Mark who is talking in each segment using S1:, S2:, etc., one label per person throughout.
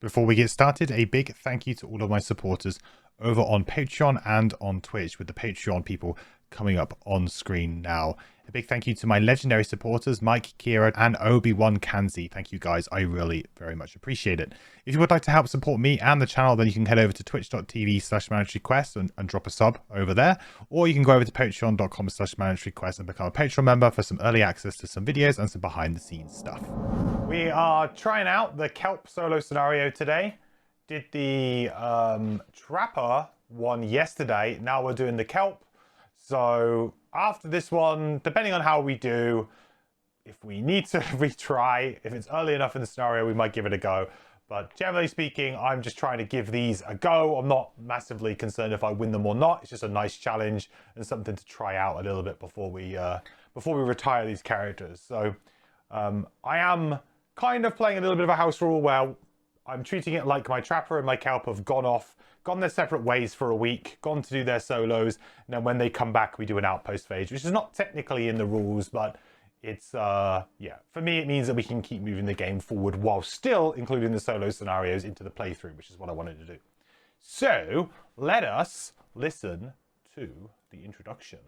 S1: Before we get started, a big thank you to all of my supporters over on Patreon and on Twitch, with the Patreon people coming up on screen now. A big thank you to my legendary supporters, Mike, Kira, and Obi-Wan Kanzi. Thank you guys. I really very much appreciate it. If you would like to help support me and the channel, then you can head over to twitch.tv/mandatoryquest and drop a sub over there. Or you can go over to patreon.com/mandatoryquest and become a Patreon member for some early access to some videos and some behind the scenes stuff. We are trying out the Kelp solo scenario today. Did the Trapper one yesterday. Now we're doing the Kelp. So after this one, depending on how we do, if we need to retry, if it's early enough in the scenario, we might give it a go. But generally speaking, I'm just trying to give these a go. I'm not massively concerned if I win them or not. It's just a nice challenge and something to try out a little bit before we retire these characters. So I am kind of playing a little bit of a house rule where I'm treating it like my Trapper and my Kelp have gone their separate ways for a week, gone to do their solos, and then when they come back, we do an Outpost Phase, which is not technically in the rules, but it's, yeah, for me, it means that we can keep moving the game forward while still including the solo scenarios into the playthrough, which is what I wanted to do. So, let us listen to the introduction.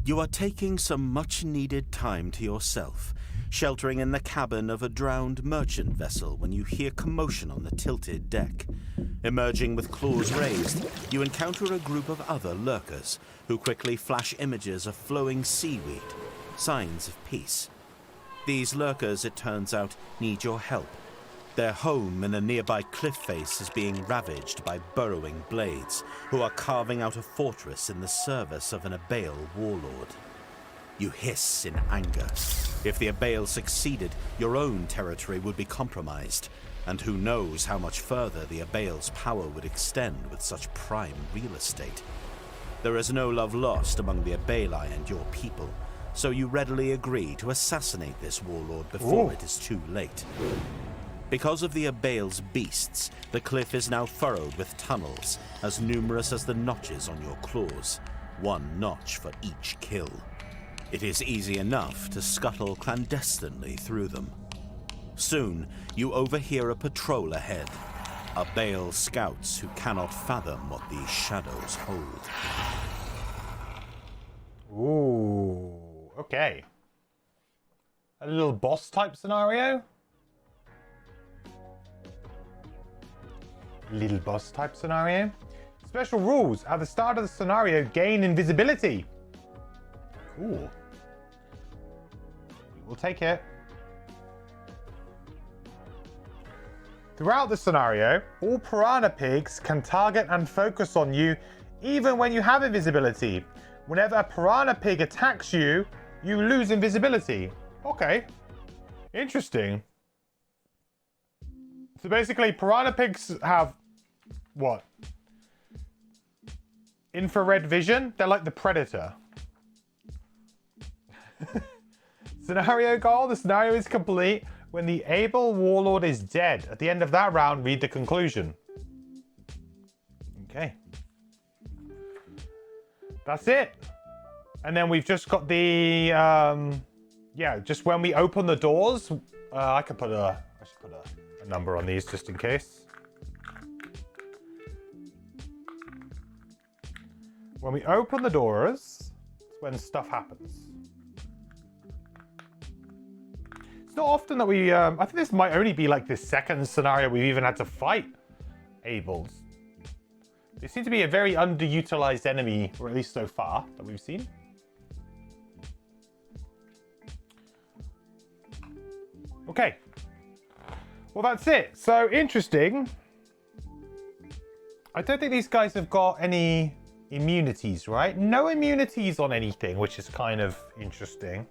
S2: You are taking some much-needed time to yourself, sheltering in the cabin of a drowned merchant vessel when you hear commotion on the tilted deck. Emerging with claws raised, you encounter a group of other lurkers, who quickly flash images of flowing seaweed, signs of peace. These lurkers, it turns out, need your help. Their home in a nearby cliff face is being ravaged by burrowing blades, who are carving out a fortress in the service of an Abale warlord. You hiss in anger. If the Abale succeeded, your own territory would be compromised, and who knows how much further the Abale's power would extend with such prime real estate. There is no love lost among the Abale and your people, so you readily agree to assassinate this warlord before it is too late. Because of the Abale's beasts, the cliff is now furrowed with tunnels, as numerous as the notches on your claws, one notch for each kill. It is easy enough to scuttle clandestinely through them. Soon, you overhear a patrol ahead, Abale scouts who cannot fathom what these shadows hold.
S1: Ooh, okay. A little boss type scenario? Little boss type scenario. Special rules. At the start of the scenario, gain invisibility. Cool. We'll take it. Throughout the scenario, all piranha pigs can target and focus on you even when you have invisibility. Whenever a piranha pig attacks you, you lose invisibility. Okay. Interesting. So basically, piranha pigs have what? Infrared vision? They're like the Predator. Scenario goal. The scenario is complete when the Abale warlord is dead. At the end of that round, read the conclusion. Okay. That's it. And then we've just got the, yeah, just when we open the doors, I should put a number on these just in case. When we open the doors, it's when stuff happens. It's not often that we, I think this might only be like the second scenario we've even had to fight Abales. They seem to be a very underutilized enemy, or at least so far, that we've seen. Okay. Well, that's it. So, interesting. I don't think these guys have got any immunities, right? No immunities on anything, which is kind of interesting.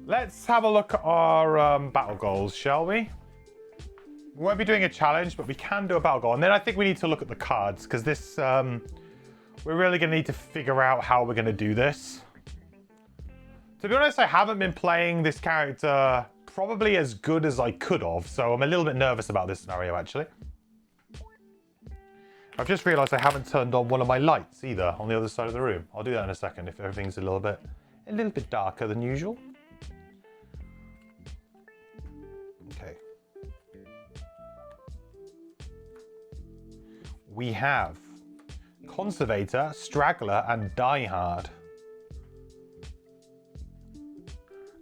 S1: Let's have a look at our battle goals, shall we? We won't be doing a challenge, but we can do a battle goal. And then I think we need to look at the cards, because this, we're really going to need to figure out how we're going to do this. To be honest, I haven't been playing this character probably as good as I could have, so I'm a little bit nervous about this scenario, actually. I've just realised I haven't turned on one of my lights either on the other side of the room. I'll do that in a second if everything's a little bit darker than usual. Okay. We have Conservator, Straggler, and Die Hard.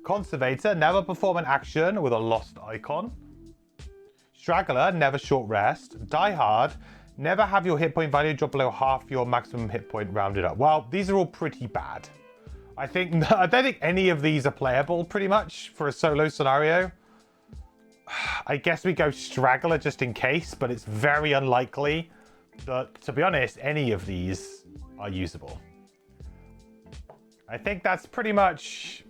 S1: Conservator, never perform an action with a lost icon. Straggler, never short rest. Die Hard, never have your hit point value drop below half your maximum hit point rounded up. Well, these are all pretty bad. I don't think any of these are playable pretty much for a solo scenario. I guess we go Straggler just in case, but it's very unlikely that, to be honest, any of these are usable. I think that's pretty much...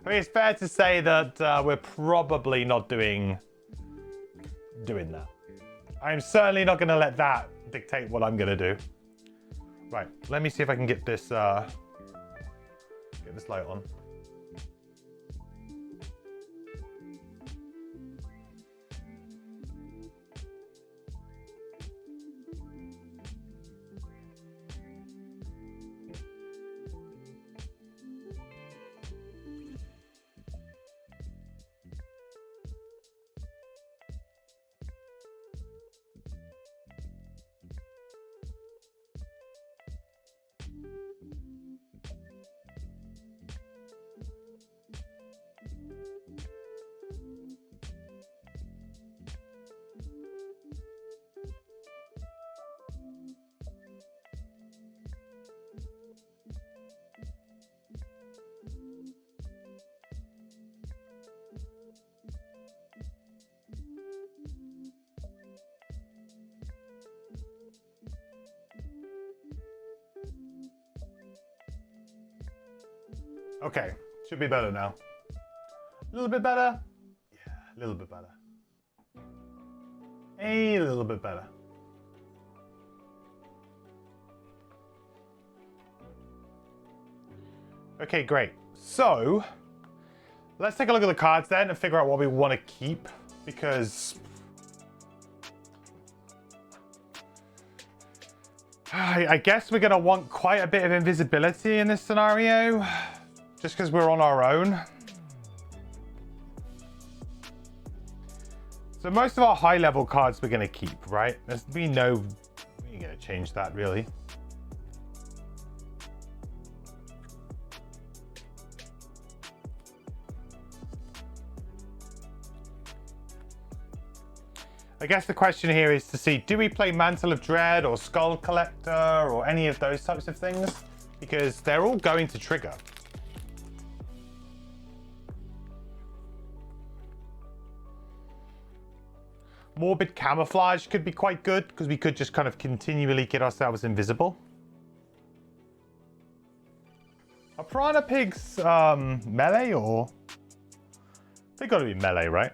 S1: I mean, it's fair to say that we're probably not doing that. I'm certainly not going to let that dictate what I'm going to do. Right, let me see if I can get this light on. Okay, should be better now. A little bit better? Yeah, a little bit better. A little bit better. Okay, great. So, let's take a look at the cards then and figure out what we want to keep, because I guess we're going to want quite a bit of invisibility in this scenario, just because we're on our own. So most of our high level cards we're going to keep, right? We ain't going to change that really. I guess the question here is to see, do we play Mantle of Dread or Skull Collector or any of those types of things? Because they're all going to trigger. Morbid Camouflage could be quite good because we could just kind of continually get ourselves invisible. Are Piranha Pigs melee or? They got to be melee, right?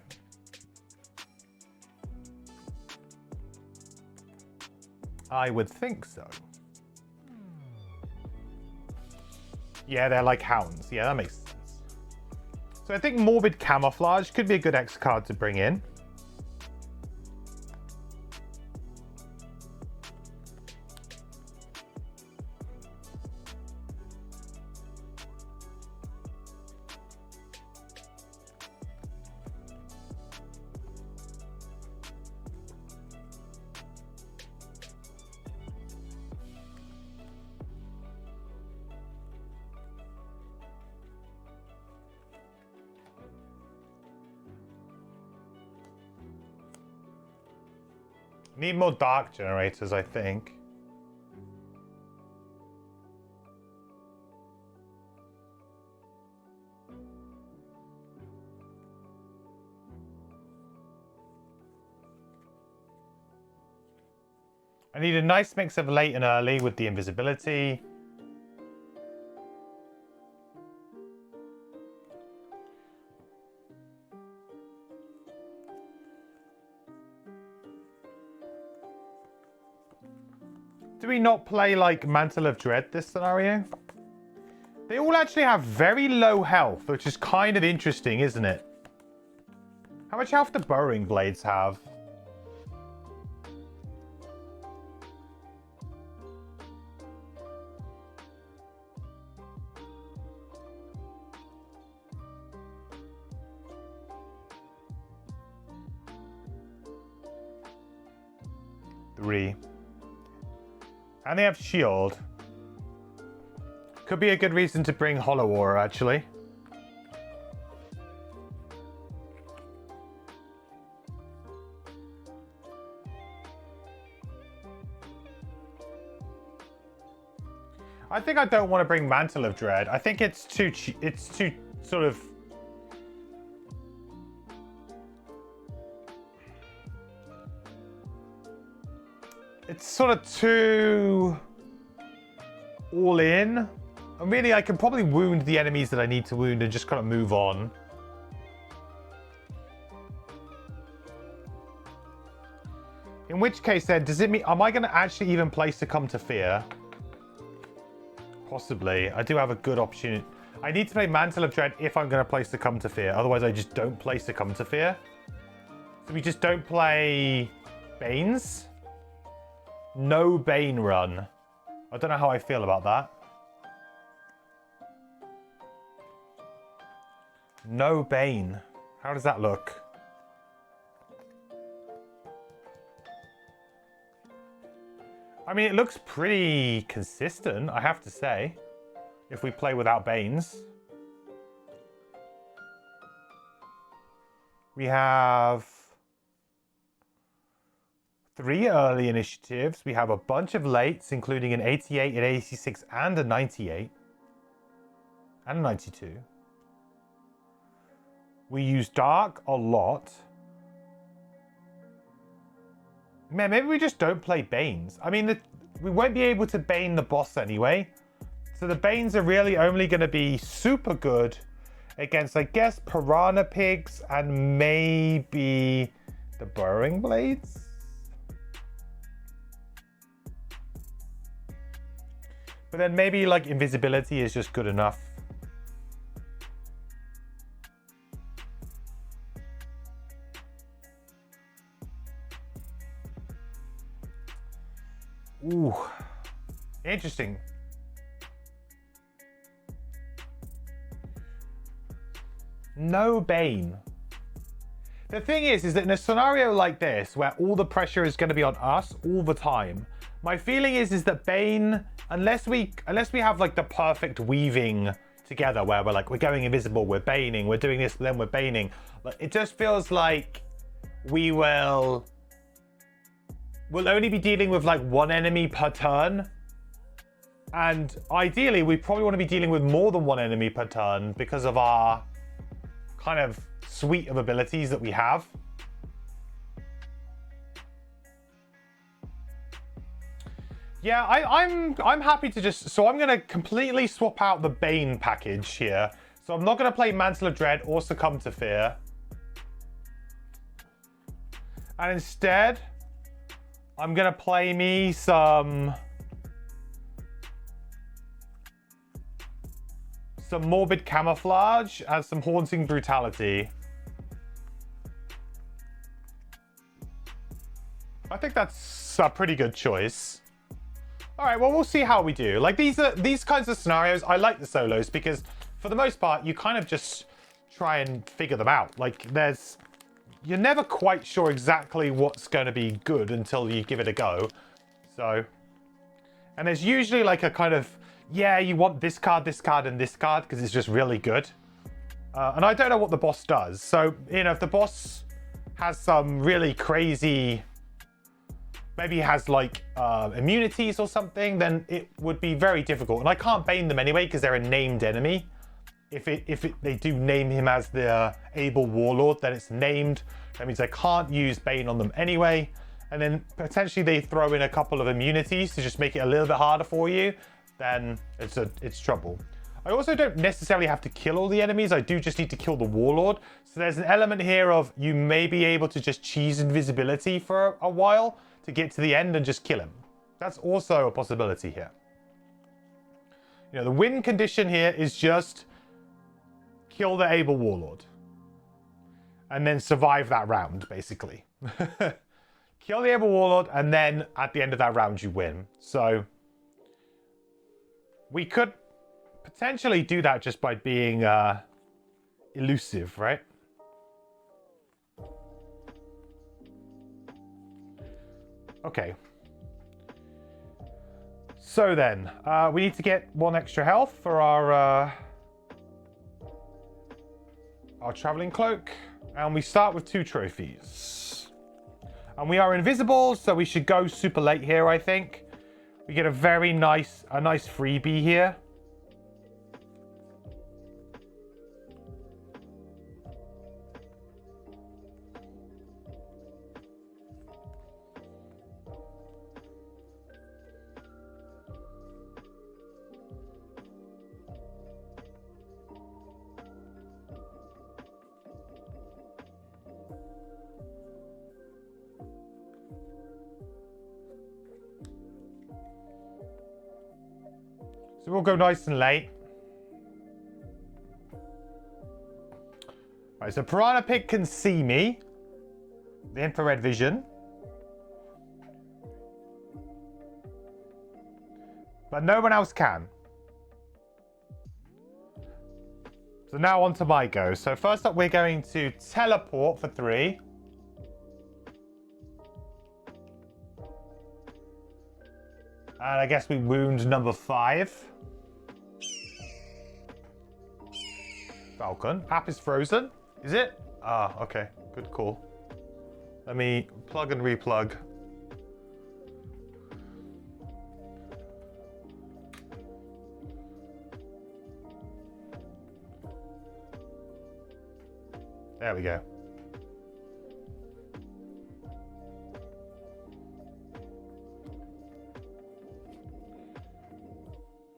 S1: I would think so. Yeah, they're like hounds. Yeah, that makes sense. So I think Morbid Camouflage could be a good X card to bring in. Need more dark generators, I think. I need a nice mix of late and early with the invisibility. Do we not play like Mantle of Dread this scenario? They all actually have very low health, which is kind of interesting, isn't it? How much health do Burrowing Blades have? 3. And they have shield. Could be a good reason to bring Hollow Aura, actually. I think I don't want to bring Mantle of Dread. I think it's too sort of... It's sort of too all in. And really, I can probably wound the enemies that I need to wound and just kind of move on. In which case then, does it mean... Am I going to actually even play Succumb to Fear? Possibly. I do have a good opportunity. I need to play Mantle of Dread if I'm going to play Succumb to Fear. Otherwise, I just don't play Succumb to Fear. So we just don't play Banes. No Bane run. I don't know how I feel about that. No Bane. How does that look? I mean, it looks pretty consistent, I have to say, if we play without Banes. We have 3 early initiatives. We have a bunch of lates, including an 88, an 86, and a 98. And a 92. We use Dark a lot. Man, maybe we just don't play Banes. I mean, we won't be able to Bane the boss anyway. So the Banes are really only going to be super good against, I guess, Piranha Pigs and maybe the Burrowing Blades. But then maybe, like, Invisibility is just good enough. Ooh, interesting. No Bane. The thing is that in a scenario like this, where all the pressure is going to be on us all the time, my feeling is that Bane, unless we have like the perfect weaving together, where we're going invisible, we're baning, we're doing this, then we're baning. It just feels like we'll only be dealing with like 1 enemy per turn. And ideally, we probably want to be dealing with more than 1 enemy per turn because of our kind of suite of abilities that we have. Yeah, I'm happy to just... So I'm going to completely swap out the Bane package here. So I'm not going to play Mantle of Dread or Succumb to Fear. And instead, I'm going to play me some Morbid Camouflage and some Haunting Brutality. I think that's a pretty good choice. All right, well, we'll see how we do. Like, these kinds of scenarios, I like the solos because for the most part, you kind of just try and figure them out. Like, you're never quite sure exactly what's going to be good until you give it a go. So, and there's usually like a kind of, yeah, you want this card, and this card because it's just really good. And I don't know what the boss does. So, you know, if the boss has some really crazy, maybe he has like immunities or something, then it would be very difficult. And I can't bane them anyway because they're a named enemy. If they do name him as the Able Warlord, then it's named. That means I can't use Bane on them anyway. And then potentially they throw in a couple of immunities to just make it a little bit harder for you. Then it's trouble. I also don't necessarily have to kill all the enemies. I do just need to kill the Warlord. So there's an element here of you may be able to just cheese invisibility for a while to get to the end and just kill him. That's also a possibility here. You know, the win condition here is just kill the Able Warlord. And then survive that round, basically. Kill the Able Warlord, and then at the end of that round, you win. So we could potentially do that just by being elusive, right? Okay. So then, we need to get 1 extra health for our traveling cloak. And we start with 2 trophies. And we are invisible, so we should go super late here, I think. We get a nice freebie here. So we'll go nice and late. Right, so Piranha Pig can see me. The infrared vision. But no one else can. So now on to my go. So first up, we're going to teleport for 3. And I guess we wound number 5. Falcon. App is frozen. Is it? Ah, okay. Good call. Let me plug and replug. There we go.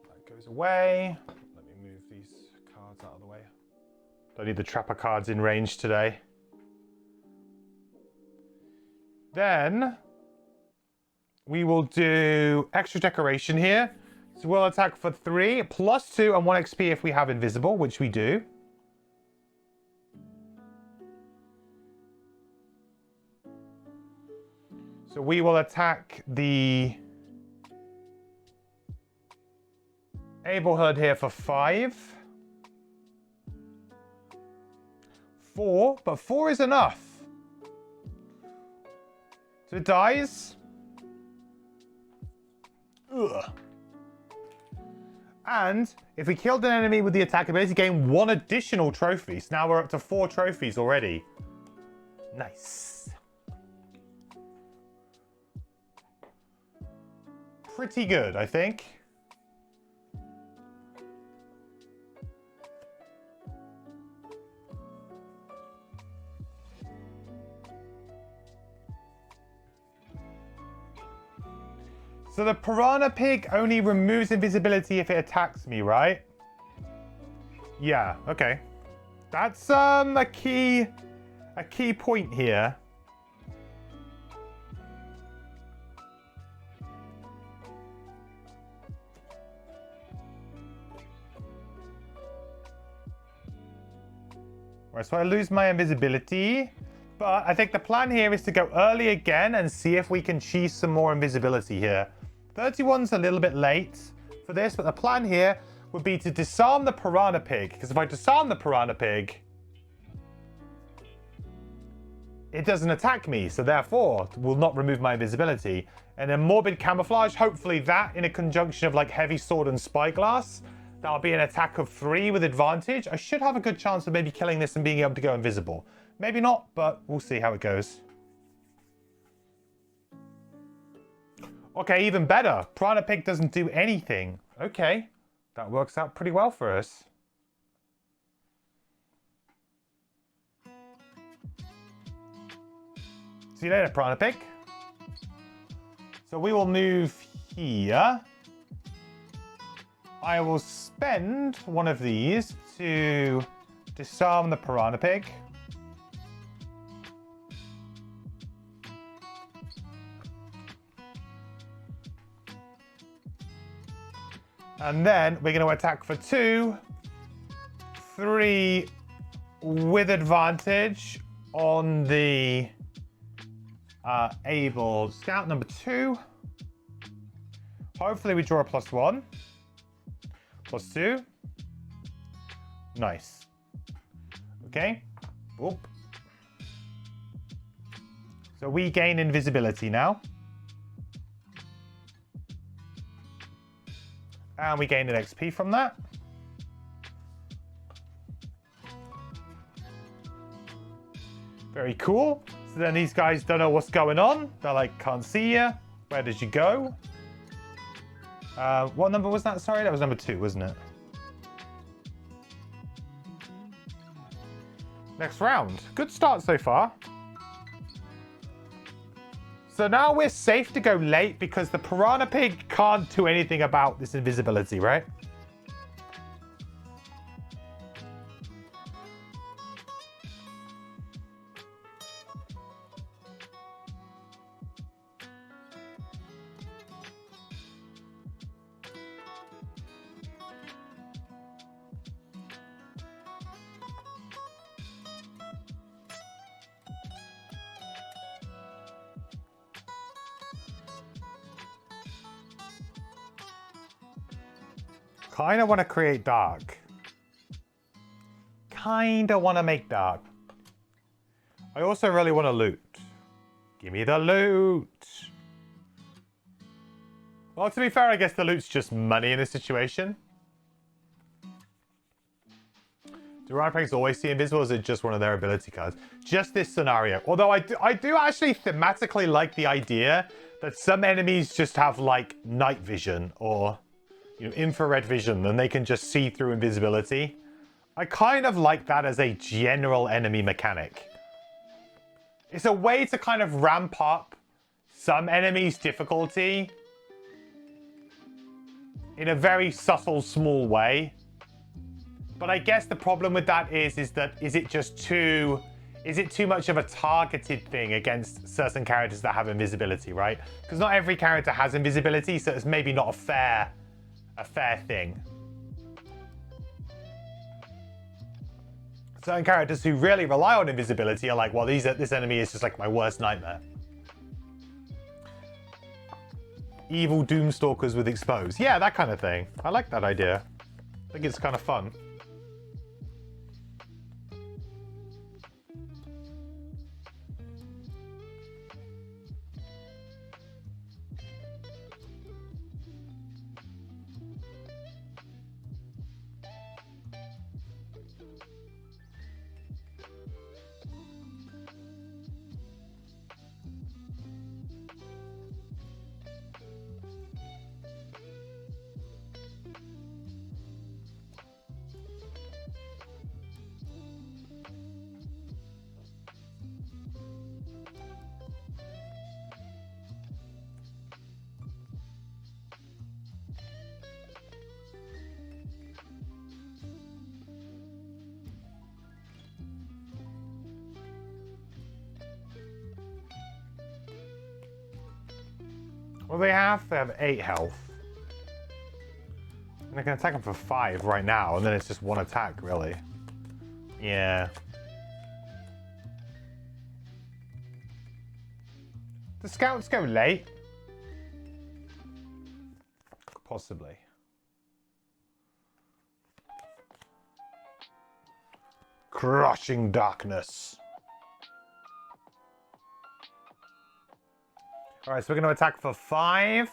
S1: That goes away. Let me move these cards out of the way. Don't need the trapper cards in range today. Then we will do extra decoration here. So we'll attack for 3, plus 2 and 1 XP if we have invisible, which we do. So we will attack the Able Hood here for 5. 4, but 4 is enough. So it dies. Ugh. And if we killed an enemy with the attack ability, gain 1 additional trophy. So now we're up to 4 trophies already. Nice. Pretty good, I think. So the Piranha Pig only removes invisibility if it attacks me, right? Yeah, okay. That's a key point here. Right, so I lose my invisibility. But I think the plan here is to go early again and see if we can cheese some more invisibility here. 31's a little bit late for this, but the plan here would be to disarm the Piranha Pig. Because if I disarm the Piranha Pig, it doesn't attack me, so therefore will not remove my invisibility. And then Morbid Camouflage, hopefully that in a conjunction of like Heavy Sword and Spyglass, that'll be an attack of 3 with advantage. I should have a good chance of maybe killing this and being able to go invisible. Maybe not, but we'll see how it goes. Okay, even better. Piranha Pig doesn't do anything. Okay, that works out pretty well for us. See you later, Piranha Pig. So we will move here. I will spend one of these to disarm the Piranha Pig. And then we're going to attack for 2, 3 with advantage on the Able Scout number 2. Hopefully we draw a +1. +2. Nice. Okay. Oop. So we gain invisibility now. And we gain an XP from that. Very cool. So then these guys don't know what's going on. They're like, can't see you. Where did you go? What number was that? Sorry, that was number 2, wasn't it? Next round. Good start so far. So now we're safe to go late because the Piranha Pig can't do anything about this invisibility, right? Kinda want to create dark. Kinda want to make dark. I also really want to loot. Give me the loot. Well, to be fair, I guess the loot's just money in this situation. Do Piranha Pigs always see invisible, or is it just one of their ability cards? Just this scenario. Although I do actually thematically like the idea that some enemies just have like night vision or infrared vision, and they can just see through invisibility. I kind of like that as a general enemy mechanic. It's a way to kind of ramp up some enemies' difficulty in a very subtle, small way. But I guess the problem with that is it too much of a targeted thing against certain characters that have invisibility, right? Because not every character has invisibility, so it's maybe not a fair thing. Certain characters who really rely on invisibility are like, well, this enemy is just like my worst nightmare. Evil Doomstalkers with Expose. Yeah, that kind of thing. I like that idea. I think it's kind of fun. What do they have? They have 8 health. And I can attack them for 5 right now, and then it's just 1 attack, really. Yeah. The scouts go late? Possibly. Crushing darkness. Alright, so we're going to attack for 5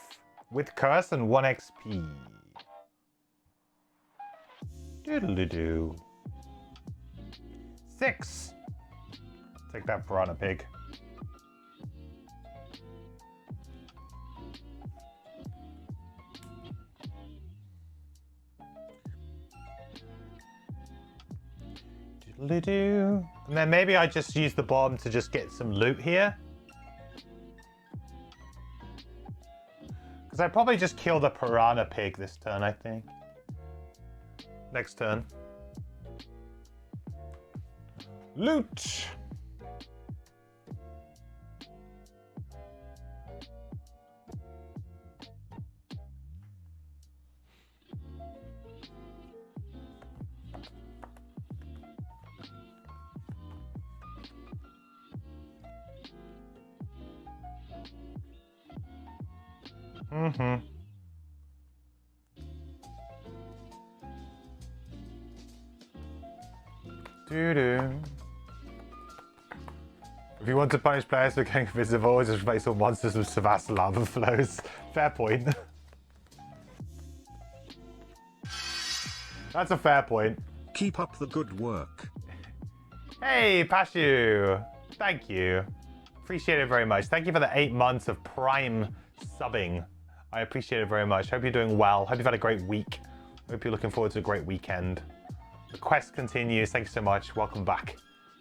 S1: with Curse and 1 XP. Doodle-doo. 6. Take that, Piranha Pig. Doodle-doo. And then maybe I just use the bomb to just get some loot here. Because I probably just kill the Piranha Pig this turn, I think. Next turn. Loot! Mm-hmm. Doo-doo. If you want to punish players for getting invisible, just replace all monsters with Savas lava flows. Fair point. That's a fair point.
S3: Keep up the good work.
S1: Hey, Pashu. Thank you. Appreciate it very much. Thank you for the 8 months of Prime subbing. I appreciate it very much. Hope you're doing well. Hope you've had a great week. Hope you're looking forward to a great weekend. The quest continues. Thank you so much. Welcome back.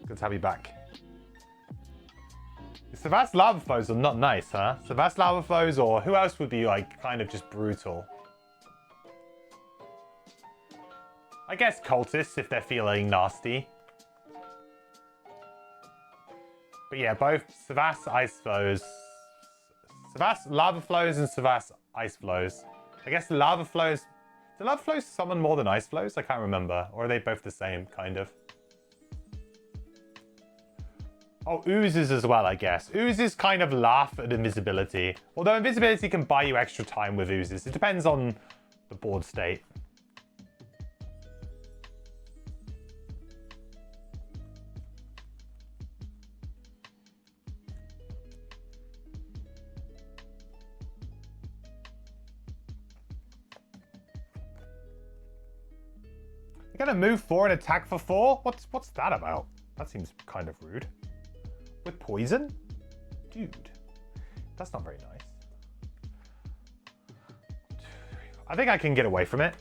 S1: Good to have you back. Savas lava flows are not nice, huh? Savas lava flows, or who else would be like kind of just brutal? I guess cultists if they're feeling nasty. But yeah, both Savas ice flows. Savas lava flows and Savas ice flows. I guess the lava flows. Do lava flows summon more than ice flows? I can't remember. Or are they both the same, kind of? Oh, oozes as well, I guess. Oozes kind of laugh at invisibility. Although invisibility can buy you extra time with oozes. It depends on the board state. You're gonna move 4 and attack for 4? What's that about? That seems kind of rude. With poison? Dude, that's not very nice. I think I can get away from it.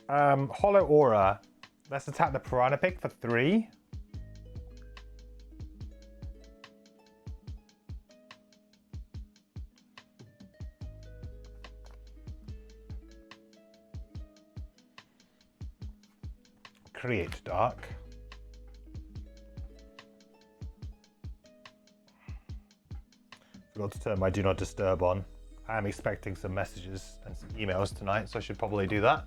S1: Hollow Aura. Let's attack the Piranha Pig for 3. Create dark. Forgot to turn my do not disturb on. I am expecting some messages and some emails tonight, so I should probably do that.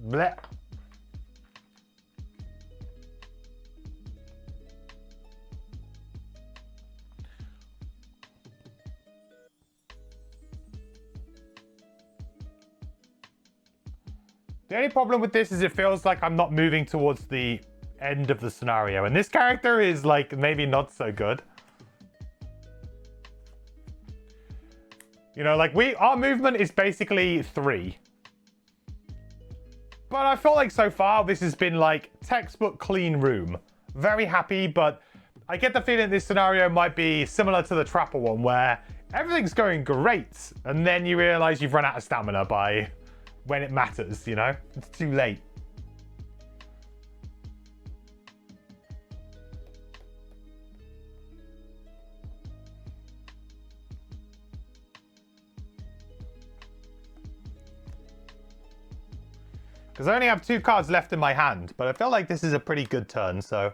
S1: Bleh. The only problem with this is it feels like I'm not moving towards the end of the scenario. And this character is like maybe not so good. You know, like our movement is basically 3. But I feel like so far this has been like textbook clean room. Very happy, but I get the feeling this scenario might be similar to the Trapper one where everything's going great. And then you realize you've run out of stamina by when it matters, you know? It's too late. Because I only have 2 cards left in my hand, but I feel like this is a pretty good turn, so.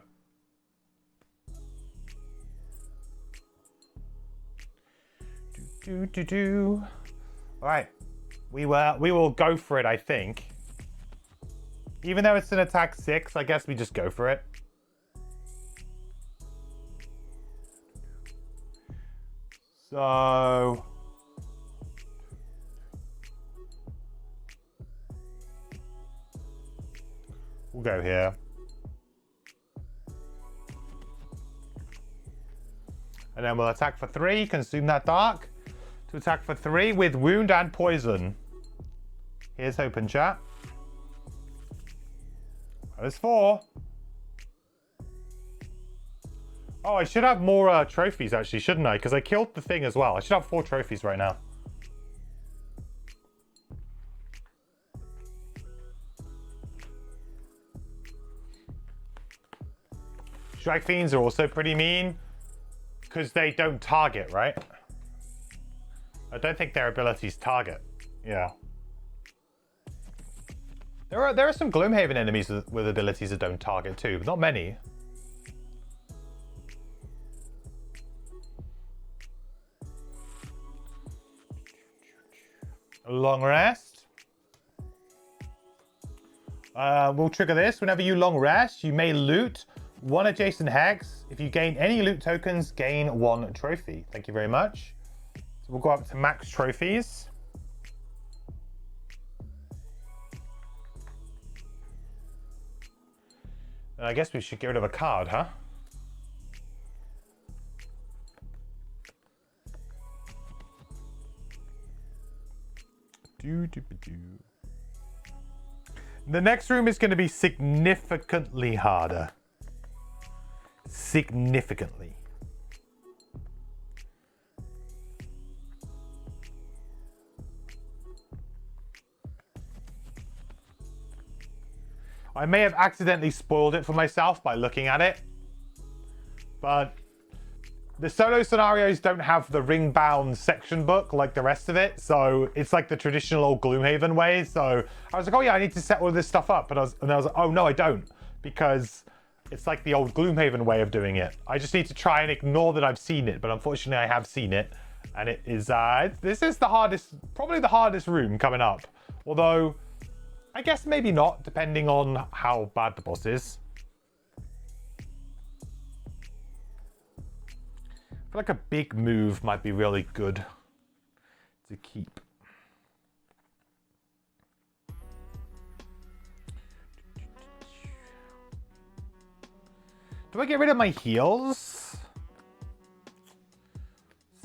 S1: All right. We will go for it, I think. Even though it's an attack 6, I guess we just go for it. So we'll go here. And then we'll attack for 3, consume that dark. To attack for 3 with wound and poison. Here's hope in chat. There's 4. Oh, I should have more trophies actually, shouldn't I? Because I killed the thing as well. I should have 4 trophies right now. Strike Fiends are also pretty mean because they don't target, right? I don't think their abilities target. Yeah. There are some Gloomhaven enemies with abilities that don't target too, but not many. A long rest. We'll trigger this. Whenever you long rest, you may loot 1 adjacent hex. If you gain any loot tokens, gain 1 trophy. Thank you very much. So we'll go up to max trophies. I guess we should get rid of a card, huh? The next room is going to be significantly harder. Significantly. I may have accidentally spoiled it for myself by looking at it, but the solo scenarios don't have the ring-bound section book like the rest of it, so it's like the traditional old Gloomhaven way. So I was like, oh yeah, I need to set all this stuff up, and I was like, oh no, I don't, because it's like the old Gloomhaven way of doing it. I just need to try and ignore that I've seen it, but unfortunately I have seen it, and it is this is the hardest, probably the hardest room coming up. Although I guess maybe not, depending on how bad the boss is. I feel like a big move might be really good to keep. Do I get rid of my heals?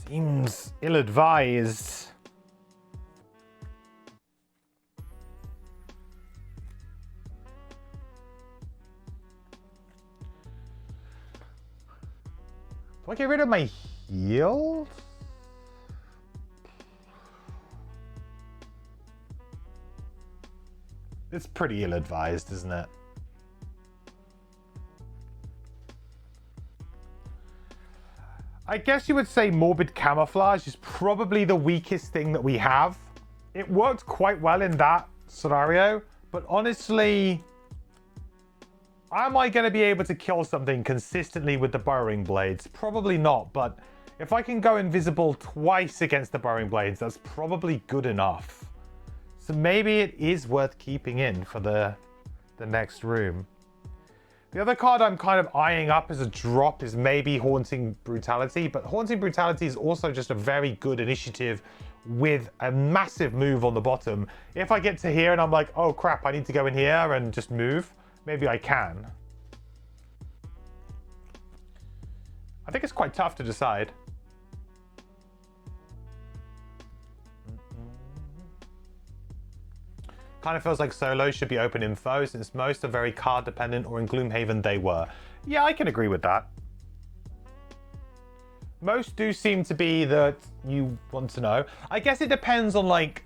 S1: Seems ill-advised. Do I get rid of my heals? It's pretty ill-advised, isn't it? I guess you would say Morbid Camouflage is probably the weakest thing that we have. It worked quite well in that scenario, but honestly, am I going to be able to kill something consistently with the Burrowing Blades? Probably not, but if I can go invisible twice against the Burrowing Blades, that's probably good enough. So maybe it is worth keeping in for the next room. The other card I'm kind of eyeing up as a drop is maybe Haunting Brutality, but Haunting Brutality is also just a very good initiative with a massive move on the bottom. If I get to here and I'm like, oh crap, I need to go in here and just move, maybe I can. I think it's quite tough to decide. Kind of feels like solos should be open info since most are very card dependent, or in Gloomhaven they were. Yeah, I can agree with that. Most do seem to be that you want to know. I guess it depends on like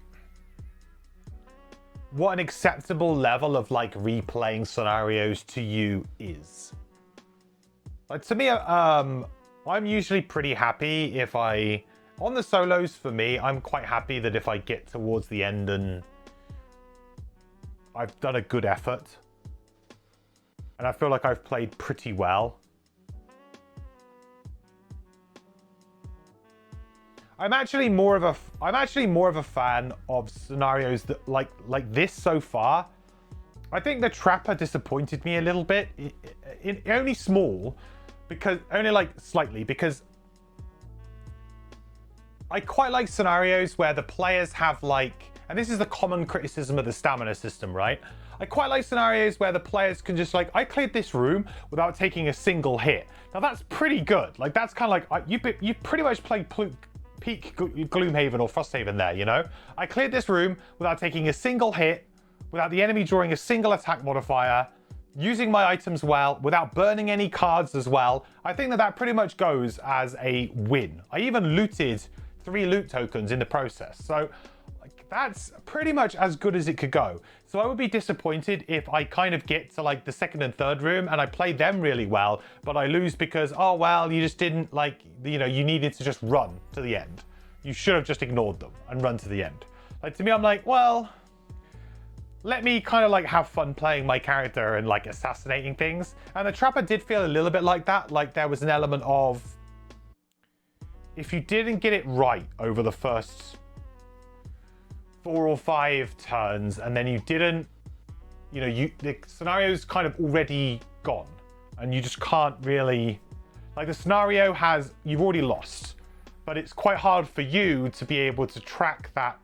S1: what an acceptable level of like replaying scenarios to you is. Like to me, I'm usually pretty happy if on the solos for me, I'm quite happy that if I get towards the end and I've done a good effort and I feel like I've played pretty well. I'm actually more of a fan of scenarios that like this so far. I think the Trapper disappointed me a little bit. Only small, because only like slightly, because I quite like scenarios where the players have like, and this is the common criticism of the stamina system, right? I quite like scenarios where the players can just like, I cleared this room without taking a single hit. Now that's pretty good. Like that's kind of like, you pretty much played peak Gloomhaven or Frosthaven there, you know? I cleared this room without taking a single hit, without the enemy drawing a single attack modifier, using my items well, without burning any cards as well. I think that pretty much goes as a win. I even looted 3 loot tokens in the process. So that's pretty much as good as it could go. So I would be disappointed if I kind of get to like the second and third room and I play them really well, but I lose because, oh, well, you just didn't like, you know, you needed to just run to the end. You should have just ignored them and run to the end. Like to me, I'm like, well, let me kind of like have fun playing my character and like assassinating things. And the Trapper did feel a little bit like that. Like there was an element of, if you didn't get it right over the first 4 or 5 turns, and then you didn't, you know, the scenario's kind of already gone, and you just can't really, like the scenario has, you've already lost, but it's quite hard for you to be able to track that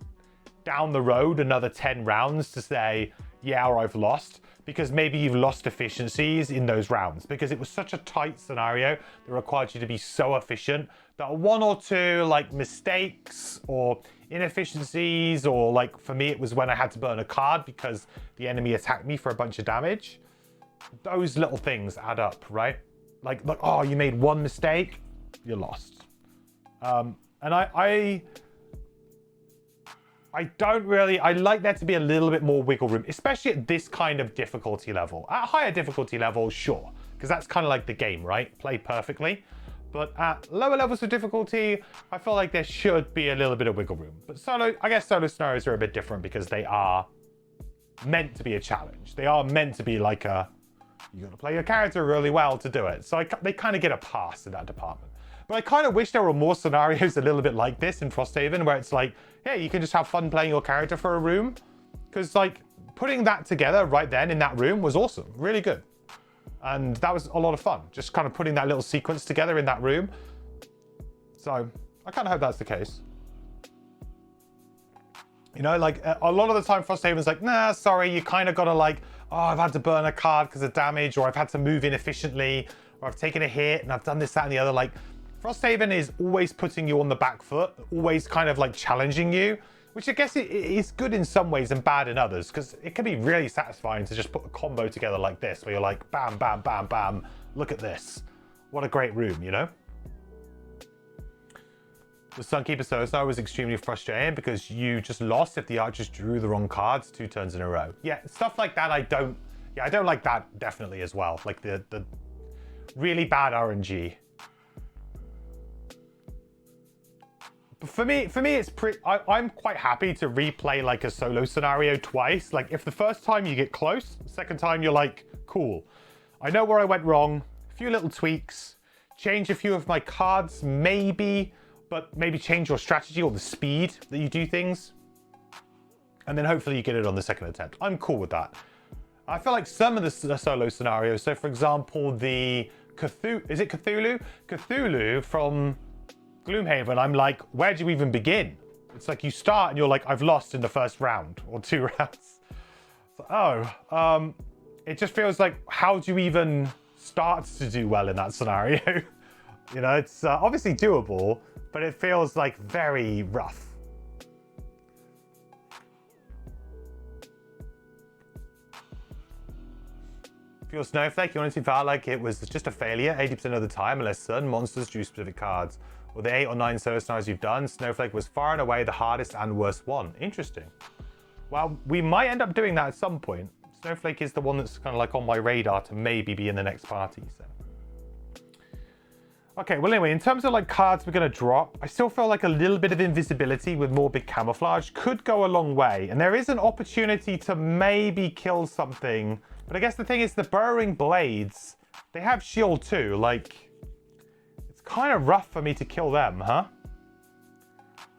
S1: down the road another 10 rounds to say, yeah, or I've lost, because maybe you've lost efficiencies in those rounds, because it was such a tight scenario that required you to be so efficient that one or two like mistakes or inefficiencies, or like for me it was when I had to burn a card because the enemy attacked me for a bunch of damage. Those little things add up, right? Like oh, you made one mistake, you're lost. And I don't really, I like there to be a little bit more wiggle room, especially at this kind of difficulty level. At higher difficulty levels, sure, because that's kind of like the game, right? Played perfectly. But at lower levels of difficulty, I feel like there should be a little bit of wiggle room. But solo, I guess solo scenarios are a bit different because they are meant to be a challenge. They are meant to be like a, you got to play your character really well to do it. So they kind of get a pass in that department. But I kind of wish there were more scenarios a little bit like this in Frosthaven, where it's like, yeah, you can just have fun playing your character for a room. Because like putting that together right then in that room was awesome, really good. And that was a lot of fun, just kind of putting that little sequence together in that room. So I kind of hope that's the case. You know, like a lot of the time Frosthaven's like, nah, sorry, you kind of got to like, oh, I've had to burn a card because of damage, or I've had to move inefficiently, or I've taken a hit and I've done this, that, and the other. Like Frosthaven is always putting you on the back foot, always kind of like challenging you, which I guess it is good in some ways and bad in others, because it can be really satisfying to just put a combo together like this, where you're like, bam, bam, bam, bam, look at this. What a great room, you know? The Sunkeeper Solo was extremely frustrating because you just lost if the archers drew the wrong cards 2 turns in a row. Yeah, stuff like that I don't like that definitely as well. Like the really bad RNG. For me, it's I'm quite happy to replay like a solo scenario twice. Like if the first time you get close, the second time you're like, cool. I know where I went wrong, a few little tweaks, change a few of my cards maybe, but maybe change your strategy or the speed that you do things. And then hopefully you get it on the second attempt. I'm cool with that. I feel like some of the solo scenarios, so for example, the Cthulhu, is it Cthulhu? Cthulhu from Gloomhaven, I'm like, where do you even begin? It's like you start and you're like, I've lost in the first round or 2 rounds. So, it just feels like, how do you even start to do well in that scenario? You know, it's obviously doable, but it feels like very rough. If you're Snowflake, you honestly felt like it was just a failure 80% of the time, unless certain monsters drew specific cards. With the 8 or 9 solo scenarios you've done, Snowflake was far and away the hardest and worst one. Interesting. Well, we might end up doing that at some point. Snowflake is the one that's kind of like on my radar to maybe be in the next party. So. Okay, well anyway, in terms of like cards we're going to drop, I still feel like a little bit of invisibility with more big camouflage could go a long way. And there is an opportunity to maybe kill something. But I guess the thing is the Burrowing Blades, they have shield too. Like, kind of rough for me to kill them, huh?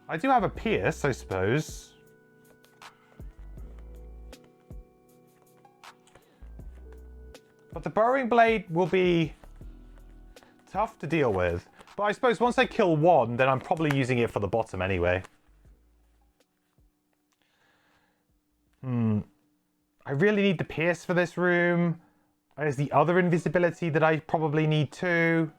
S1: I do have a Pierce, I suppose. But the Burrowing Blade will be tough to deal with. But I suppose once I kill one, then I'm probably using it for the bottom anyway. I really need the Pierce for this room. There's the other invisibility that I probably need too.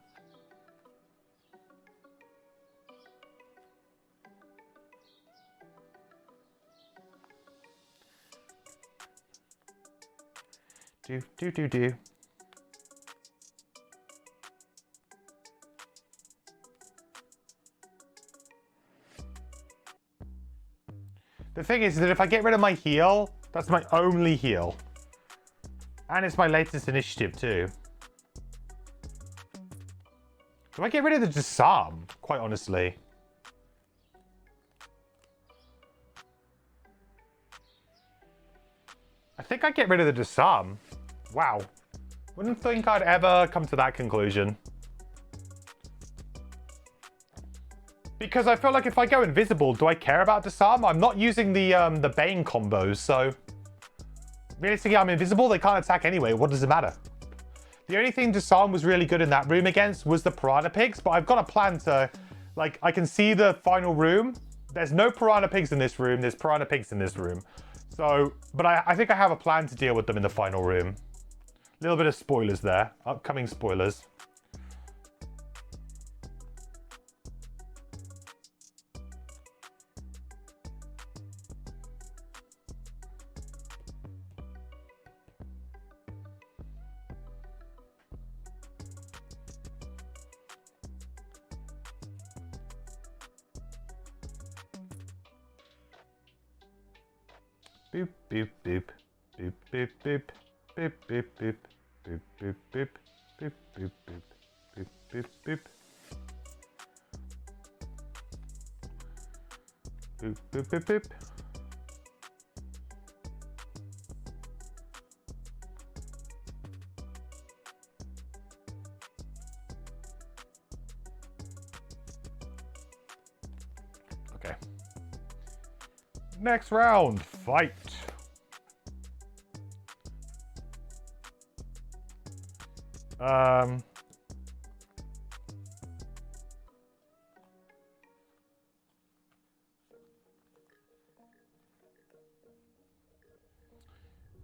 S1: Do. The thing is that if I get rid of my heal, that's my only heal. And it's my latest initiative too. Do I get rid of the disarm, quite honestly? I think I get rid of the disarm. Wow. Wouldn't think I'd ever come to that conclusion. Because I feel like if I go invisible, do I care about disarm? I'm not using the Bane combos, so... Realistically, I'm invisible, they can't attack anyway, what does it matter? The only thing disarm was really good in that room against was the Piranha Pigs, but I've got a plan to... Like, I can see the final room. There's no Piranha Pigs in this room, there's Piranha Pigs in this room. So, but I think I have a plan to deal with them in the final room. A little bit of spoilers there. Upcoming spoilers. Boop, boop, boop. Boop, boop, boop. Boop, boop, boop. Boop, boop, boop. Boop, boop, boop. Boop, boop, boop. Boop, boop, boop, boop. Okay. Next round, fight. I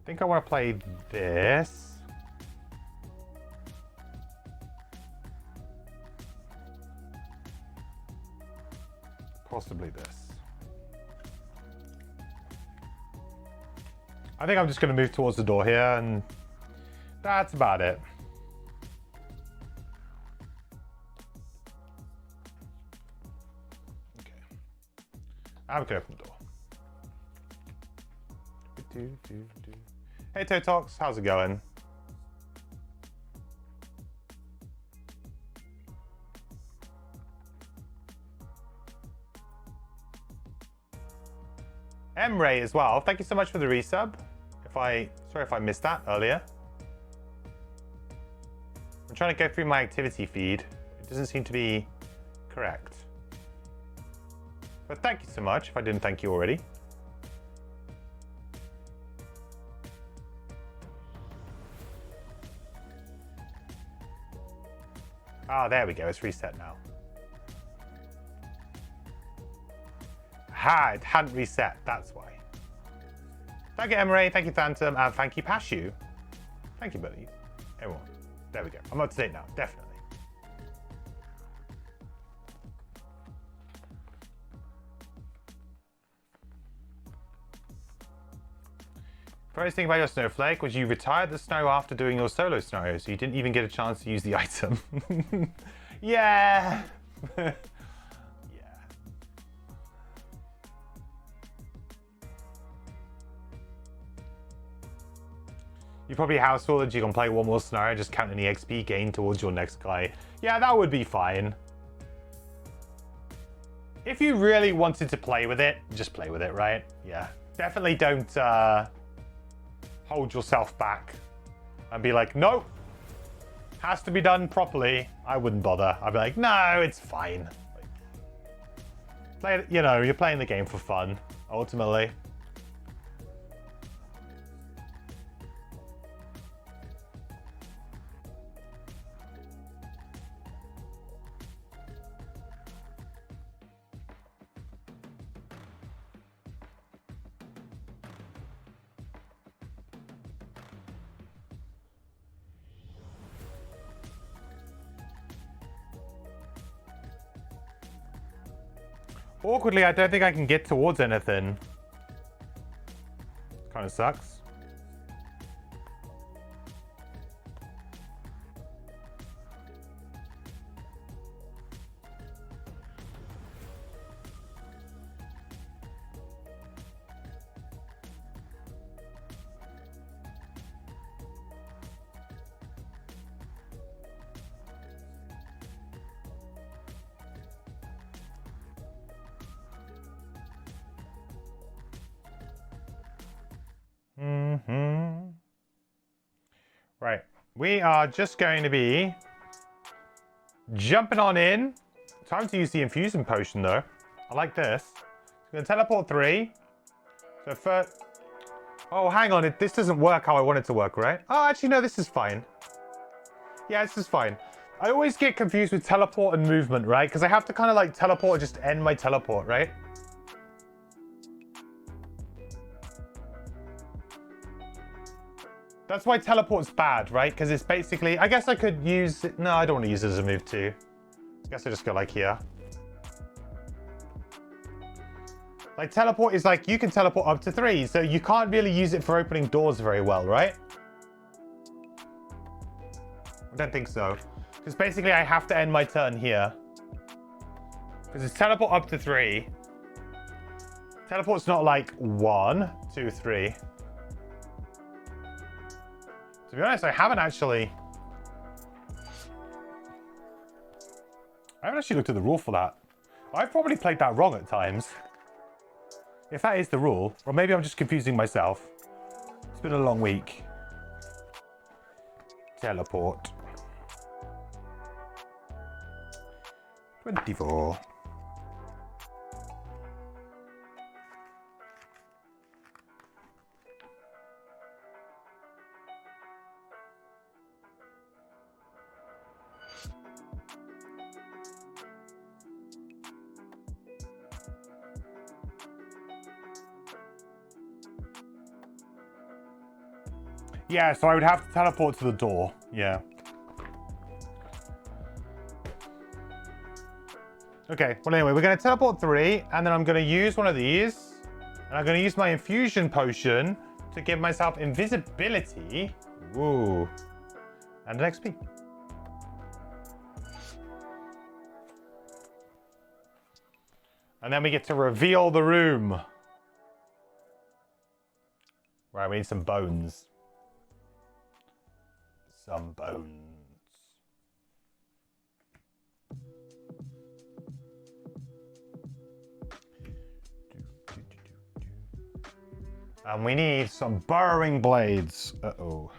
S1: think I want to play this. Possibly this. I think I'm just going to move towards the door here, and that's about it. Okay. I'm going to open the door. Hey, Totox, how's it going? M-Ray as well. Thank you so much for the resub. Sorry if I missed that earlier. I'm trying to go through my activity feed. It doesn't seem to be correct. But thank you so much if I didn't thank you already. Ah, there we go. It's reset now. Ha! It hadn't reset. That's why. Thank you, Emery. Thank you, Phantom. And thank you, Pashu. Thank you, buddy. Everyone. There we go. I'm up to date now. Definitely. First thing about your snowflake was you retired the snow after doing your solo scenario, so you didn't even get a chance to use the item. Yeah. Yeah. You probably house full that you can play one more scenario, just count any XP gain towards your next guy. Yeah, that would be fine. If you really wanted to play with it, just play with it, right? Yeah. Definitely don't hold yourself back and be like, nope, has to be done properly. I wouldn't bother. I'd be like, no, it's fine. Like, play it, you know, you're playing the game for fun, ultimately. Awkwardly, I don't think I can get towards anything. Kind of sucks. Right, we are just going to be jumping on in. Time to use the infusion potion though. I like this. I'm gonna teleport 3. So first, oh hang on, this doesn't work how I want it to work, right? Oh, actually no, this is fine. Yeah, this is fine. I always get confused with teleport and movement, right? Because I have to kind of like teleport and just end my teleport, right? That's why teleport's bad, right? Because it's basically... I guess I could use it... No, I don't want to use it as a move too. I guess I just go like here. Like, teleport is like, you can teleport up to 3, so you can't really use it for opening doors very well, right? I don't think so. Because basically I have to end my turn here. Because it's teleport up to 3. Teleport's not like 1, 2, 3. To be honest, I haven't actually looked at the rule for that. I've probably played that wrong at times. If that is the rule, or maybe I'm just confusing myself. It's been a long week. Teleport. 24. Yeah, so I would have to teleport to the door. Yeah. Okay, well anyway, we're going to teleport 3, and then I'm going to use one of these. And I'm going to use my infusion potion to give myself invisibility. Ooh. And an XP. And then we get to reveal the room. Right, we need some bones. Some bones. And we need some burrowing blades. Uh-oh.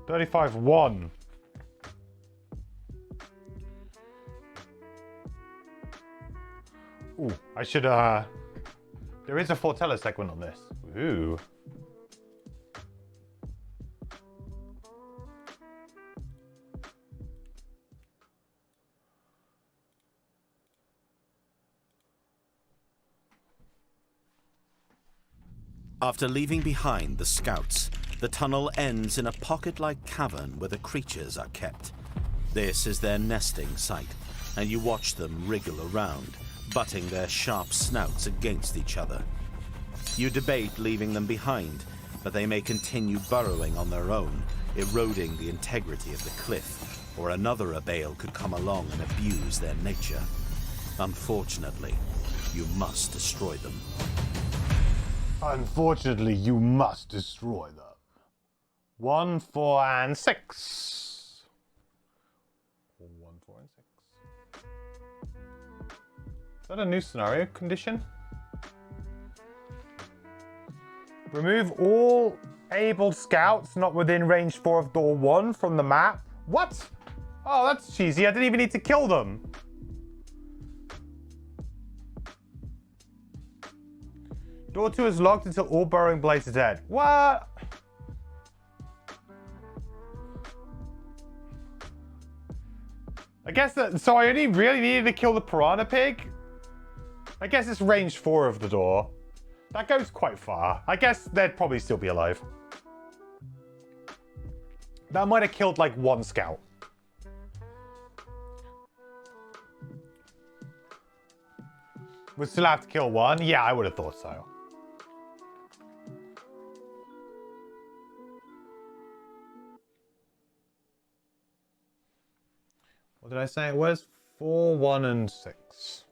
S1: 35-1. Ooh, I should, there is a Fortella segment on this. Ooh.
S2: After leaving behind the scouts, the tunnel ends in a pocket-like cavern where the creatures are kept. This is their nesting site, and you watch them wriggle around, butting their sharp snouts against each other. You debate leaving them behind, but they may continue burrowing on their own, eroding the integrity of the cliff, or another Abale could come along and abuse their nature. Unfortunately, you must destroy them.
S1: Unfortunately, you must destroy them. 1, 4, and 6. 1, 4, and 6. Is that a new scenario condition? Remove all able scouts not within range 4 of door 1 from the map. What? Oh, that's cheesy. I didn't even need to kill them. Door 2 is locked until all burrowing blades are dead. What? I guess that... So I only really needed to kill the piranha pig? I guess it's range 4 of the door. That goes quite far. I guess they'd probably still be alive. That might have killed like 1 scout. Would still have to kill 1? Yeah, I would have thought so. What did I say it was? 4, 1, and 6.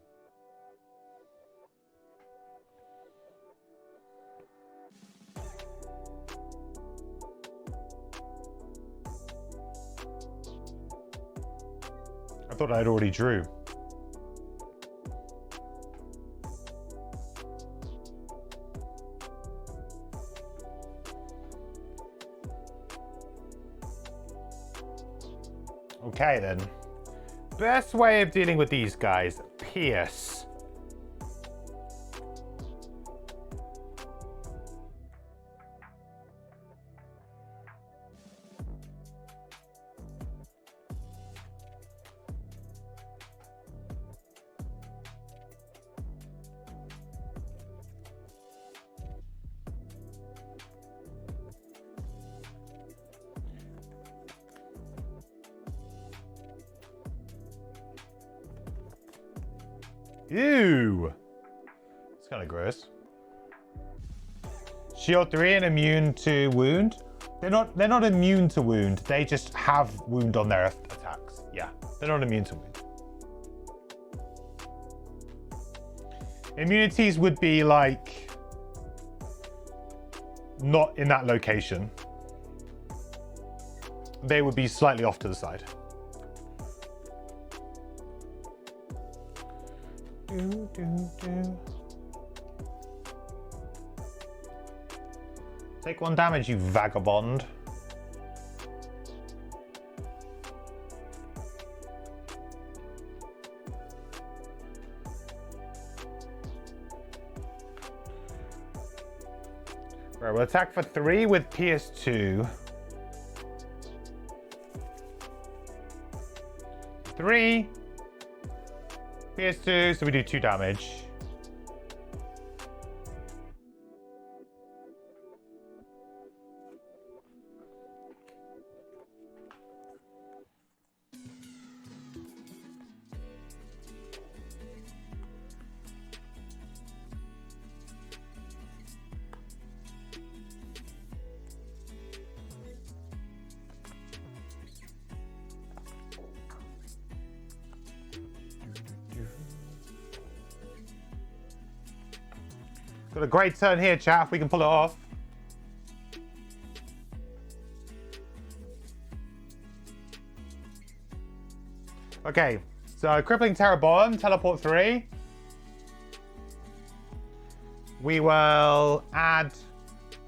S1: I thought I'd already drew. Okay then. Best way of dealing with these guys. Pierce. Ew. It's kind of gross. Shield 3 and immune to wound. They're not immune to wound. They just have wound on their attacks. Yeah, they're not immune to wound. Immunities would be like not in that location. They would be slightly off to the side. Take 1 damage, you vagabond. Right, we'll attack for 3 with PS2. 3. PS2, so we do 2 damage. Got a great turn here, chat, if we can pull it off. Okay, so Crippling Terror Bomb, teleport 3. We will add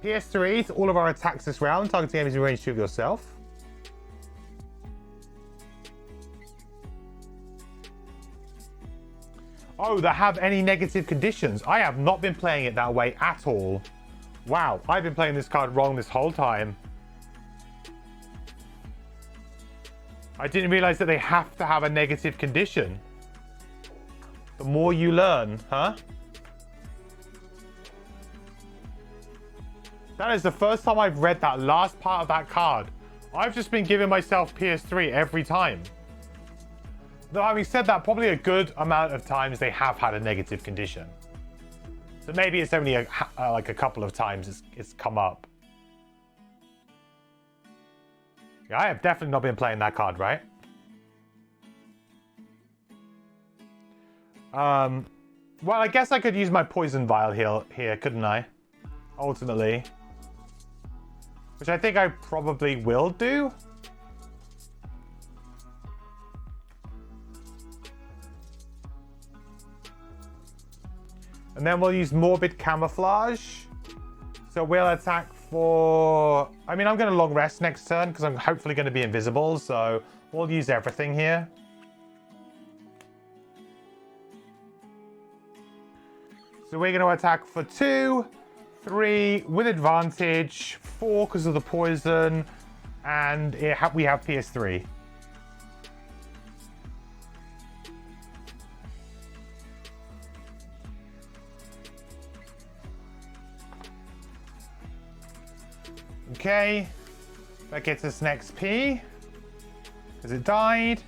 S1: PS3 to all of our attacks this round, targeting enemies in range 2 of yourself. Oh, that have any negative conditions. I have not been playing it that way at all. Wow, I've been playing this card wrong this whole time. I didn't realize that they have to have a negative condition. The more you learn, huh? That is the first time I've read that last part of that card. I've just been giving myself PS3 every time. Though having said that, probably a good amount of times they have had a negative condition. So maybe it's only like a couple of times it's come up. Yeah, I have definitely not been playing that card, right? Well, I guess I could use my Poison Vial here, couldn't I? Ultimately. Which I think I probably will do. And then we'll use Morbid Camouflage. So we'll attack for... I mean, I'm going to long rest next turn because I'm hopefully going to be invisible. So we'll use everything here. So we're going to attack for 2, 3 with advantage, 4 because of the poison, and we have PS3. Okay, that gets us an XP, because it died,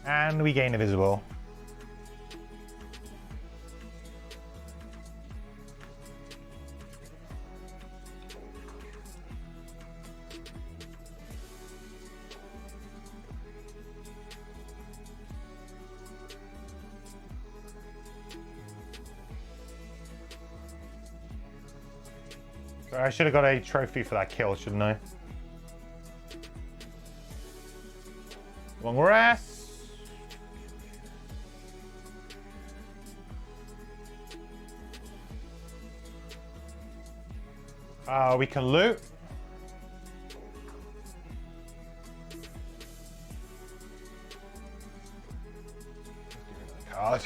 S1: and we gain invisible. I should have got a trophy for that kill, shouldn't I? Long rest. We can loot. God.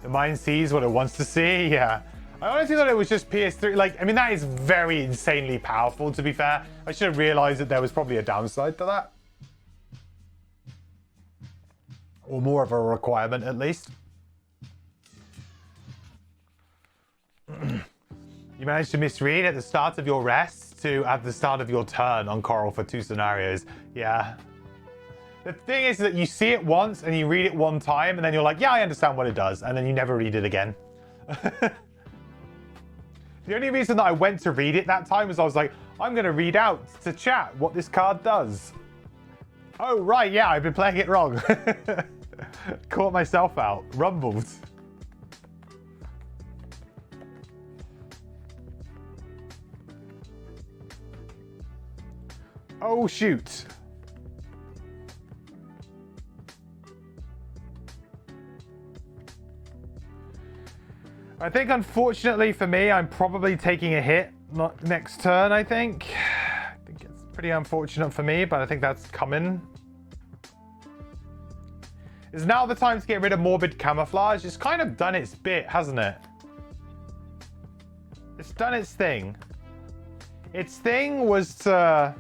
S1: The mind sees what it wants to see, yeah. I honestly thought it was just PS3. Like, I mean, that is very insanely powerful, to be fair. I should have realized that there was probably a downside to that. Or more of a requirement, at least. You managed to misread at the start of your rest to at the start of your turn on Coral for 2 scenarios. Yeah. The thing is that you see it once and you read it one time and then you're like, yeah, I understand what it does. And then you never read it again. The only reason that I went to read it that time was I was like, I'm going to read out to chat what this card does. Oh, right. Yeah, I've been playing it wrong. Caught myself out. Rumbled. Oh, shoot. I think, unfortunately for me, I'm probably taking a hit next turn, I think. I think it's pretty unfortunate for me, but I think that's coming. Is now the time to get rid of Morbid Camouflage? It's kind of done its bit, hasn't it? It's done its thing. Its thing was to...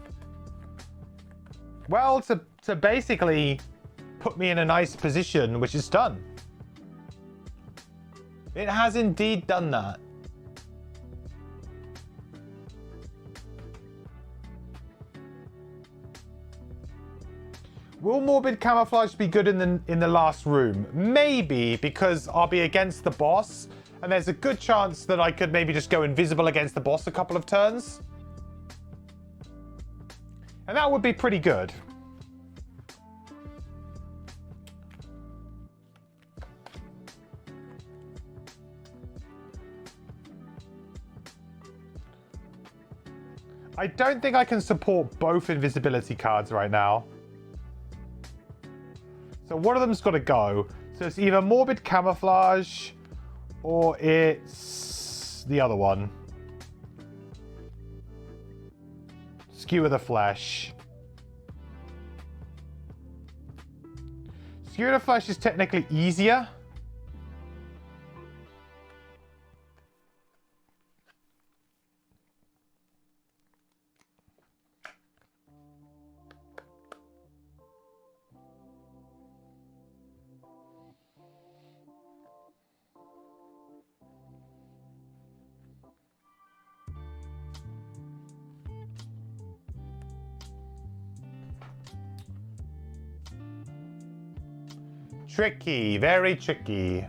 S1: well, to basically put me in a nice position, which is done. It has indeed done that. Will Morbid Camouflage be good in the last room? Maybe, because I'll be against the boss, and there's a good chance that I could maybe just go invisible against the boss a couple of turns. And that would be pretty good. I don't think I can support both invisibility cards right now. So one of them's got to go. So it's either Morbid Camouflage or it's the other one. Skewer the Flesh. Skewer the Flesh is technically easier. Tricky, very tricky.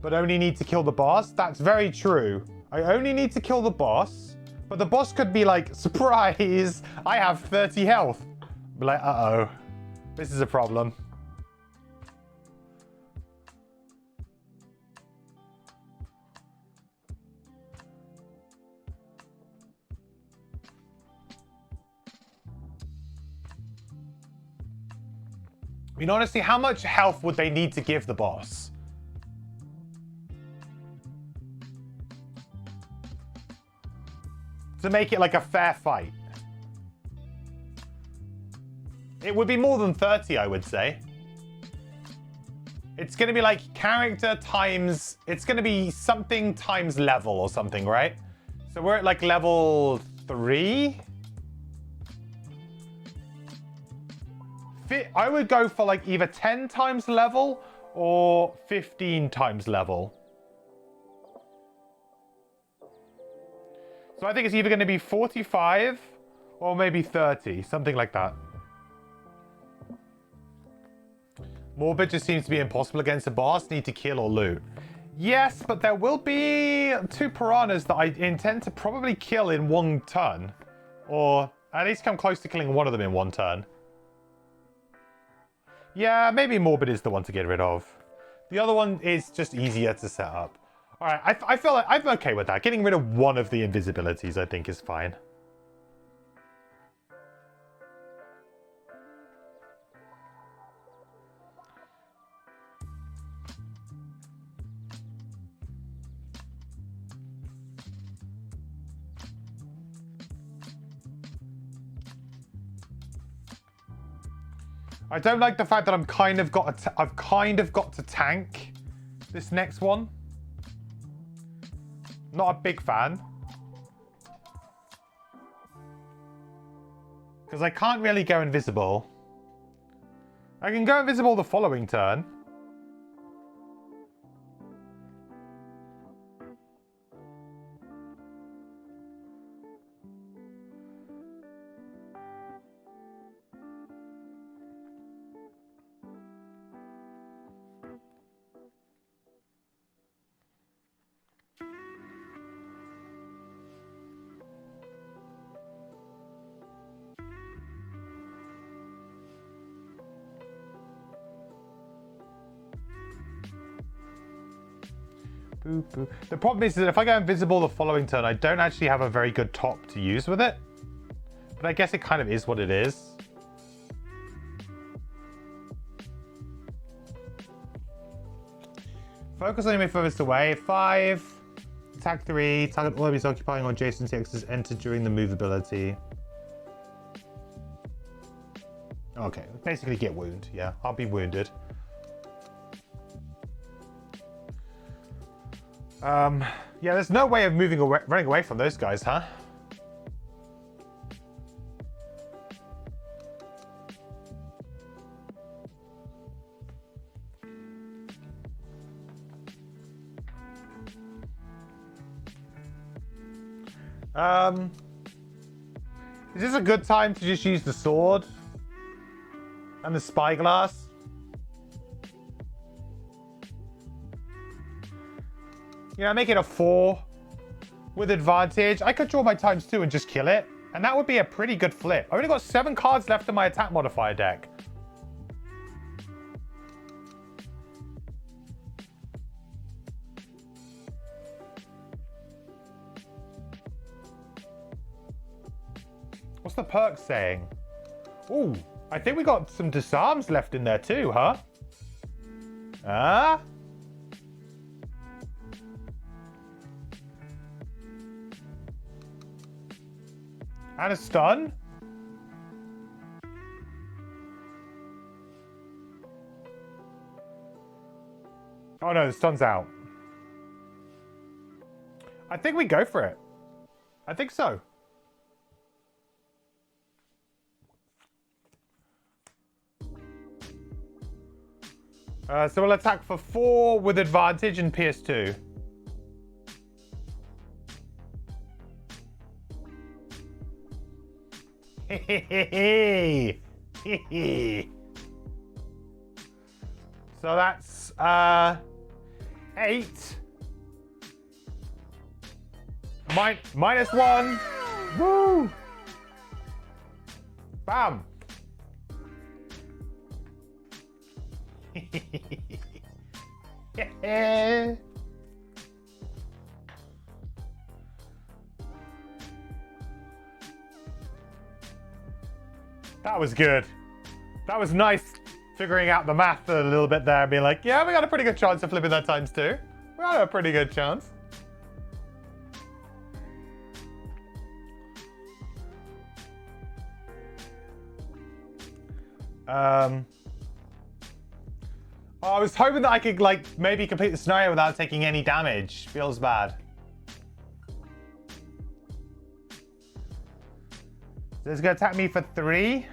S1: But only need to kill the boss? That's very true. I only need to kill the boss, but the boss could be like, surprise, I have 30 health. Be like, uh-oh, this is a problem. I mean, honestly, how much health would they need to give the boss? To make it like a fair fight. It would be more than 30, I would say. It's going to be like character times... it's going to be something times level or something, right? So we're at like level 3? I would go for like either 10 times level or 15 times level. So I think it's either going to be 45 or maybe 30, something like that. Morbid just seems to be impossible against the boss. Need to kill or loot. Yes, but there will be 2 piranhas that I intend to probably kill in one turn. Or at least come close to killing one of them in one turn. Yeah, maybe Morbid is the one to get rid of. The other one is just easier to set up. Alright, I feel like I'm okay with that. Getting rid of one of the invisibilities, I think, is fine. I don't like the fact that I've kind of got to tank this next one. Not a big fan. Because I can't really go invisible. I can go invisible the following turn. Boop, boop. The problem is that if I go invisible the following turn, I don't actually have a very good top to use with it. But I guess it kind of is what it is. Focus on enemy furthest away. 5. Attack 3. Target all enemies occupying on adjacent TXs entered during the move ability. Okay, basically get wound. Yeah, I'll be wounded. Yeah, there's no way of moving away, running away from those guys, huh? Is this a good time to just use the sword and the spyglass? You know, make it a 4 with advantage. I could draw my ×2 and just kill it, and that would be a pretty good flip. I've only got 7 cards left in my attack modifier deck. What's the perk saying? Ooh, I think we got some disarms left in there too, huh? Ah? And a stun? Oh no, the stun's out. I think we go for it. I think so. So we'll attack for 4 with advantage and pierce 2. So that's -8. -1. Woo! Bam! That was good. That was nice figuring out the math a little bit there and being like, yeah, we got a pretty good chance of flipping that ×2. We got a pretty good chance. I was hoping that I could, like, maybe complete the scenario without taking any damage. Feels bad. So it's going to attack me for 3.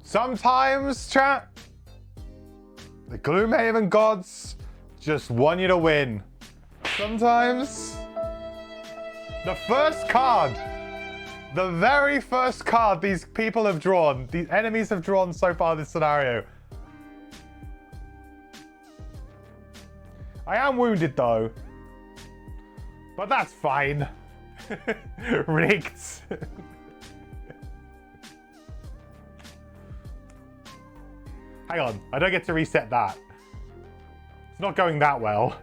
S1: Sometimes, chat, the Gloomhaven gods just want you to win. Sometimes. The first card. The very first card these people have drawn, these enemies have drawn so far in this scenario. I am wounded though. But that's fine. Rigged. Hang on, I don't get to reset that. It's not going that well.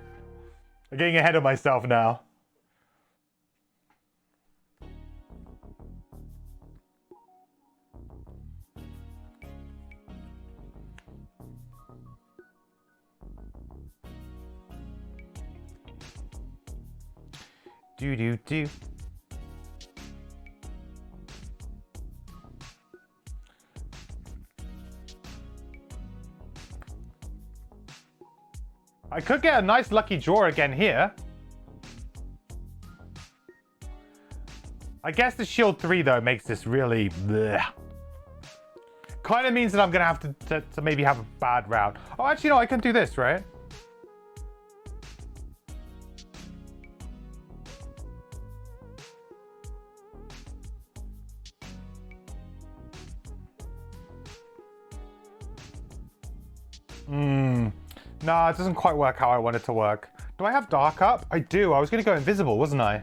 S1: I'm getting ahead of myself now. Do. I could get a nice lucky draw again here. I guess the shield 3 though makes this really bleh. Kind of means that I'm gonna have to maybe have a bad round. Oh, actually no, I can do this, right? Nah, it doesn't quite work how I want it to work. Do I have Dark up? I do. I was going to go invisible, wasn't I?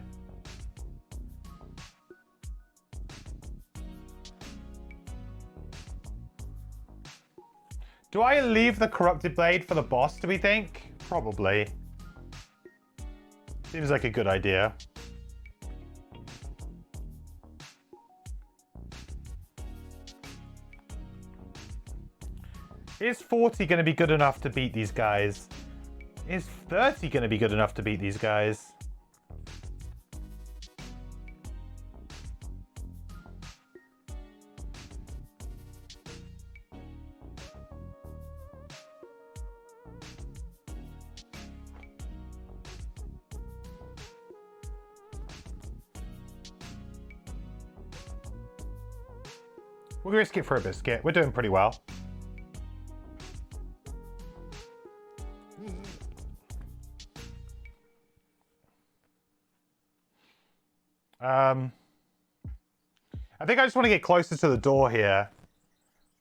S1: Do I leave the Corrupted Blade for the boss, do we think? Probably. Seems like a good idea. Is 40 going to be good enough to beat these guys? Is 30 going to be good enough to beat these guys? We'll risk it for a biscuit. We're doing pretty well. I think I just want to get closer to the door here.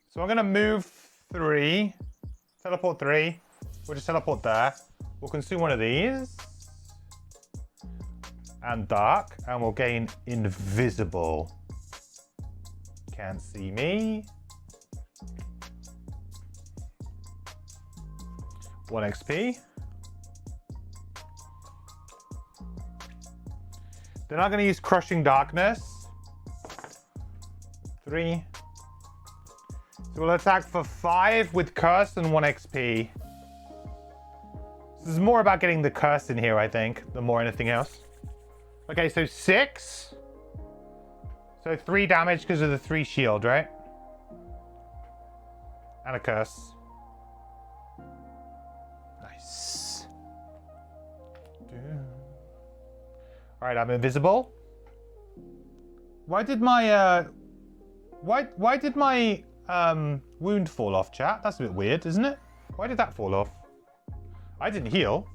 S1: So I'm going to move 3. Teleport 3. We'll just teleport there. We'll consume one of these. And dark. And we'll gain invisible. Can't see me. 1 XP. They're not going to use Crushing Darkness. 3. So we'll attack for 5 with Curse and 1 XP. This is more about getting the Curse in here, I think, than more anything else. Okay, so 6. So 3 damage because of the 3 shield, right? And a Curse. Nice. Alright, I'm invisible. Why did my why did my wound fall off, chat? That's a bit weird, isn't it? Why did that fall off? I didn't heal.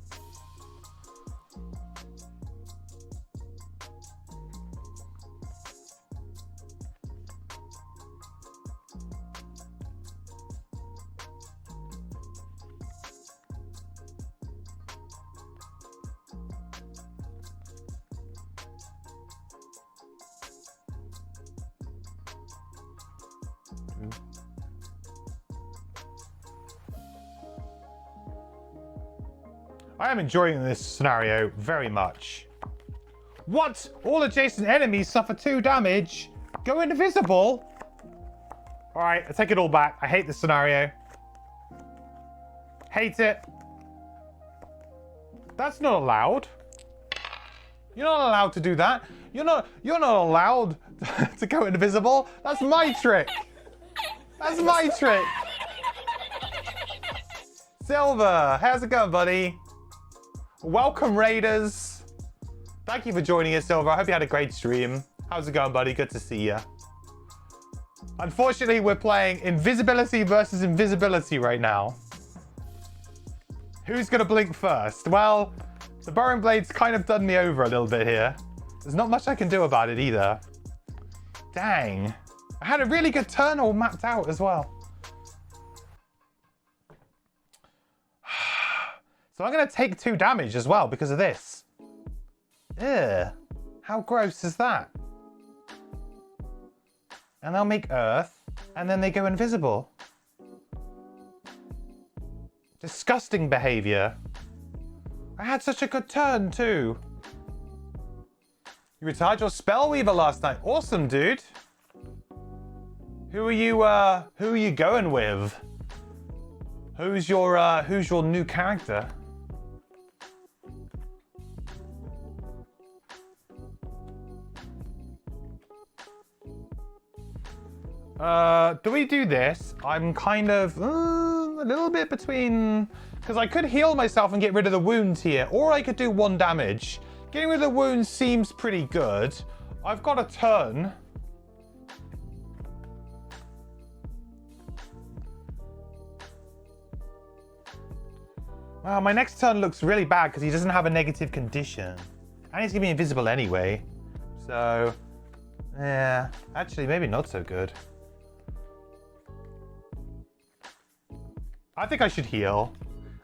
S1: I am enjoying this scenario very much. What? All adjacent enemies suffer 2 damage? Go invisible? Alright, I take it all back. I hate this scenario. Hate it. That's not allowed. You're not allowed to do that. You're not allowed to go invisible. That's my trick. That's my trick. Silver, how's it going, buddy? Welcome, Raiders. Thank you for joining us, Silver. I hope you had a great stream. How's it going, buddy? Good to see you. Unfortunately, we're playing invisibility versus invisibility right now. Who's going to blink first? Well, the Burrowing Blade's kind of done me over a little bit here. There's not much I can do about it either. Dang. I had a really good turn all mapped out as well. So I'm going to take 2 damage as well because of this. Ugh. How gross is that? And they'll make earth, and then they go invisible. Disgusting behavior. I had such a good turn too. You retired your Spellweaver last night. Awesome, dude. Who are you going with? Who's your new character? Do we do this? I'm kind of a little bit between, because I could heal myself and get rid of the wound here, or I could do 1 damage. Getting rid of the wound seems pretty good. I've got a turn. Wow, my next turn looks really bad because he doesn't have a negative condition. And he's going to be invisible anyway. So, yeah, actually maybe not so good. I think I should heal.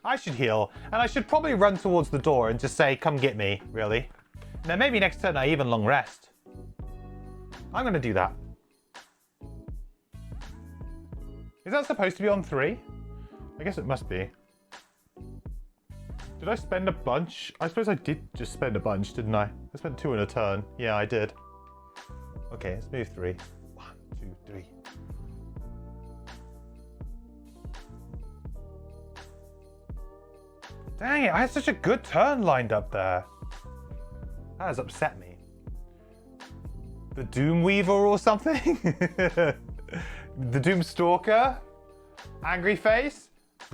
S1: I should heal. And I should probably run towards the door and just say, come get me, really. And then maybe next turn I even long rest. I'm going to do that. Is that supposed to be on 3? I guess it must be. Did I spend a bunch? I suppose I did just spend a bunch, didn't I? I spent 2 in a turn. Yeah, I did. Okay, let's move 3. 1, 2, 3. Dang it, I had such a good turn lined up there. That has upset me. The Doom Weaver or something? The Doom Stalker? Angry Face?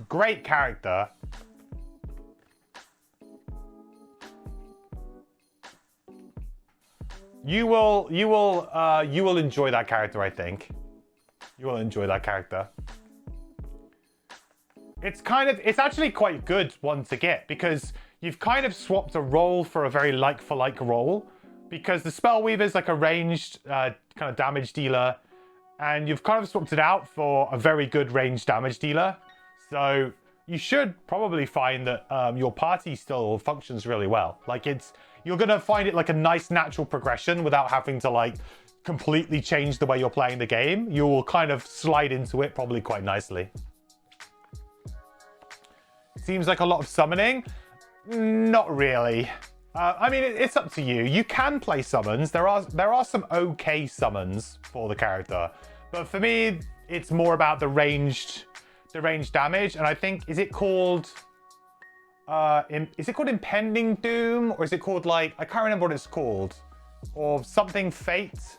S1: Great character. You will enjoy that character, I think. You will enjoy that character. It's actually quite good one to get because you've kind of swapped a role for a very like-for-like role because the Spellweaver is like a ranged kind of damage dealer and you've kind of swapped it out for a very good ranged damage dealer. So you should probably find that your party still functions really well. Like you're going to find it like a nice natural progression without having to like completely change the way you're playing the game. You will kind of slide into it probably quite nicely. Seems like a lot of summoning. Not really. I mean, it's up to you. You can play summons. There are some okay summons for the character, but for me, it's more about the ranged damage. And I think is it called Impending Doom, or is it called like I can't remember what it's called, or something Fate,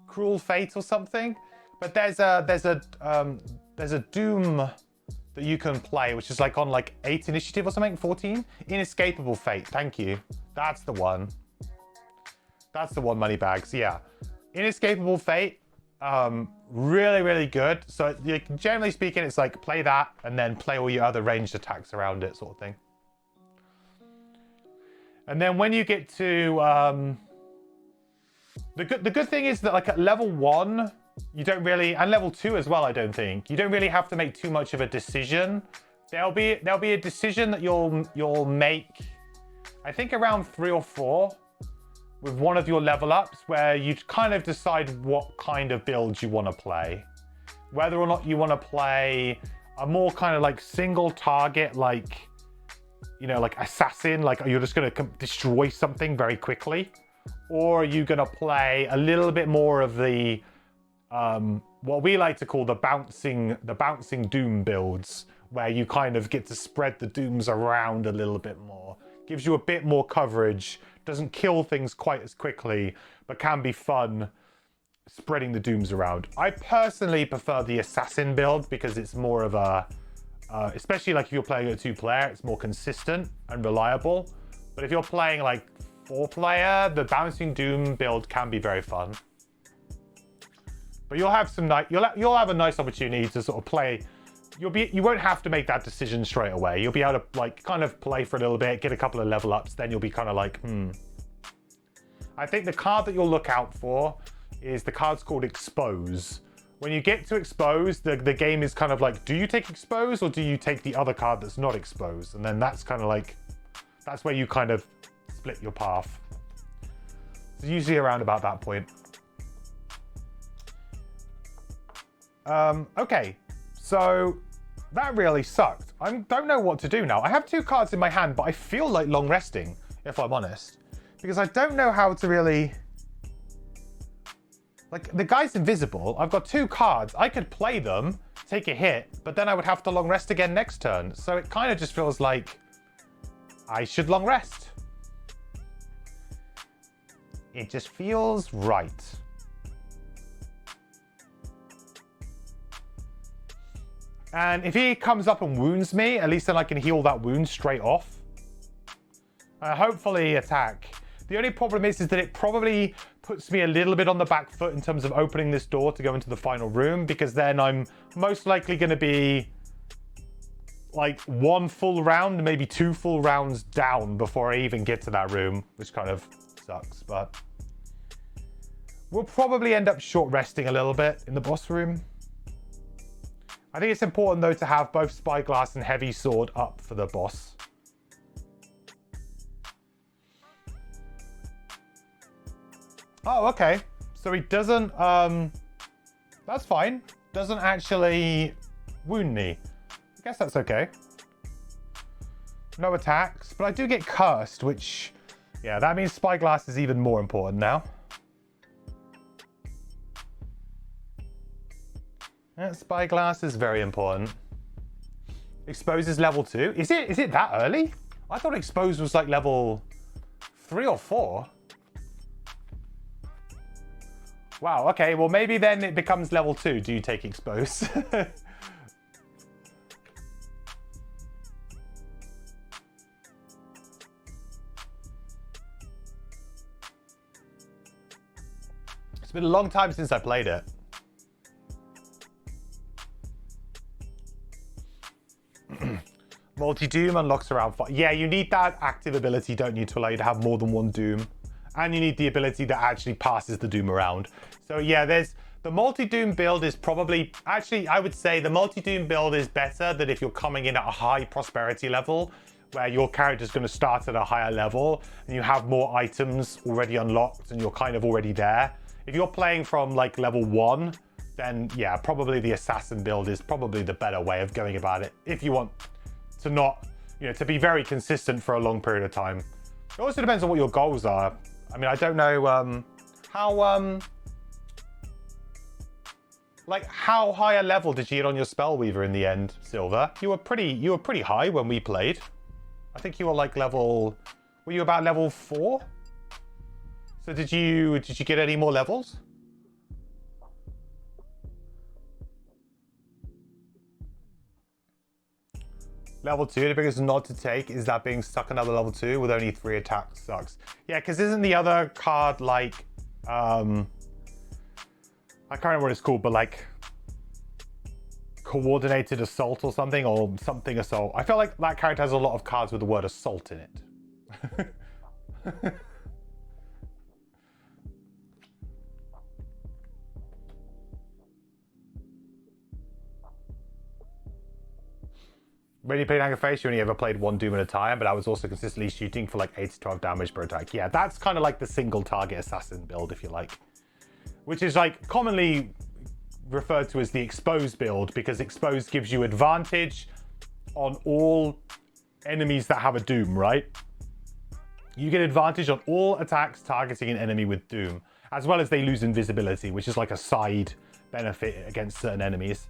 S1: Cruel Fate or something. But there's a Doom that you can play, which is like on like 8 initiative or something, 14? Inescapable Fate, thank you. That's the one. That's the one, Moneybags, yeah. Inescapable Fate, really, really good. So generally speaking, it's like play that and then play all your other ranged attacks around it sort of thing. And then when you get to, the good thing is that like at level 1, you don't really, and level 2 as well, I don't think. You don't really have to make too much of a decision. There'll be a decision that you'll make, I think around 3 or 4, with one of your level ups, where you kind of decide what kind of build you want to play. Whether or not you want to play a more kind of like single target, like, you know, like assassin, like you're just going to destroy something very quickly, or are you going to play a little bit more of the what we like to call the bouncing doom builds, where you kind of get to spread the dooms around a little bit more. Gives you a bit more coverage, doesn't kill things quite as quickly, but can be fun spreading the dooms around. I personally prefer the assassin build because it's more of a, especially like if you're playing a 2-player, it's more consistent and reliable. But if you're playing like 4-player, the bouncing doom build can be very fun. But you'll have some you'll have a nice opportunity to sort of play. You won't have to make that decision straight away. You'll be able to like kind of play for a little bit, get a couple of level ups, then you'll be kind of like, I think the card that you'll look out for is the card's called Expose. When you get to Expose, the game is kind of like, do you take Expose or do you take the other card that's not Exposed? And then that's kind of like, that's where you kind of split your path. It's usually around about that point. Okay, so that really sucked. I don't know what to do now. I have 2 cards in my hand, but I feel like long resting, if I'm honest. Because I don't know how to really... Like, the guy's invisible. I've got 2 cards. I could play them, take a hit, but then I would have to long rest again next turn. So it kind of just feels like I should long rest. It just feels right. And if he comes up and wounds me, at least then I can heal that wound straight off. Hopefully attack. The only problem is that it probably puts me a little bit on the back foot in terms of opening this door to go into the final room, because then I'm most likely going to be like 1 full round, maybe 2 full rounds down before I even get to that room, which kind of sucks. But we'll probably end up short resting a little bit in the boss room. I think it's important, though, to have both Spyglass and Heavy Sword up for the boss. Oh, okay. So he doesn't, that's fine. Doesn't actually wound me. Guess that's okay. No attacks, but I do get cursed, which, yeah, that means Spyglass is even more important now. Yeah, Spyglass is very important. Expose is level 2. Is it that early? I thought Expose was like level 3 or 4. Wow, okay, well maybe then it becomes level 2. Do you take Expose? It's been a long time since I played it. Multi-Doom unlocks around 5. Yeah, you need that active ability, don't you, to allow you to have more than one Doom. And you need the ability that actually passes the Doom around. So yeah, there's the multi-Doom build is probably, actually, I would say the multi-Doom build is better than if you're coming in at a high prosperity level, where your character's going to start at a higher level and you have more items already unlocked and you're kind of already there. If you're playing from like level 1, then yeah, probably the assassin build is probably the better way of going about it. If you want to not, to be very consistent for a long period of time. It also depends on what your goals are. I mean, I don't know how high a level did you get on your Spellweaver in the end, Silver? You were pretty high when we played. I think you were like were you about level 4? So did you get any more levels? Level 2, the biggest nod to take is that being stuck another level 2 with only 3 attacks sucks. Yeah, because isn't the other card like, I can't remember what it's called, but like coordinated assault or something assault. I feel like that character has a lot of cards with the word assault in it. When you played Anger Face, you only ever played one Doom at a time, but I was also consistently shooting for like 8 to 12 damage per attack. Yeah, that's kind of like the single target assassin build, if you like. Which is like commonly referred to as the Expose build, because Expose gives you advantage on all enemies that have a Doom, right? You get advantage on all attacks targeting an enemy with Doom, as well as they lose invisibility, which is like a side benefit against certain enemies.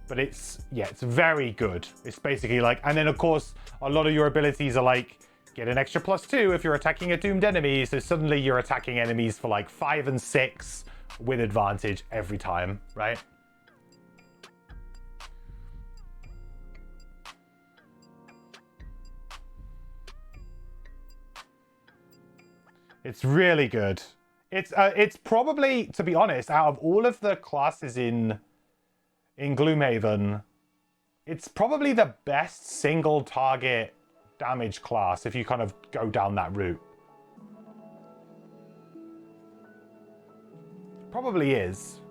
S1: But it's very good. It's basically like, and then of course, a lot of your abilities are like, get an extra +2 if you're attacking a doomed enemy. So suddenly you're attacking enemies for like 5 and 6 with advantage every time, right? It's really good. It's probably, to be honest, out of all of the classes in Gloomhaven, it's probably the best single target damage class if you kind of go down that route. Probably is,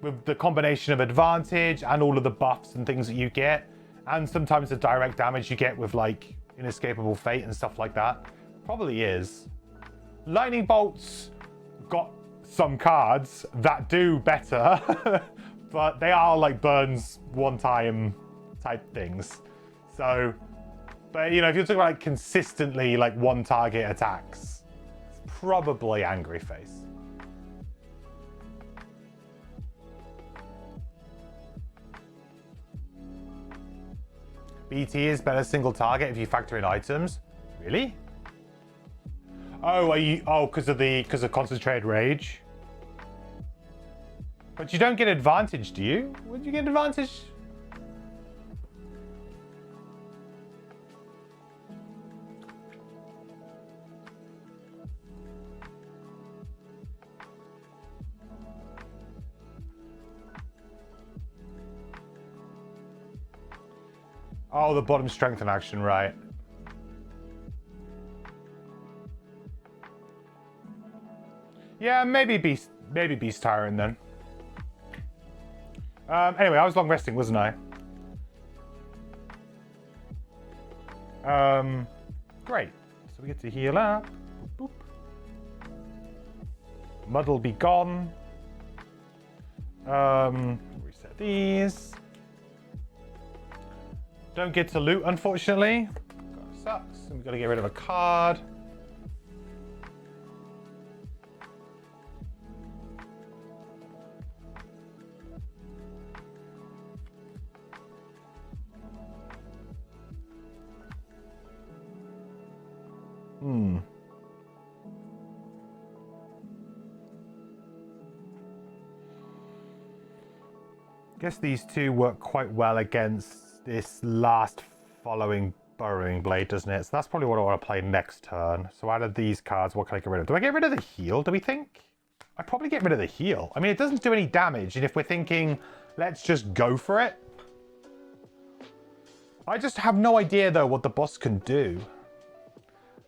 S1: with the combination of advantage and all of the buffs and things that you get, and sometimes the direct damage you get with like Inescapable Fate and stuff like that. Probably is. Lightning Bolts got some cards that do better, but they are like burns one time type things. So, but if you're talking about like consistently like one target attacks, it's probably Angry Face. BT is better single target if you factor in items. Really? Oh, because of concentrated rage? But you don't get advantage, do you? Would you get advantage? Oh, the bottom strength and action, right. Yeah, maybe Beast Tyrant then. Anyway, I was long resting, wasn't I? Great. So we get to heal up. Boop, boop. Mud will be gone. Reset these. Don't get to loot, unfortunately. Kind of sucks. We've got to get rid of a card. Guess these two work quite well against this last following Burrowing Blade, doesn't it? So that's probably what I want to play next turn. So out of these cards, what can I get rid of? Do I get rid of the heal, do we think? I'd probably get rid of the heal. I mean, it doesn't do any damage, and if we're thinking, let's just go for it. I just have no idea, though, what the boss can do.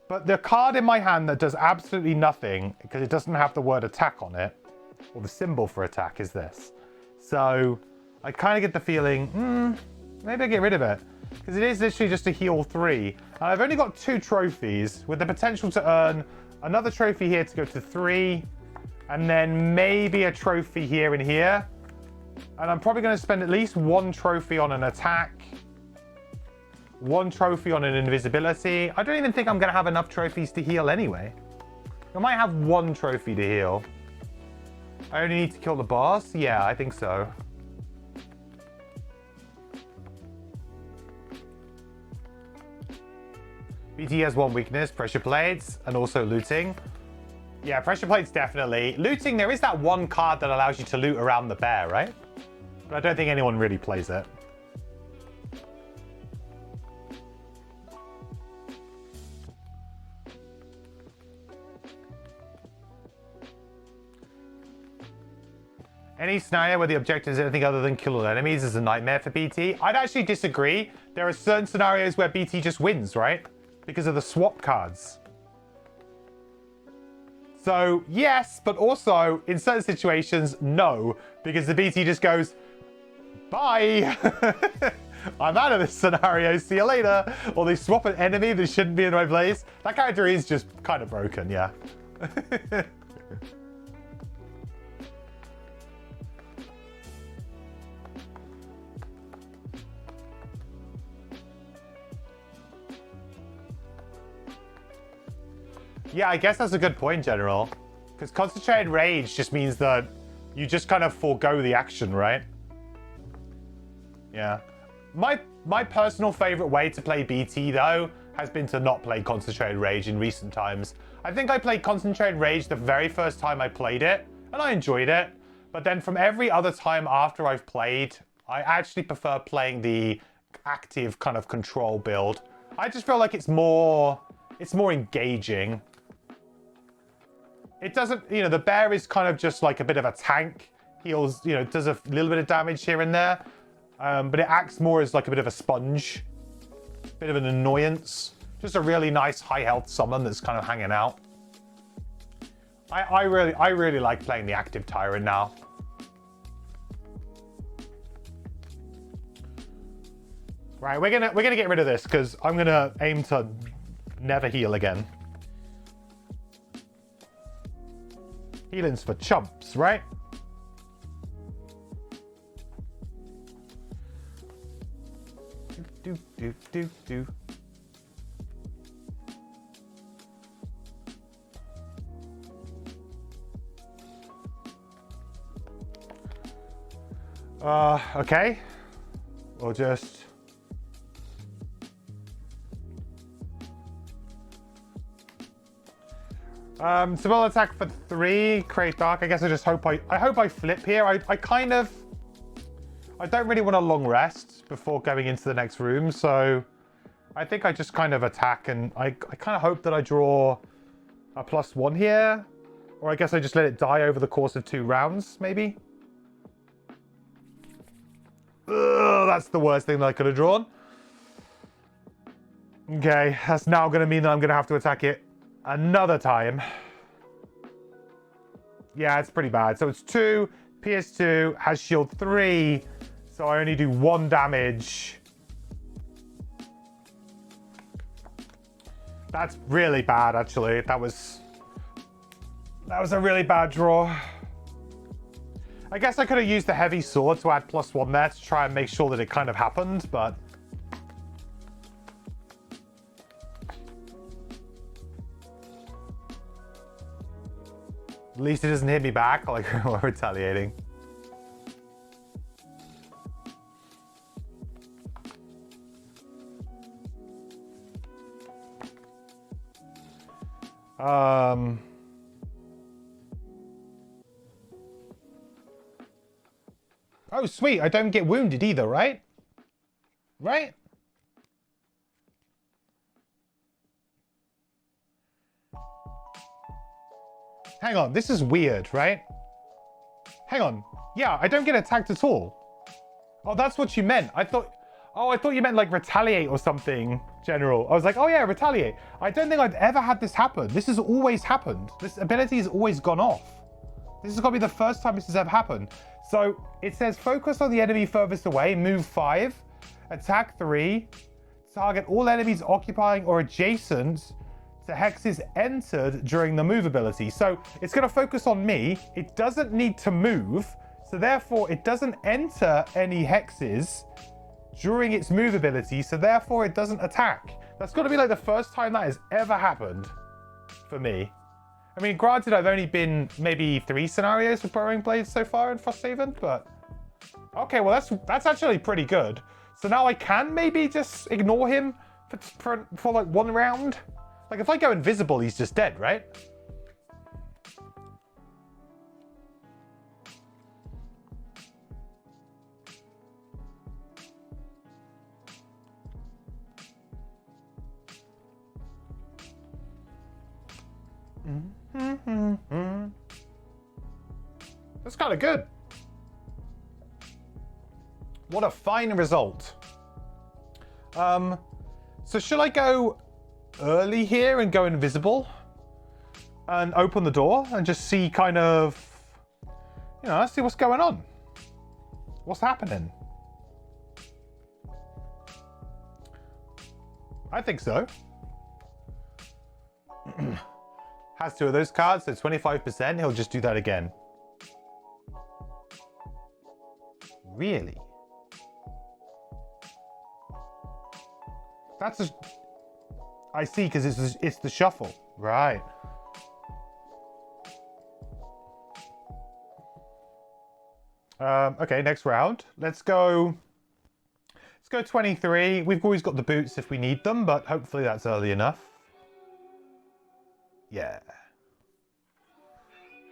S1: But the card in my hand that does absolutely nothing, because it doesn't have the word attack on it, or the symbol for attack, is this. So I kind of get the feeling, maybe I get rid of it. Because it is literally just a heal 3. And I've only got 2 trophies, with the potential to earn another trophy here to go to 3. And then maybe a trophy here and here. And I'm probably going to spend at least 1 trophy on an attack. 1 trophy on an invisibility. I don't even think I'm going to have enough trophies to heal anyway. I might have 1 trophy to heal. I only need to kill the boss? Yeah, I think so. BT has 1 weakness, pressure plates, and also looting. Yeah, pressure plates definitely. Looting, there is that 1 card that allows you to loot around the bear, right? But I don't think anyone really plays it. Any scenario where the objective is anything other than kill all enemies is a nightmare for BT. I'd actually disagree. There are certain scenarios where BT just wins, right? Because of the swap cards. So, yes, but also, in certain situations, no. Because the BT just goes, bye! I'm out of this scenario, see you later! Or they swap an enemy that shouldn't be in my place. That character is just kind of broken, yeah. Yeah, I guess that's a good point, General. Because Concentrated Rage just means that you just kind of forego the action, right? Yeah. My personal favorite way to play BT, though, has been to not play Concentrated Rage in recent times. I think I played Concentrated Rage the very first time I played it, and I enjoyed it. But then from every other time after I've played, I actually prefer playing the active kind of control build. I just feel like it's more engaging. It doesn't, you know, the bear is kind of just like a bit of a tank. Heals, you know, does a little bit of damage here and there. But it acts more as like a bit of a sponge. Bit of an annoyance. Just a really nice high health summon that's kind of hanging out. I really like playing the active tyrant now. Right, we're gonna get rid of this because I'm gonna aim to never heal again. Healing's for chumps, right? Do. Okay. We'll just... Symbol attack for 3, create dark. I guess I just hope I flip here. I don't really want a long rest before going into the next room, so I think I just kind of attack, and I kind of hope that I draw a +1 here. Or I guess I just let it die over the course of 2 rounds, maybe. Ugh, that's the worst thing that I could have drawn. Okay, that's now going to mean that I'm going to have to attack it another time. Yeah, it's pretty bad. So it's 2, PS2, has shield 3, so I only do 1 damage. That's really bad, actually. That was a really bad draw. I guess I could have used the heavy sword to add +1 there to try and make sure that it kind of happened, but At least it doesn't hit me back like while retaliating. Oh, sweet. I don't get wounded either, right? Right? Hang on. This is weird, right? Hang on. Yeah, I don't get attacked at all. Oh, that's what you meant. I thought you meant like retaliate or something, General. I was like, oh yeah, retaliate. I don't think I've ever had this happen. This has always happened. This ability has always gone off. This has got to be the first time this has ever happened. So it says focus on the enemy furthest away, move 5, attack 3, target all enemies occupying or adjacent to hexes entered during the move ability. So it's going to focus on me. It doesn't need to move. So therefore it doesn't enter any hexes during its move ability. So therefore it doesn't attack. That's got to be like the first time that has ever happened for me. I mean, granted, I've only been maybe 3 scenarios with Burrowing Blades so far in Frosthaven, but okay, well that's actually pretty good. So now I can maybe just ignore him for like 1 round. Like if I go invisible, he's just dead, right? That's kind of good. What a fine result. So should I go early here and go invisible and open the door and just see kind of, you know, see what's going on? What's happening? I think so. Has 2 of those cards, so 25%. He'll just do that again. Really? That's a... I see, because it's the shuffle. Right. Okay, next round. Let's go 23. We've always got the boots if we need them, but hopefully that's early enough. Yeah.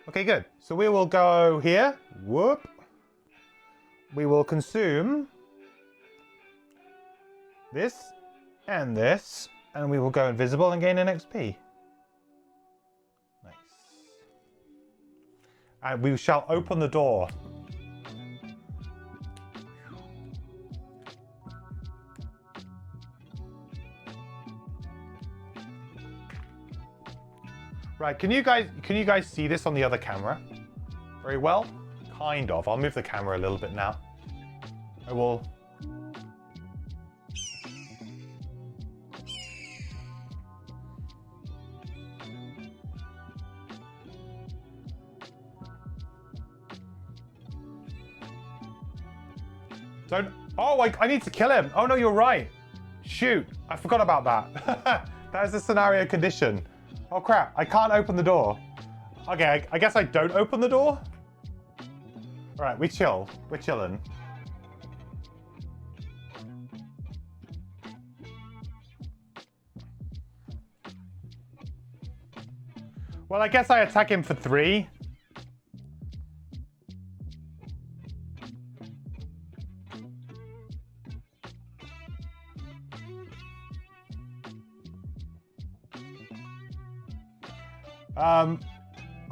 S1: Okay, good. So we will go here. Whoop. We will consume this and this, and we will go invisible and gain an XP. Nice. And we shall open the door. Right, can you guys see this on the other camera very well? Kind of. I'll move the camera a little bit now. I will. Don't. Oh, I need to kill him. Oh no, you're right. Shoot, I forgot about that. That is a scenario condition. Oh crap, I can't open the door. Okay, I guess I don't open the door? Alright, we chill. We're chilling. Well, I guess I attack him for 3.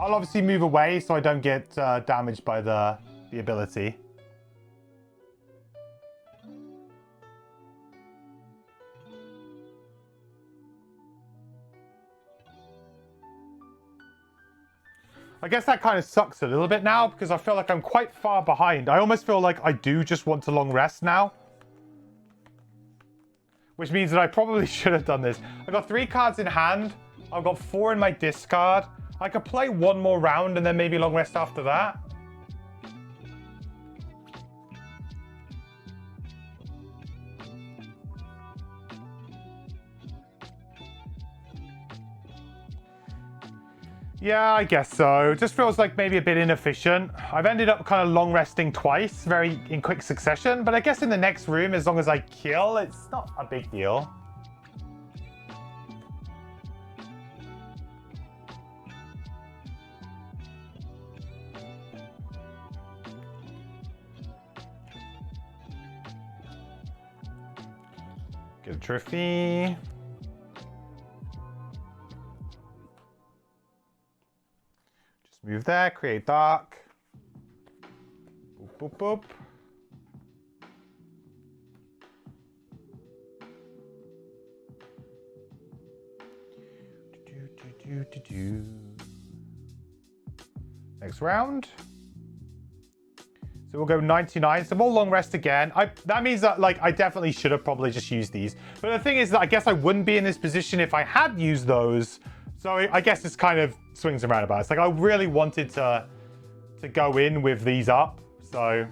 S1: I'll obviously move away so I don't get damaged by the ability. I guess that kind of sucks a little bit now because I feel like I'm quite far behind. I almost feel like I do just want to long rest now. Which means that I probably should have done this. I've got 3 cards in hand. I've got 4 in my discard. I could play 1 more round and then maybe long rest after that. Yeah, I guess so. Just feels like maybe a bit inefficient. I've ended up kind of long resting twice, very in quick succession. But I guess in the next room, as long as I kill, it's not a big deal. Get a trophy. Just move there, create dark. Boop, boop, boop. Next round. So we'll go 99. So more long rest again. That means that like I definitely should have probably just used these. But the thing is that I guess I wouldn't be in this position if I had used those. So I guess it's kind of swings and roundabouts. Like I really wanted to go in with these up. So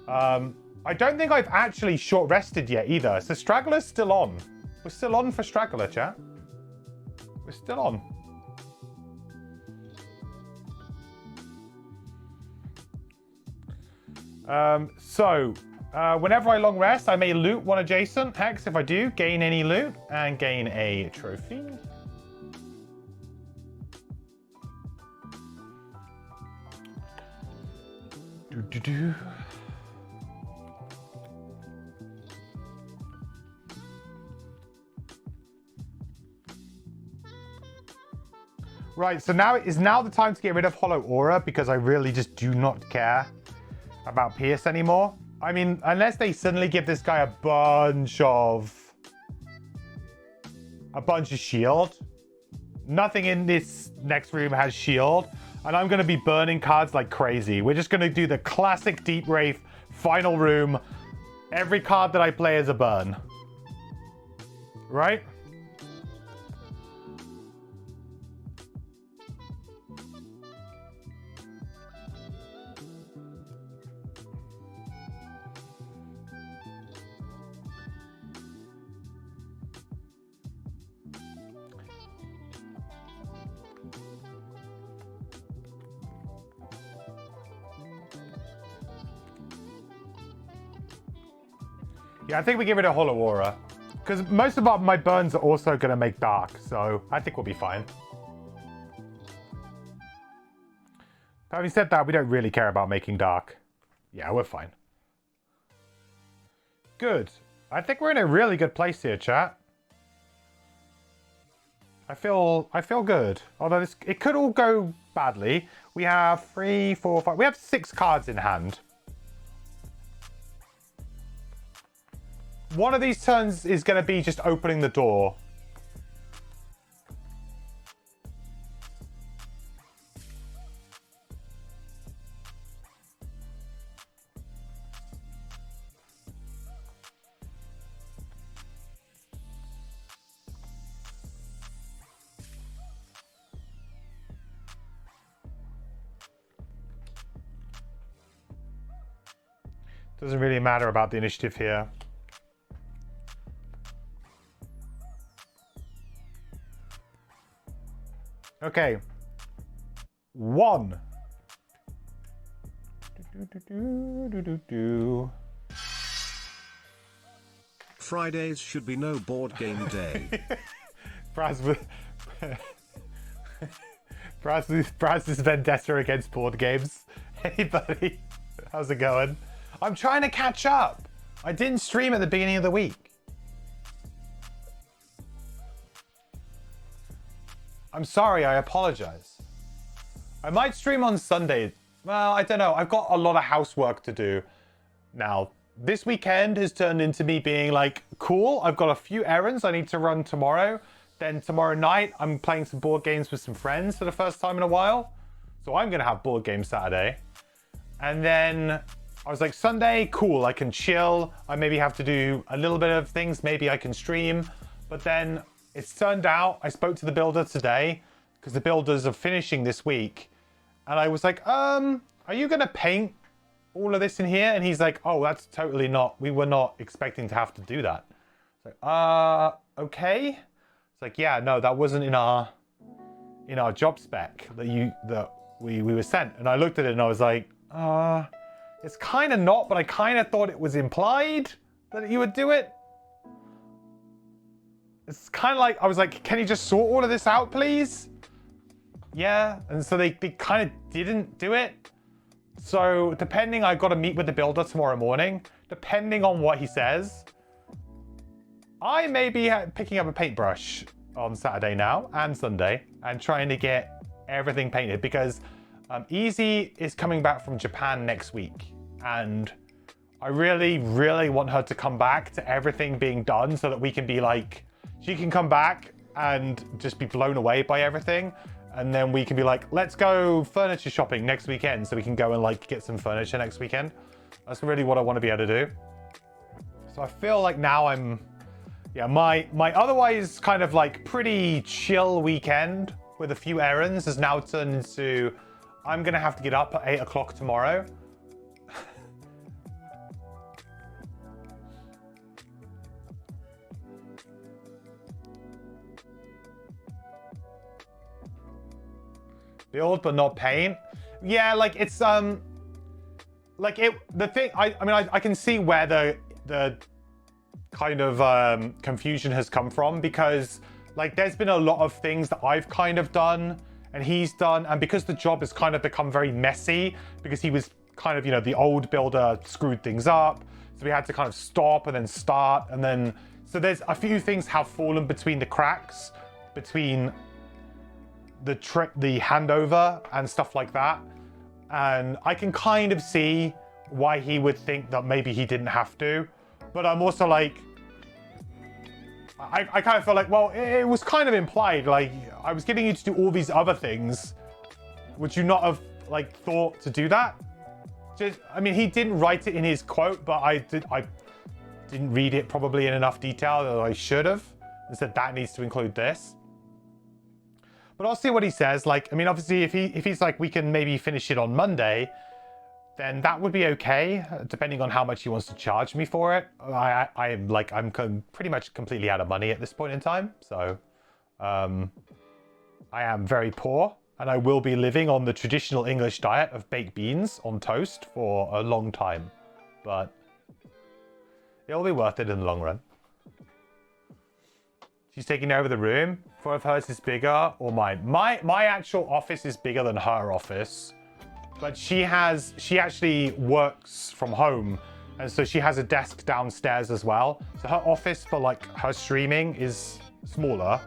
S1: I don't think I've actually short rested yet either. So Straggler's still on. We're still on for Straggler, chat. We're still on. Whenever I long rest, I may loot one adjacent. Hex, if I do, gain any loot and gain a trophy. Do. Right, so now is now the time to get rid of Hollow Aura because I really just do not care about Pierce anymore. I mean, unless they suddenly give this guy a bunch of shield. Nothing in this next room has shield. And I'm going to be burning cards like crazy. We're just going to do the classic Deep Wraith final room. Every card that I play is a burn. Right? Yeah, I think we give it a Hollow Aura. Because most of my burns are also going to make dark, so I think we'll be fine. Having said that, we don't really care about making dark. Yeah, we're fine. Good. I think we're in a really good place here, chat. I feel good. Although it could all go badly. We have 3, 4, 5. We have 6 cards in hand. One of these turns is going to be just opening the door. Doesn't really matter about the initiative here. Okay. 1.
S3: Fridays should be no board game day.
S1: Braz's vendetta against board games. Hey buddy, how's it going? I'm trying to catch up. I didn't stream at the beginning of the week. I'm sorry, I apologize. I might stream on Sunday. Well, I don't know. I've got a lot of housework to do now. This weekend has turned into me being like, cool, I've got a few errands I need to run tomorrow. Then tomorrow night, I'm playing some board games with some friends for the first time in a while. So I'm going to have board game Saturday. And then I was like, Sunday, cool, I can chill. I maybe have to do a little bit of things. Maybe I can stream. But then it's turned out, I spoke to the builder today because the builders are finishing this week. And I was like, are you going to paint all of this in here? And he's like, oh, that's totally not, we were not expecting to have to do that. It's like, okay. It's like, yeah, no, that wasn't in our in our job spec that we were sent. And I looked at it and I was like, it's kind of not, but I kind of thought it was implied that you would do it. It's kind of like, I was like, can you just sort all of this out, please? Yeah, and so they kind of didn't do it. So depending, I've got to meet with the builder tomorrow morning. Depending on what he says, I may be picking up a paintbrush on Saturday now and Sunday and trying to get everything painted, because Easy is coming back from Japan next week. And I really, really want her to come back to everything being done so that we can be like, she can come back and just be blown away by everything. And then we can be like, let's go furniture shopping next weekend so we can go and like get some furniture next weekend. That's really what I want to be able to do. So I feel like now my otherwise kind of like pretty chill weekend with a few errands has now turned into, I'm going to have to get up at 8 o'clock tomorrow. Build but not paint. Yeah, like it's like it, the thing, I mean I can see where the kind of confusion has come from, because like there's been a lot of things that I've kind of done and he's done, and because the job has kind of become very messy, because he was kind of, you know, the old builder screwed things up, so we had to kind of stop and then start, and then so there's a few things have fallen between the cracks between the handover and stuff like that. And I can kind of see why he would think that maybe he didn't have to, but I'm also like, I kind of feel like, well, it was kind of implied, like I was getting you to do all these other things. Would you not have like thought to do that? Just, I mean, he didn't write it in his quote, but I didn't read it probably in enough detail that I should have, and said that needs to include this. But I'll see what he says. Like, I mean, obviously, if he's like, we can maybe finish it on Monday, then that would be okay, depending on how much he wants to charge me for it. I'm pretty much completely out of money at this point in time. So I am very poor, and I will be living on the traditional English diet of baked beans on toast for a long time. But it'll be worth it in the long run. She's taking over the room. Four of hers is bigger, or mine. My actual office is bigger than her office, but she actually works from home, and so she has a desk downstairs as well. So her office for like her streaming is smaller,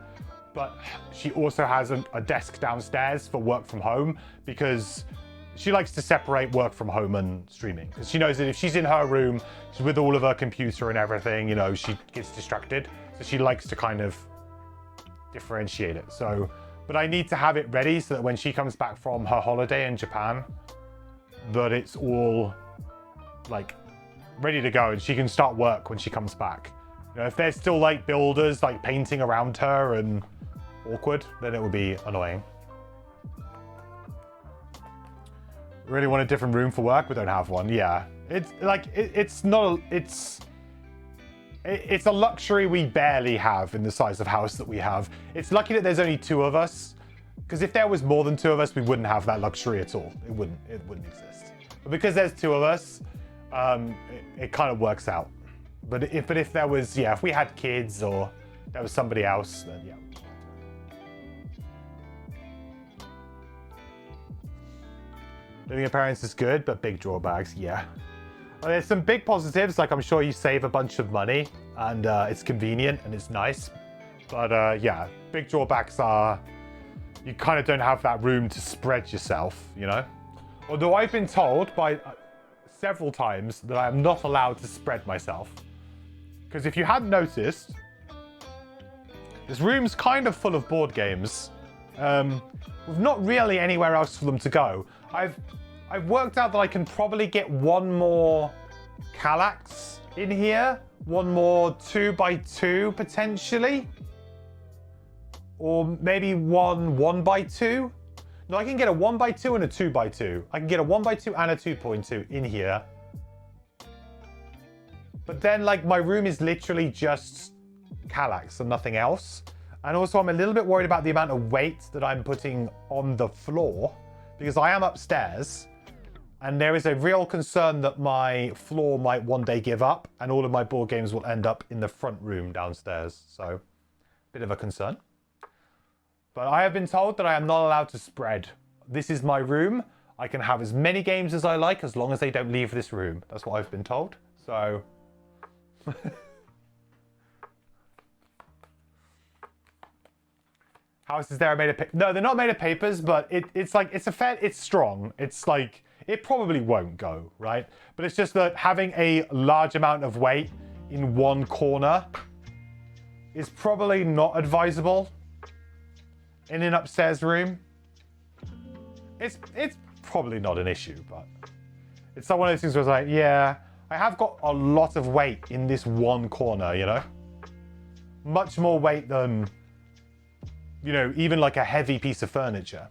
S1: but she also has a desk downstairs for work from home, because she likes to separate work from home and streaming, because she knows that if she's in her room, she's with all of her computer and everything, you know, she gets distracted. So she likes to kind of differentiate it. So, but I need to have it ready so that when she comes back from her holiday in Japan, that it's all like ready to go and she can start work when she comes back. You know, if there's still like builders like painting around her and awkward, then it would be annoying. Really want a different room for work? We don't have one. Yeah, it's like it's a luxury we barely have in the size of house that we have. It's lucky that there's only two of us, because if there was more than two of us, we wouldn't have that luxury at all. It wouldn't exist. But because there's two of us, it kind of works out. But if there was, yeah, if we had kids or there was somebody else, then yeah. Living with parents is good, but big drawbacks, yeah. Well, there's some big positives, like I'm sure you save a bunch of money and it's convenient and it's nice. But yeah, big drawbacks are you kind of don't have that room to spread yourself, you know? Although I've been told by several times that I am not allowed to spread myself. Because if you hadn't noticed, this room's kind of full of board games. With not really anywhere else for them to go. I've worked out that I can probably get one more Kallax in here. One more 2x2 potentially. Or maybe one 1x2. No, I can get a 1x2 and a 2x2. I can get a 1x2 and a 2.2 in here. But then like my room is literally just Kallax and nothing else. And also I'm a little bit worried about the amount of weight that I'm putting on the floor because I am upstairs and there is a real concern that my floor might one day give up and all of my board games will end up in the front room downstairs. So, bit of a concern. But I have been told that I am not allowed to spread. This is my room. I can have as many games as I like as long as they don't leave this room. That's what I've been told. So... Houses there are made of paper. No, they're not made of papers, but it's like, it's strong. It's like, it probably won't go, right? But it's just that having a large amount of weight in one corner is probably not advisable in an upstairs room. It's probably not an issue, but it's not one of those things where it's like, yeah, I have got a lot of weight in this one corner, you know? Much more weight than, you know, even like a heavy piece of furniture.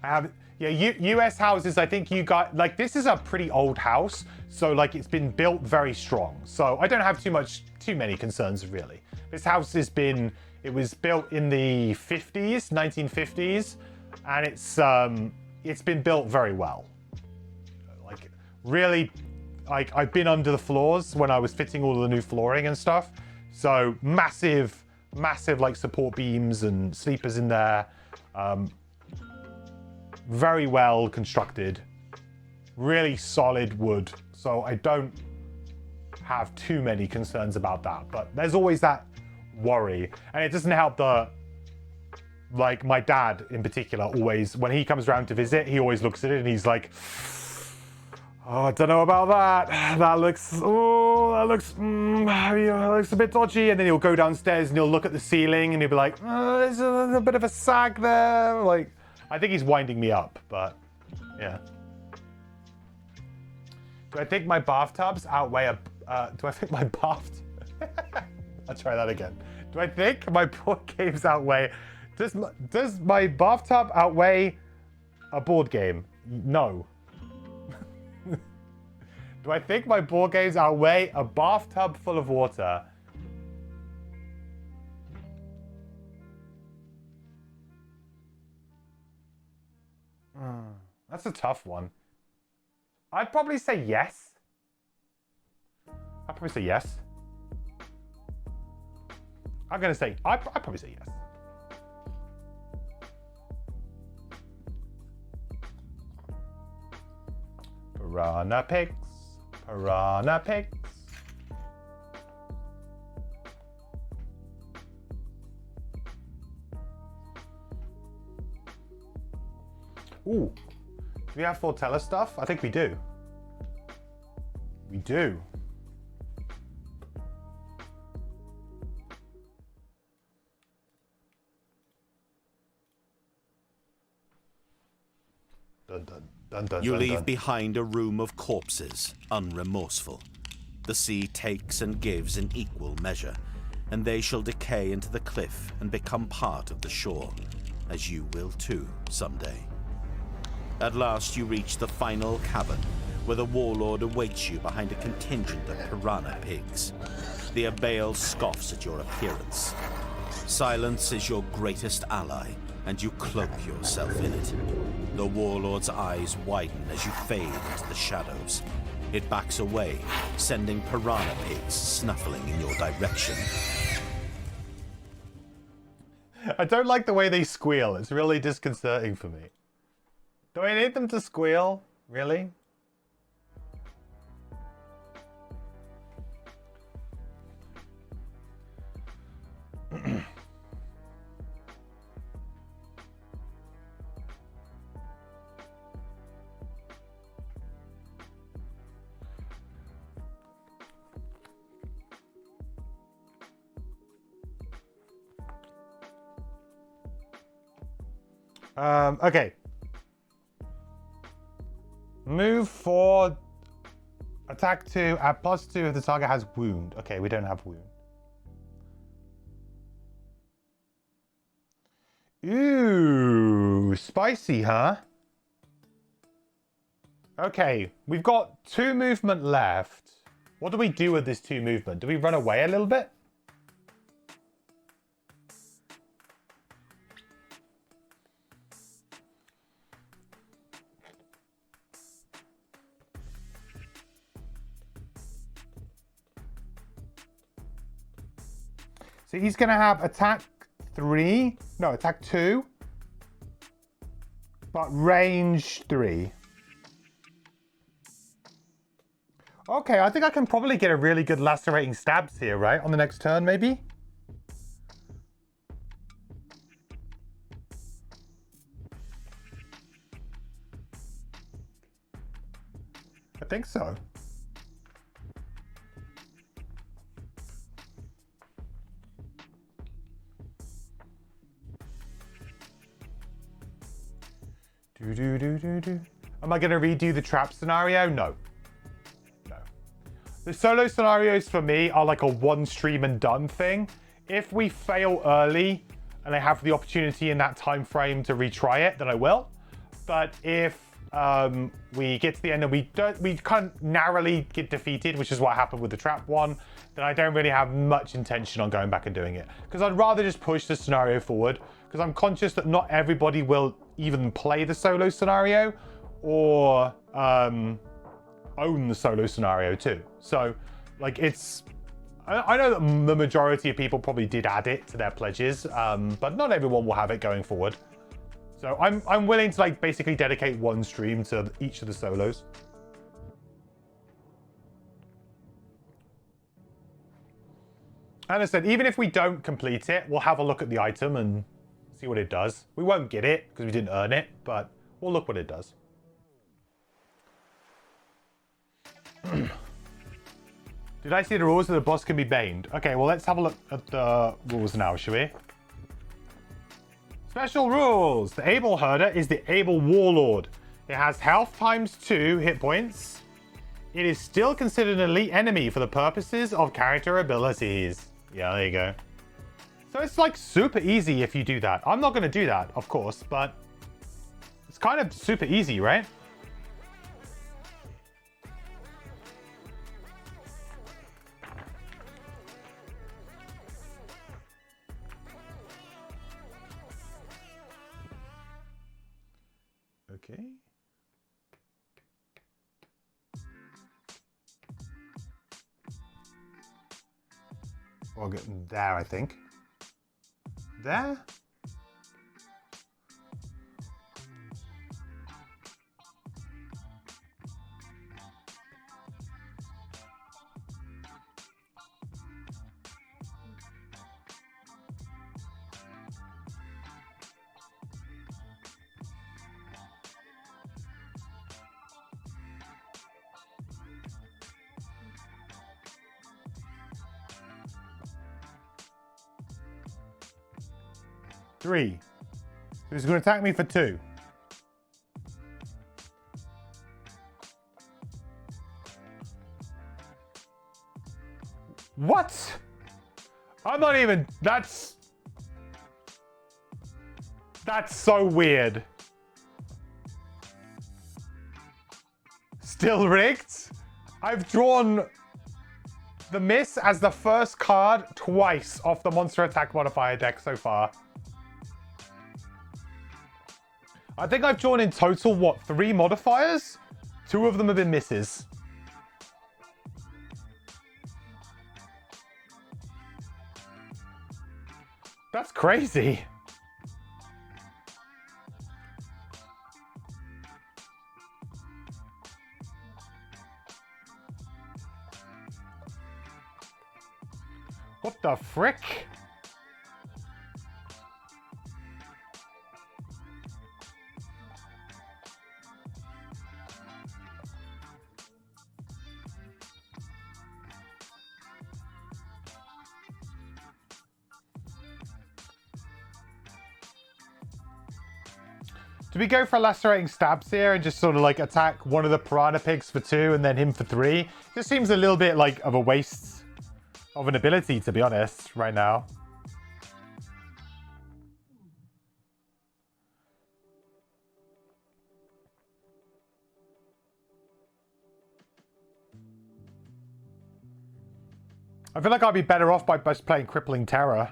S1: I have, yeah, US houses, I think you got, like, this is a pretty old house. So, like, it's been built very strong. So I don't have too many concerns, really. This house has been, it was built in the 50s, 1950s. And it's been built very well. Like, really, like, I've been under the floors when I was fitting all the new flooring and stuff. So massive, like support beams and sleepers in there. Very well constructed, really solid wood. So I don't have too many concerns about that, but there's always that worry. And it doesn't help that, like, my dad in particular always, when he comes around to visit, he always looks at it and he's like, oh, I don't know about that. That looks a bit dodgy. And then he'll go downstairs and he'll look at the ceiling and he'll be like, oh, there's a bit of a sag there. Like, I think he's winding me up, but yeah. Do I think my bathtubs outweigh I'll try that again. Do I think my board games outweigh, does my bathtub outweigh a board game? No. Do I think my board games outweigh a bathtub full of water? That's a tough one. I'd probably say yes. I'd probably say yes. I'm going to say, I'd probably say yes. Piranha pigs. Piranha pigs. Ooh. Do we have Fortella stuff? I think we do. We do. Dun, dun, dun, dun,
S2: You
S1: dun,
S2: leave
S1: dun.
S2: behind a room of corpses, unremorseful. The sea takes and gives in equal measure, and they shall decay into the cliff and become part of the shore, as you will too someday. At last you reach the final cabin, where the warlord awaits you behind a contingent of piranha pigs. The Abael scoffs at your appearance. Silence is your greatest ally, and you cloak yourself in it. The warlord's eyes widen as you fade into the shadows. It backs away, sending piranha pigs snuffling in your direction.
S1: I don't like the way they squeal. It's really disconcerting for me. Do I need them to squeal? Really? Okay. Move forward. Attack 2 at +2 if the target has wound. Okay, we don't have wound. Ooh, spicy, huh? Okay, we've got 2 movement left. What do we do with this 2 movement? Do we run away a little bit? So he's going to have attack 3. No, attack 2. But range 3. Okay, I think I can probably get a really good lacerating stabs here, right? On the next turn, maybe? I think so. Am I going to redo the trap scenario? No. No. The solo scenarios for me are like a 1 stream and done thing. If we fail early and I have the opportunity in that time frame to retry it, then I will. But if we get to the end and we kind of narrowly get defeated, which is what happened with the trap one, then I don't really have much intention on going back and doing it. Because I'd rather just push the scenario forward, because I'm conscious that not everybody will even play the solo scenario or own the solo scenario too. So like I know that the majority of people probably did add it to their pledges, but not everyone will have it going forward. So I'm willing to like basically dedicate 1 stream to each of the solos. And as I said, even if we don't complete it, we'll have a look at the item and see what it does. We won't get it because we didn't earn it, but we'll look what it does. Did I see the rules that the boss can be baned? Okay, well, let's have a look at the rules now, shall we? Special rules. The Able Herder is the Able Warlord. It has health times 2 hit points. It is still considered an elite enemy for the purposes of character abilities. Yeah, there you go. So it's like super easy if you do that. I'm not going to do that, of course, but it's kind of super easy, right? Okay. I'll get there, I think. There? Three. Who's going to attack me for 2? What? I'm not even... That's so weird. Still rigged? I've drawn the miss as the first card twice off the monster attack modifier deck so far. I think I've drawn in total, what, 3 modifiers? 2 of them have been misses. That's crazy. What the frick? Do we go for lacerating stabs here and just sort of like attack one of the piranha pigs for 2 and then him for 3? Just seems a little bit like of a waste of an ability, to be honest, right now. I feel like I'd be better off by just playing Crippling Terror.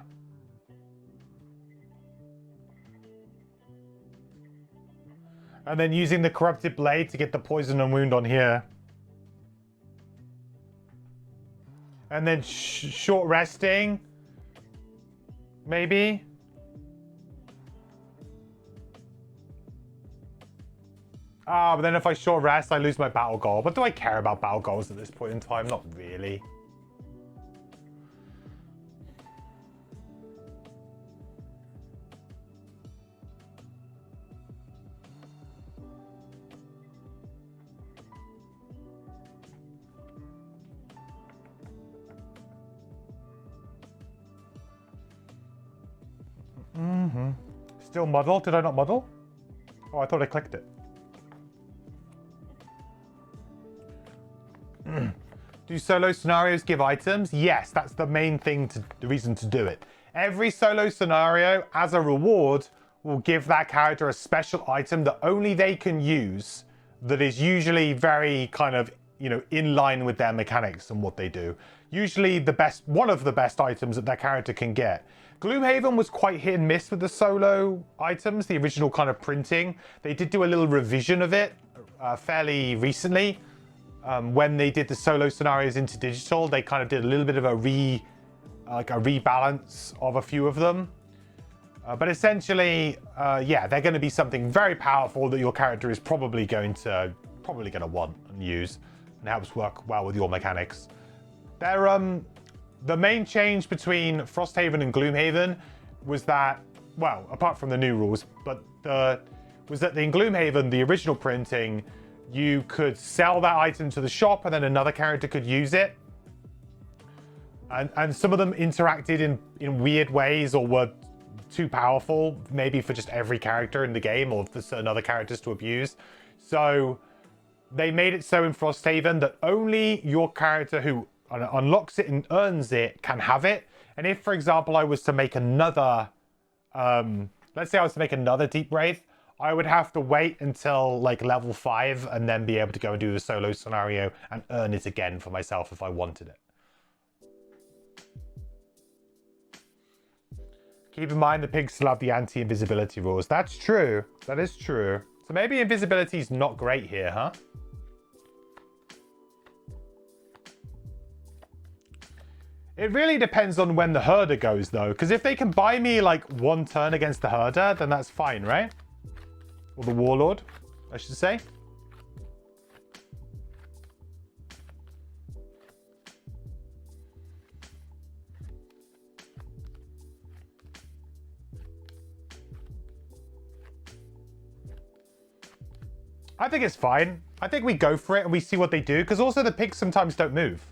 S1: And then using the Corrupted Blade to get the poison and wound on here. And then short resting. Maybe. But then if I short rest, I lose my battle goal. But do I care about battle goals at this point in time? Not really. Still muddle? Did I not muddle? Oh, I thought I clicked it. Do solo scenarios give items? Yes, that's the main thing, the reason to do it. Every solo scenario, as a reward, will give that character a special item that only they can use, that is usually very kind of, you know, in line with their mechanics and what they do. Usually one of the best items that that character can get. Gloomhaven was quite hit and miss with the solo items, the original kind of printing. They did do a little revision of it fairly recently. When they did the solo scenarios into digital, they kind of did a little bit of a rebalance of a few of them. But essentially, yeah, they're going to be something very powerful that your character is probably going to want and use, and helps work well with your mechanics. They're the main change between Frosthaven and Gloomhaven was that, well, apart from the new rules, but was that in Gloomhaven, the original printing, you could sell that item to the shop and then another character could use it. And some of them interacted in weird ways or were too powerful, maybe for just every character in the game or for certain other characters to abuse. So they made it so in Frosthaven that only your character who unlocks it and earns it can have it. And if, for example, I was to make another, let's say I was to make another Deep Wraith, I would have to wait until like level 5 and then be able to go and do the solo scenario and earn it again for myself if I wanted it. Keep in mind the pigs still have the anti-invisibility rules. That's true. That is true. So maybe invisibility is not great here, huh? It really depends on when the herder goes though, because if they can buy me like one turn against the herder, then that's fine, right? Or the warlord, I should say. I think it's fine. I think we go for it and we see what they do, because also the pigs sometimes don't move.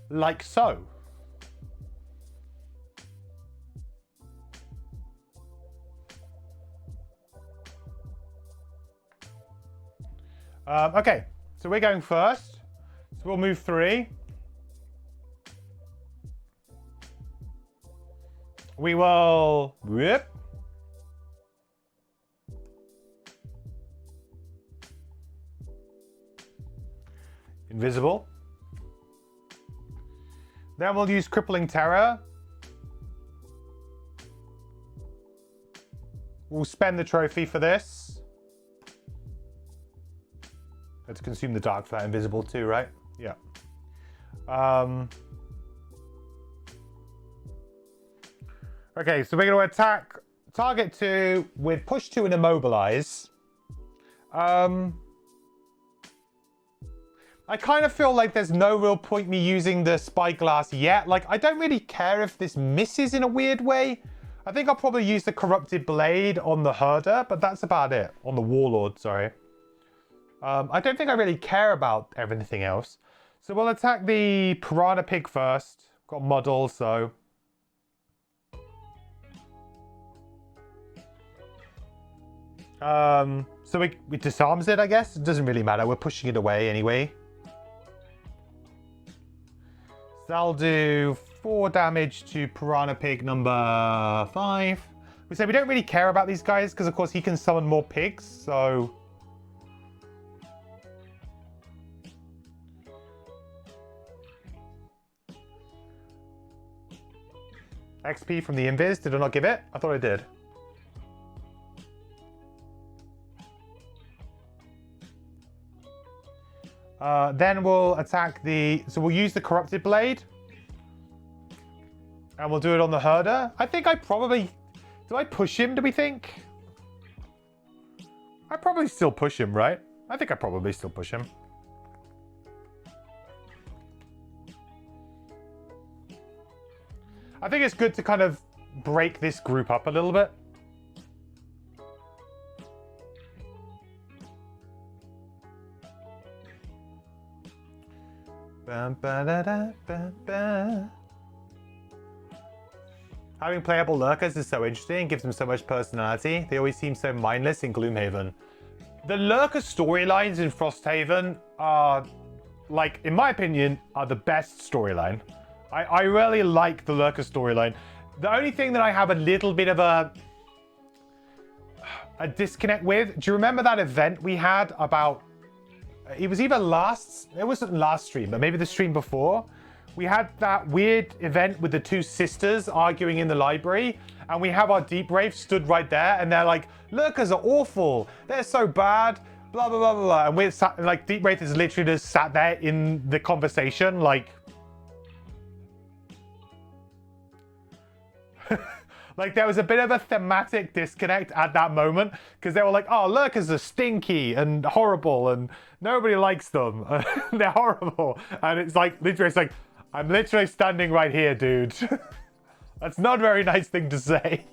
S1: Like so. Okay, so we're going first. So we'll move 3. We will whip. Invisible. Then we'll use Crippling Terror. We'll spend the trophy for this. Let's consume the dark for that invisible too, right? Yeah. Okay, so we're going to attack target 2 with push 2 and immobilize. I kind of feel like there's no real point me using the spyglass yet. Like, I don't really care if this misses in a weird way. I think I'll probably use the Corrupted Blade on the herder, but that's about it. On the warlord, sorry. I don't think I really care about everything else. So we'll attack the piranha pig first. Got model, so... so we disarms it, I guess. It doesn't really matter. We're pushing it away anyway. So I'll do 4 damage to Piranha Pig number 5. We say we don't really care about these guys because, of course, he can summon more pigs, so... XP from the invis. Did I not give it? I thought I did. Then we'll attack the... So we'll use the Corrupted Blade. And we'll do it on the Herder. I think I probably... Do I push him, do we think? I probably still push him, right? I think I probably still push him. I think it's good to kind of break this group up a little bit. Having playable lurkers is so interesting, gives them so much personality. They always seem so mindless in Gloomhaven. The lurker storylines in Frosthaven are, like, in my opinion, are the best storyline. I really like the lurker storyline. The only thing that I have a little bit of a disconnect with, do you remember that event we had about, it was either it wasn't last stream, but maybe the stream before. We had that weird event with the two sisters arguing in the library, and we have our Deep Wraith stood right there, and they're like, lurkers are awful, they're so bad, blah, blah, blah, blah, blah. And we're sat, like, Deep Wraith is literally just sat there in the conversation, like, like, there was a bit of a thematic disconnect at that moment, because they were like, oh, lurkers are stinky and horrible, and nobody likes them. They're horrible. And it's like, literally, it's like, I'm literally standing right here, dude. That's not a very nice thing to say.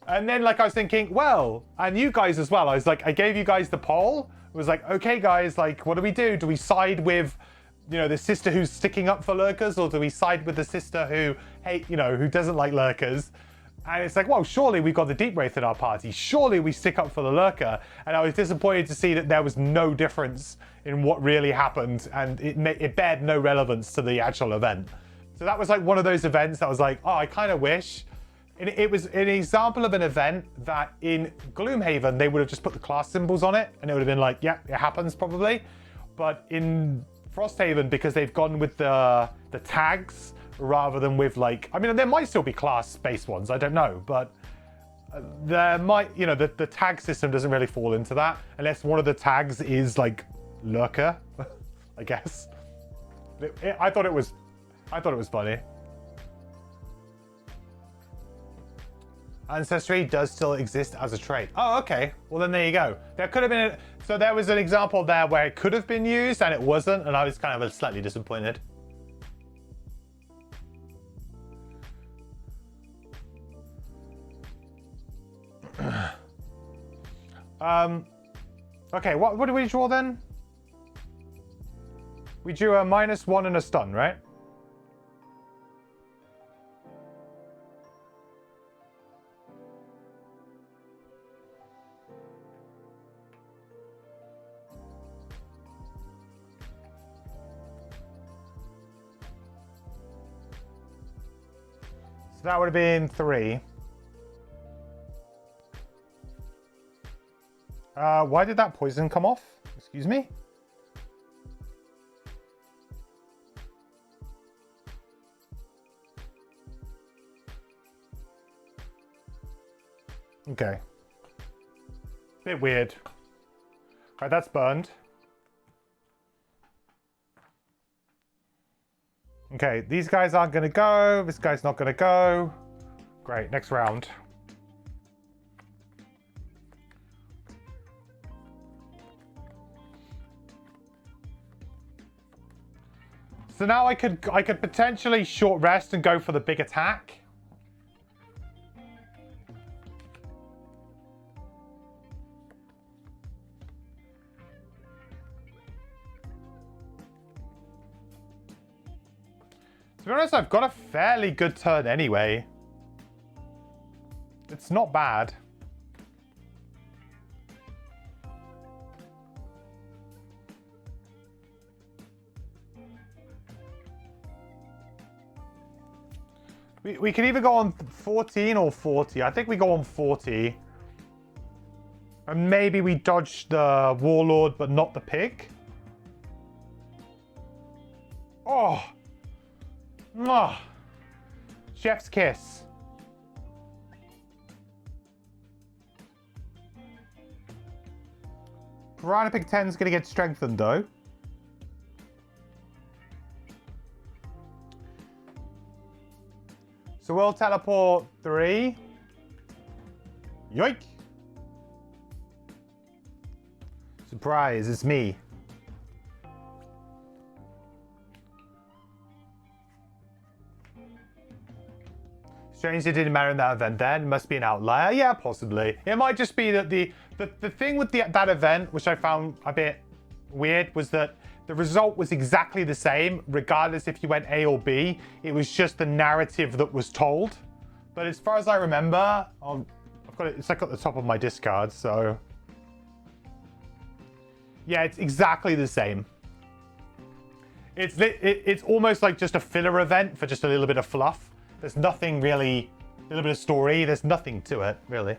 S1: And then, like, I was thinking, well, and you guys as well. I was like, I gave you guys the poll. It was like, okay, guys, like, what do we do? Do we side with, you know, the sister who's sticking up for lurkers, or do we side with the sister who who doesn't like lurkers? And it's like, well, surely we've got the Deep Wraith in our party. Surely we stick up for the lurker. And I was disappointed to see that there was no difference in what really happened, and it bared no relevance to the actual event. So that was like one of those events that was like, oh, I kind of wish. And it was an example of an event that in Gloomhaven, they would have just put the class symbols on it, and it would have been like, yeah, it happens probably. But in Frosthaven, because they've gone with the tags rather than with, like, I mean, there might still be class-based ones, I don't know, but there might, the tag system doesn't really fall into that unless one of the tags is like lurker, I guess. I thought it was funny. Ancestry does still exist as a trait. Oh, okay. Well, then there you go. There could have been so there was an example there where it could have been used and it wasn't, and I was kind of slightly disappointed. Okay, what did we draw then? We drew a -1 and a stun, right? So that would have been 3. Why did that poison come off? Excuse me? Okay. Bit weird. Right, that's burned. Okay, these guys aren't going to go. This guy's not going to go. Great, next round. So now I could potentially short rest and go for the big attack. To be honest, I've got a fairly good turn anyway. It's not bad. We can either go on 14 or 40. I think we go on 40. And maybe we dodge the Warlord, but not the pig. Oh! Mwah! Chef's kiss. Piranha Pig 10 is going to get strengthened, though. So we'll teleport 3. Yoink! Surprise, it's me. Strange it didn't matter in that event then. Must be an outlier. Yeah, possibly. It might just be that the thing with that event, which I found a bit weird, was that the result was exactly the same, regardless if you went A or B. It was just the narrative that was told. But as far as I remember, I've got it, it's like at the top of my discard, so... Yeah, it's exactly the same. It's almost like just a filler event for just a little bit of fluff. There's nothing really, a little bit of story, there's nothing to it, really.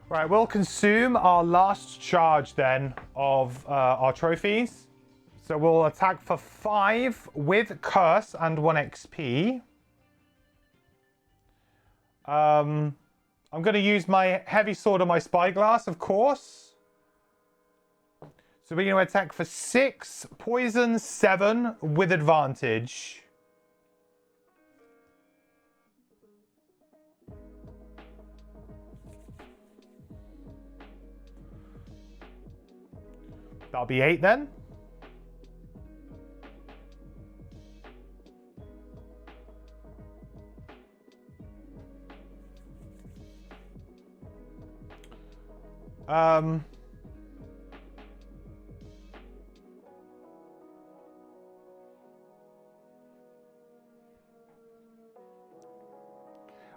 S1: Right, we'll consume our last charge then of our trophies. So we'll attack for 5 with Curse and 1 XP. I'm going to use my Heavy Sword and my Spyglass, of course. So we're going to attack for 6, poison 7 with advantage. That'll be 8 then.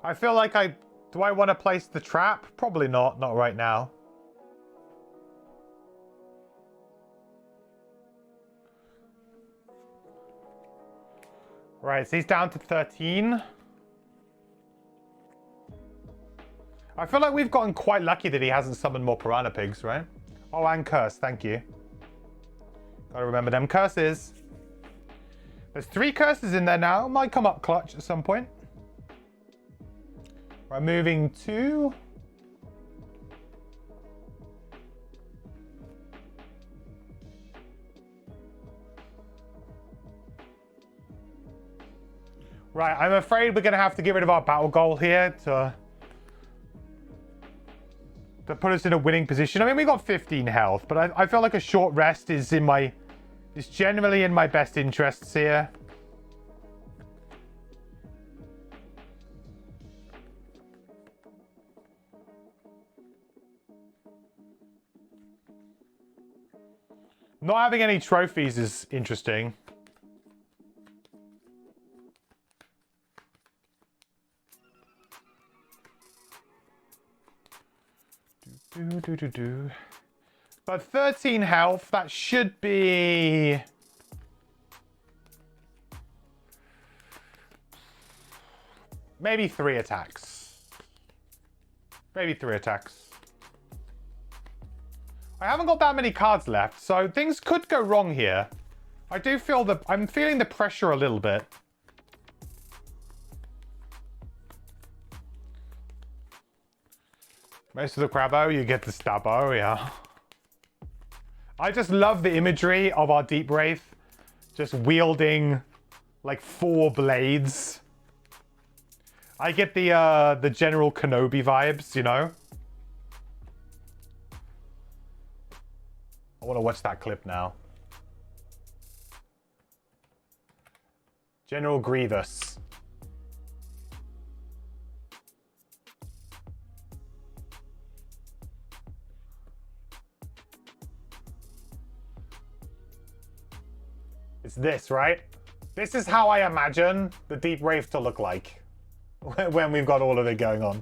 S1: I feel like do I want to place the trap? Probably not right now. Right, so he's down to 13. I feel like we've gotten quite lucky that he hasn't summoned more Piranha Pigs, right? Oh, and Curse, thank you. Gotta remember them curses. There's 3 curses in there now. Might come up clutch at some point. Right, moving 2. Right, I'm afraid we're going to have to get rid of our battle goal here to put us in a winning position. I mean, we got 15 health, but I feel like a short rest is generally in my best interests here. Not having any trophies is interesting. But 13 health, that should be... maybe 3 attacks. Maybe 3 attacks. I haven't got that many cards left, so things could go wrong here. I do feel I'm feeling the pressure a little bit. Most of the Crabbo, you get the Stabbo, yeah. I just love the imagery of our Deep Wraith just wielding like 4 blades. I get the General Kenobi vibes, you know? I want to watch that clip now. General Grievous. It's this, right? This is how I imagine the Deep Wraith to look like when we've got all of it going on.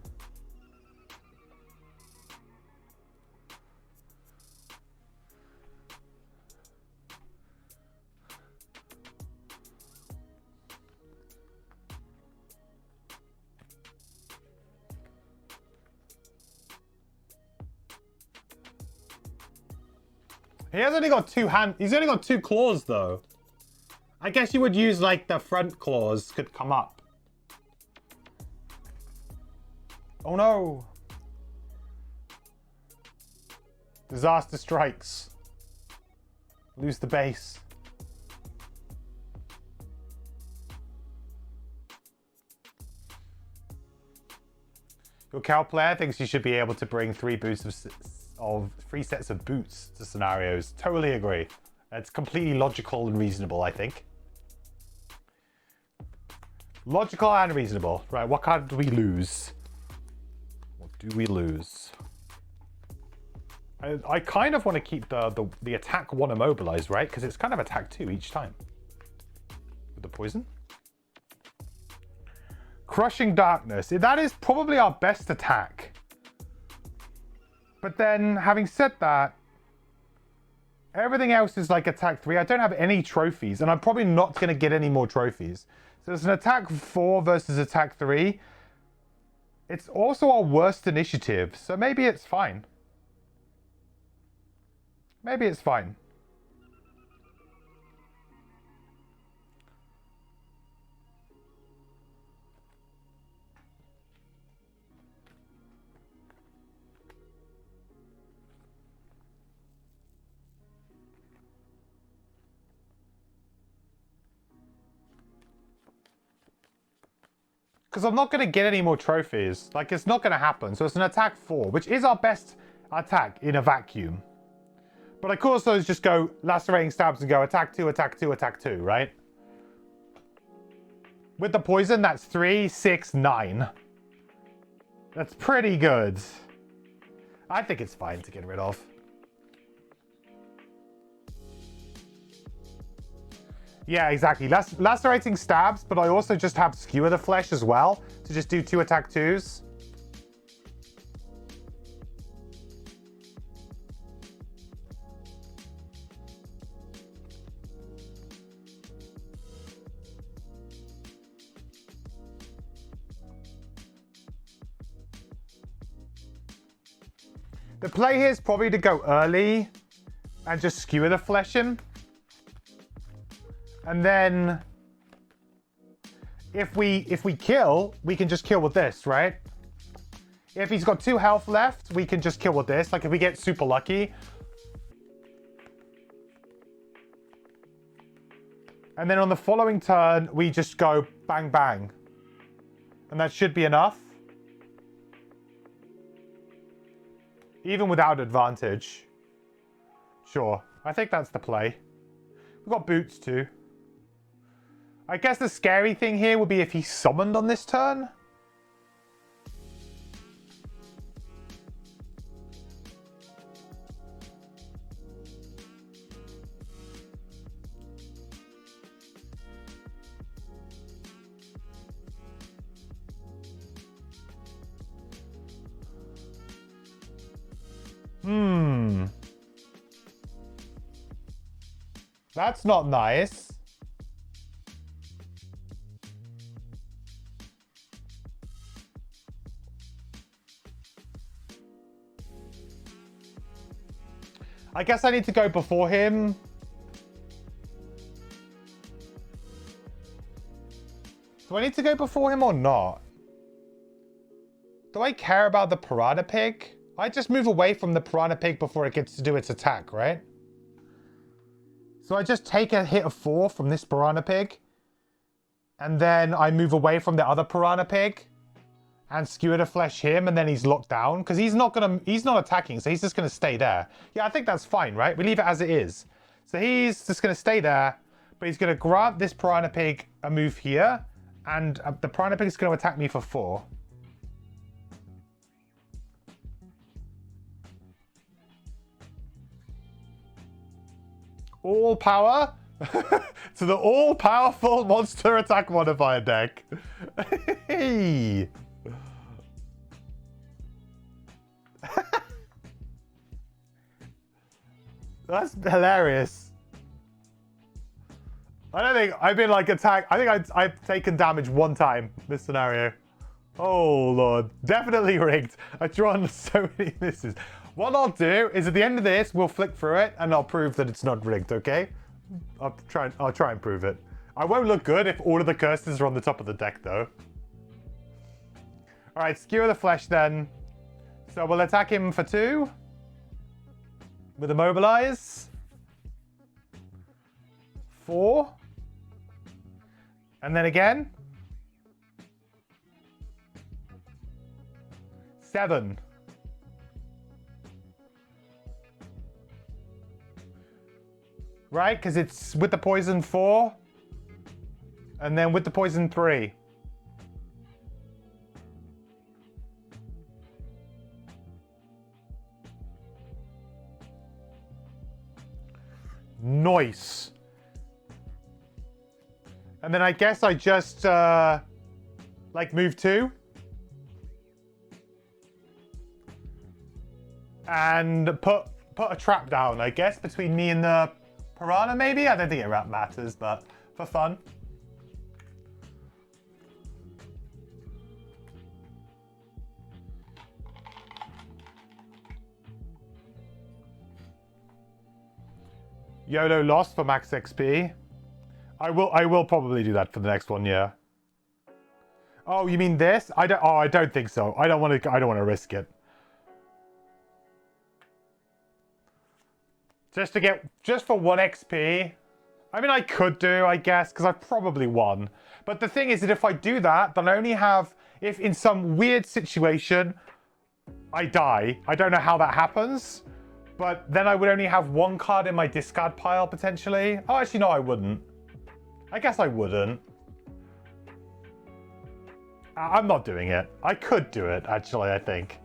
S1: He has only got he's only got 2 claws though. I guess you would use like the front claws could come up. Oh no. Disaster strikes. Lose the base. Your Kelp player thinks you should be able to bring 3 sets of boots to scenarios. Totally agree. It's completely logical and reasonable, I think. Logical and reasonable. Right, what card do we lose? What do we lose? I kind of want to keep the attack 1 immobilized, right? Because it's kind of attack 2 each time. With the poison. Crushing Darkness. That is probably our best attack. But then, having said that, everything else is like attack 3. I don't have any trophies, and I'm probably not going to get any more trophies. So it's an attack 4 versus attack 3. It's also our worst initiative, so maybe it's fine. Maybe it's fine. Because I'm not going to get any more trophies. Like, it's not going to happen. So it's an attack 4, which is our best attack in a vacuum. But I could also just go lacerating stabs and go attack 2, attack 2, attack 2, right? With the poison, that's 3, 6, 9. That's pretty good. I think it's fine to get rid of. Yeah, exactly. Lacerating stabs, but I also just have Skewer the Flesh as well to just do 2 attack 2s. The play here is probably to go early and just Skewer the Flesh him. And then if we kill, we can just kill with this, right? If he's got 2 health left, we can just kill with this. Like if we get super lucky. And then on the following turn, we just go bang, bang. And that should be enough. Even without advantage. Sure, I think that's the play. We've got boots too. I guess the scary thing here would be if he summoned on this turn. That's not nice. I guess I need to go before him. Do I need to go before him or not? Do I care about the Piranha Pig? I just move away from the Piranha Pig before it gets to do its attack, right? So I just take a hit of 4 from this Piranha Pig. And then I move away from the other Piranha Pig. And Skewer the Flesh him, and then he's locked down. Because he's not attacking, so he's just going to stay there. Yeah, I think that's fine, right? We leave it as it is. So he's just going to stay there. But he's going to grant this Piranha Pig a move here. And the Piranha Pig is going to attack me for 4. All power to the all-powerful monster attack modifier deck. Hey. That's hilarious. I don't think I've been like attacked. I think I've taken damage 1 time this scenario. Oh lord, definitely rigged. I've drawn so many misses. What I'll do is at the end of this, we'll flick through it and I'll prove that it's not rigged, okay? I'll try and prove it. I won't look good if all of the curses are on the top of the deck, though. Alright, Skewer the Flesh then. So we'll attack him for 2. With Immobilize. 4. And then again. 7. Right, because it's with the poison 4. And then with the poison 3. Nice. And then I guess I just, like, move 2. And put a trap down, I guess, between me and the piranha, maybe? I don't think it matters, but for fun. YOLO lost for max XP. I will probably do that for the next one, yeah. Oh, you mean this? I don't think so. I don't want to risk it. Just for 1 XP. I mean, I could do, I guess, because I've probably won. But the thing is that if I do that, then I only have, if in some weird situation I die, I don't know how that happens, but then I would only have 1 card in my discard pile potentially. Oh, actually, no, I wouldn't. I guess I wouldn't. I'm not doing it. I could do it, actually, I think.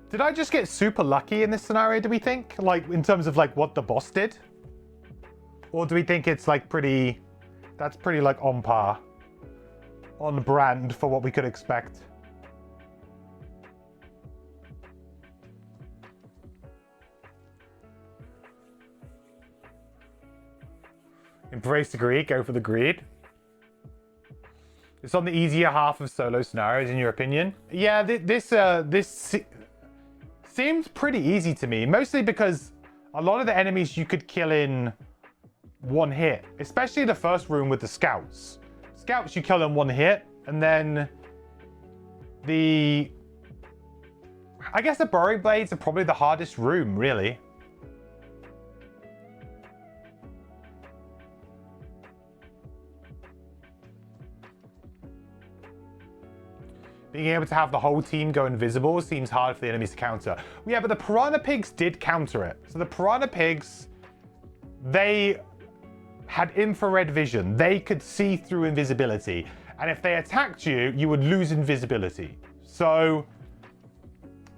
S1: Did I just get super lucky in this scenario, do we think? Like, in terms of, like, what the boss did? Or do we think it's, like, that's pretty, like, on par? On brand for what we could expect? Embrace the greed, go for the greed. It's on the easier half of solo scenarios, in your opinion? Yeah, this seems pretty easy to me, mostly because a lot of the enemies you could kill in 1 hit, especially the first room with the scouts. Scouts you kill in 1 hit, and then I guess the Burrowing Blades are probably the hardest room, really. Being able to have the whole team go invisible seems hard for the enemies to counter. Yeah, but the Piranha Pigs did counter it. So the Piranha Pigs, they had infrared vision. They could see through invisibility. And if they attacked you, you would lose invisibility. So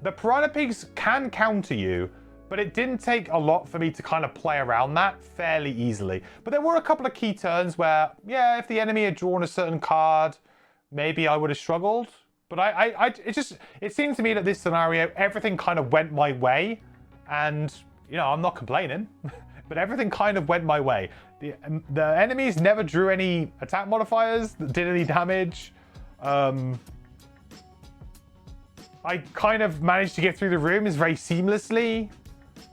S1: the Piranha Pigs can counter you, but it didn't take a lot for me to kind of play around that fairly easily. But there were a couple of key turns where, yeah, if the enemy had drawn a certain card, maybe I would have struggled. But it seems to me that this scenario, everything kind of went my way. And, you know, I'm not complaining. But everything kind of went my way. The enemies never drew any attack modifiers that did any damage. I kind of managed to get through the rooms very seamlessly.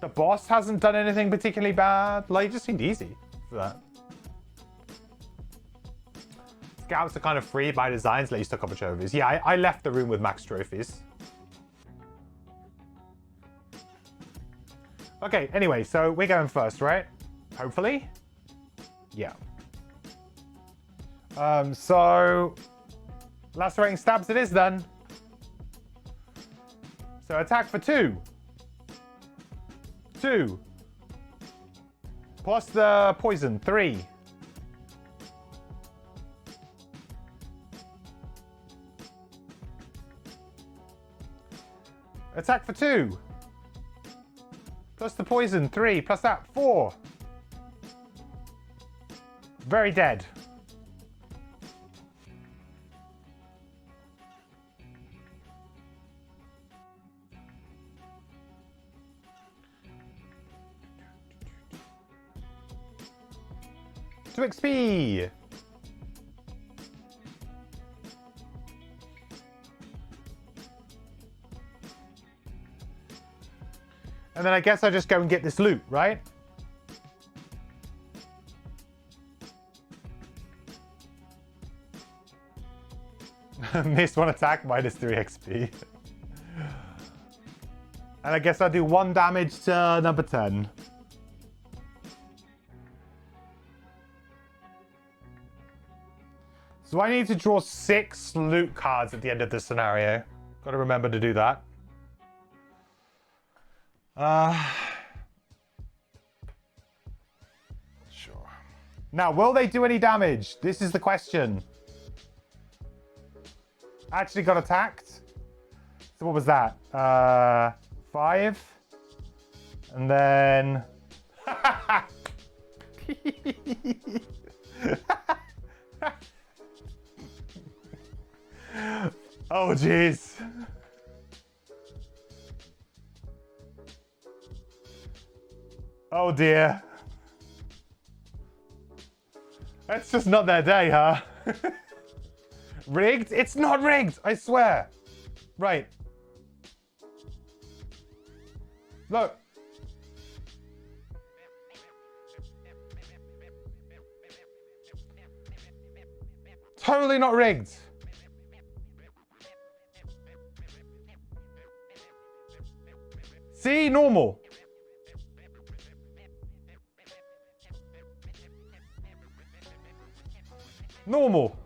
S1: The boss hasn't done anything particularly bad. Like, it just seemed easy for that. Scouts are kind of free by design to let you stock up on trophies. Yeah, I left the room with max trophies. Okay, anyway, so we're going first, right? Hopefully? Yeah. So lacerating stabs it is then. So attack for 2. 2. Plus the poison, 3. Attack for 2. Plus the poison, 3. Plus that, 4. Very dead. To XP. And then I guess I just go and get this loot, right? Missed one attack, minus 3 XP. And I guess I do 1 damage to number 10. So I need to draw 6 loot cards at the end of this scenario. Got to remember to do that. Sure. Now, will they do any damage? This is the question. Actually got attacked. So what was that? 5. And then... Oh, jeez. Oh, dear. It's just not their day, huh? Rigged? It's not rigged, I swear. Right. Look. Totally not rigged. See? Normal. Normal.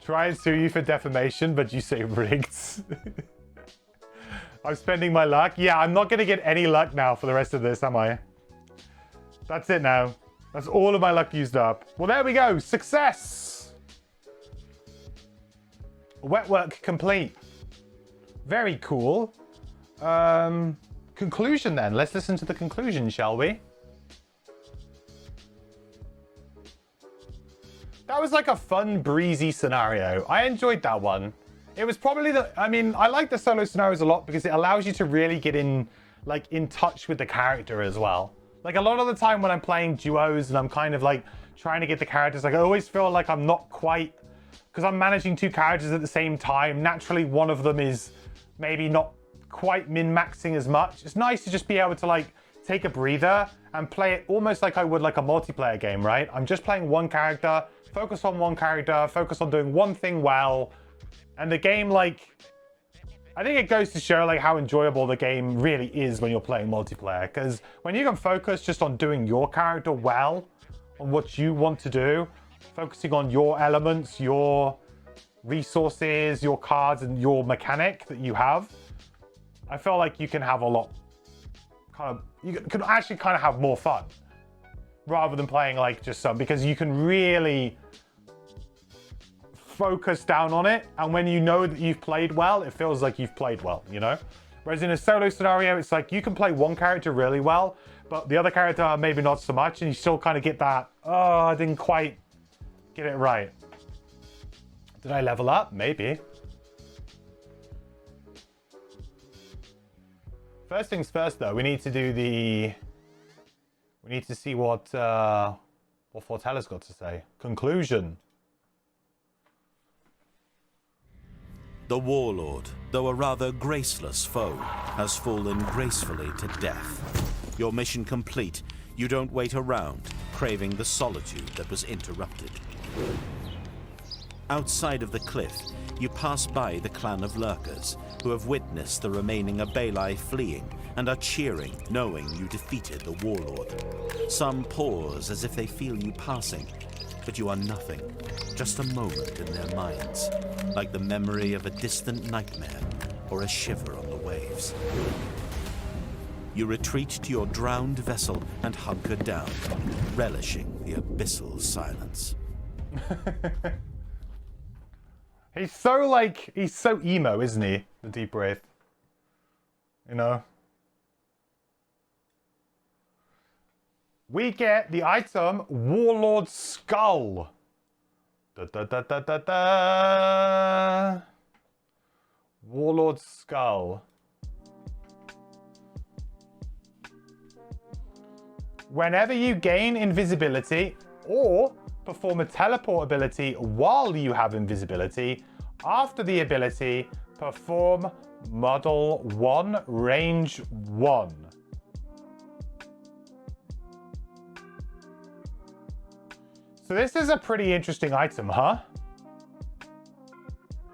S1: Try and sue you for defamation, but you say rigged. I'm spending my luck. Yeah, I'm not going to get any luck now for the rest of this, am I? That's it now. That's all of my luck used up. Well, there we go. Success! Wet work complete. Very cool. Conclusion then. Let's listen to the conclusion, shall we? That was like a fun, breezy scenario. I enjoyed that one. It was probably I like the solo scenarios a lot because it allows you to really get in touch with the character as well. Like a lot of the time when I'm playing duos and I'm kind of like trying to get the characters, like I always feel like I'm not quite, because I'm managing 2 characters at the same time. Naturally, one of them is maybe not quite min-maxing as much. It's nice to just be able to like take a breather and play it almost like I would like a multiplayer game, right? I'm just playing one character, focus on one character, focus on doing one thing well. And the game, like, I think it goes to show like how enjoyable the game really is when you're playing multiplayer. Because when you can focus just on doing your character well, on what you want to do, focusing on your elements, your resources, your cards, and your mechanic that you have, I feel like you can have a lot, you can actually kind of have more fun rather than playing like just some, because you can really focus down on it, and when you know that you've played well, it feels like you've played well, you know? Whereas in a solo scenario, it's like you can play one character really well, but the other character maybe not so much, and you still kind of get that, oh, I didn't quite get it right. Did I level up? Maybe. First things first, though, we need to do the... We need to see what Fortella's got to say. Conclusion.
S2: The Warlord, though a rather graceless foe, has fallen gracefully to death. Your mission complete. You don't wait around, craving the solitude that was interrupted. Outside of the cliff, you pass by the clan of lurkers, who have witnessed the remaining Abelai fleeing and are cheering, knowing you defeated the Warlord. Some pause as if they feel you passing, but you are nothing, just a moment in their minds, like the memory of a distant nightmare or a shiver on the waves. You retreat to your drowned vessel and hunker down, relishing the abyssal silence.
S1: He's so emo, isn't he? The Deep Wraith. You know? We get the item Warlord Skull. Da, da, da, da, da, da. Warlord Skull. Whenever you gain invisibility or perform a teleport ability while you have invisibility, After the ability, perform model 1, range 1. So this is a pretty interesting item, huh?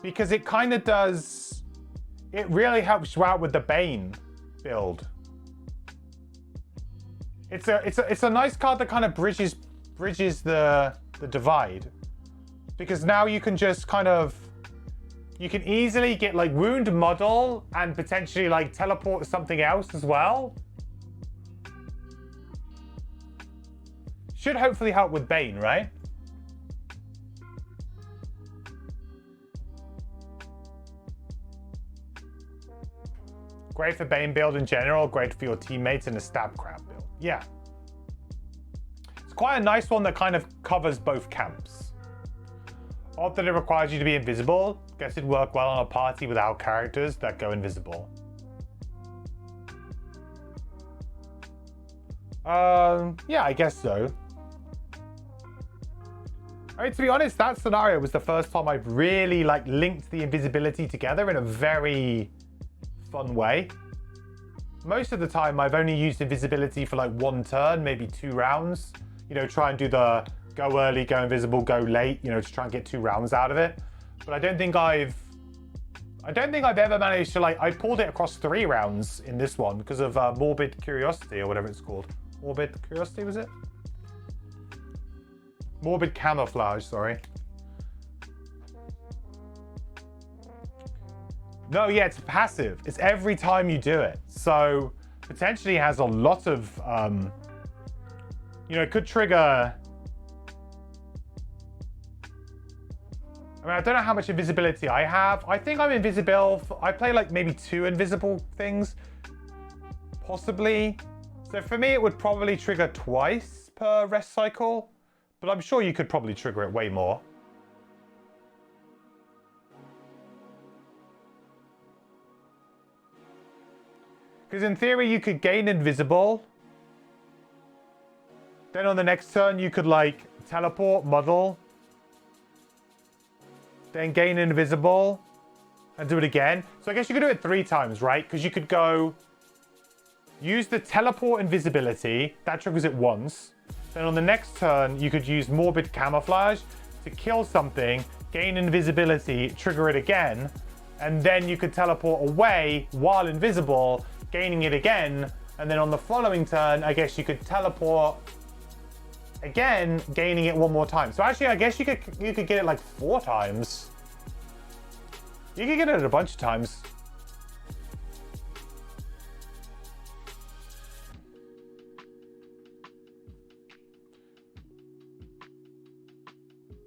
S1: Because it kind of does... It really helps you out with the Bane build. It's a nice card that kind of bridges the divide. Because now you can just kind of... You can easily get like wound model and potentially like teleport something else as well. Should hopefully help with Bane, right? Great for Bane build in general, great for your teammates in a stab crab build. Yeah. It's quite a nice one that kind of covers both camps. Odd that it requires you to be invisible. Guess it'd work well on a party without characters that go invisible. Yeah, I guess so. I mean, to be honest, that scenario was the first time I've really like linked the invisibility together in a very fun way. Most of the time I've only used invisibility for like one turn, maybe 2 rounds. You know, try and do the go early, go invisible, go late, you know, to try and get 2 rounds out of it. But I don't think I've ever managed to like, I pulled it across 3 rounds in this one because of Morbid Curiosity or whatever it's called. Morbid Curiosity, was it? Morbid Camouflage, sorry. No, yeah, it's passive. It's every time you do it. So potentially has a lot of, you know, it could trigger. I mean, I don't know how much invisibility I have. I think I'm invisible. I play like maybe 2 invisible things, possibly. So for me, it would probably trigger twice per rest cycle, but I'm sure you could probably trigger it way more. Because in theory, you could gain invisible. Then on the next turn, you could like teleport, muddle. Then gain invisible and do it again. So I guess you could do it 3 times, right? Because you could go use the teleport invisibility. That triggers it once. Then on the next turn, you could use Morbid Camouflage to kill something, gain invisibility, trigger it again. And then you could teleport away while invisible, gaining it again, and then on the following turn, I guess you could teleport again, gaining it 1 more time. So actually, I guess you could get it like 4 times. You could get it a bunch of times.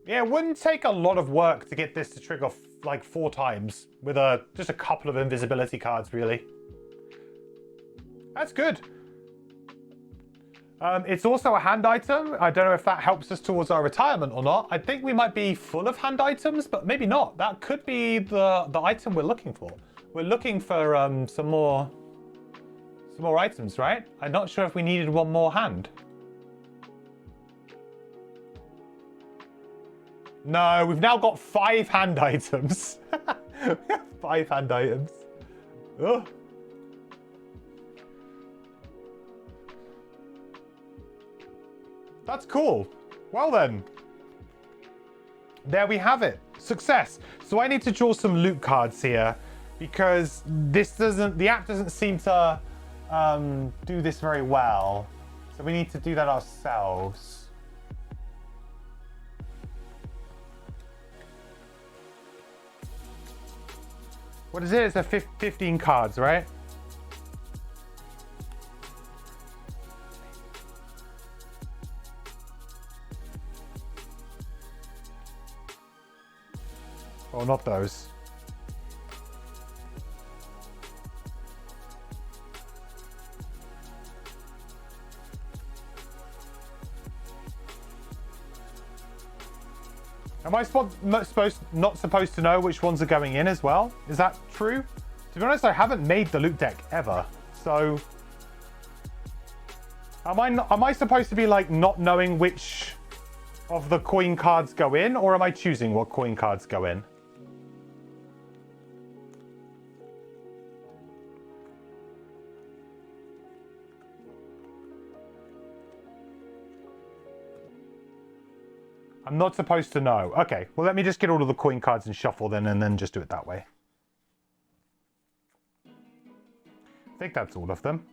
S1: Yeah, it wouldn't take a lot of work to get this to trigger like 4 times with just a couple of invisibility cards, really. That's good. It's also a hand item. I don't know if that helps us towards our retirement or not. I think we might be full of hand items, but maybe not. That could be the item we're looking for. We're looking for some more items, right? I'm not sure if we needed 1 more hand. No, we've now got 5 hand items. We have 5 hand items. Ugh. That's cool. Well then. There we have it. Success. So I need to draw some loot cards here because the app doesn't seem to do this very well. So we need to do that ourselves. What is it? It's a 15 cards, right? Oh, not those. Am I not supposed to know which ones are going in as well? Is that true? To be honest, I haven't made the loot deck ever. So am I supposed to be like not knowing which of the coin cards go in, or am I choosing what coin cards go in? I'm not supposed to know. Okay, well, let me just get all of the coin cards and shuffle then, and then just do it that way. I think that's all of them.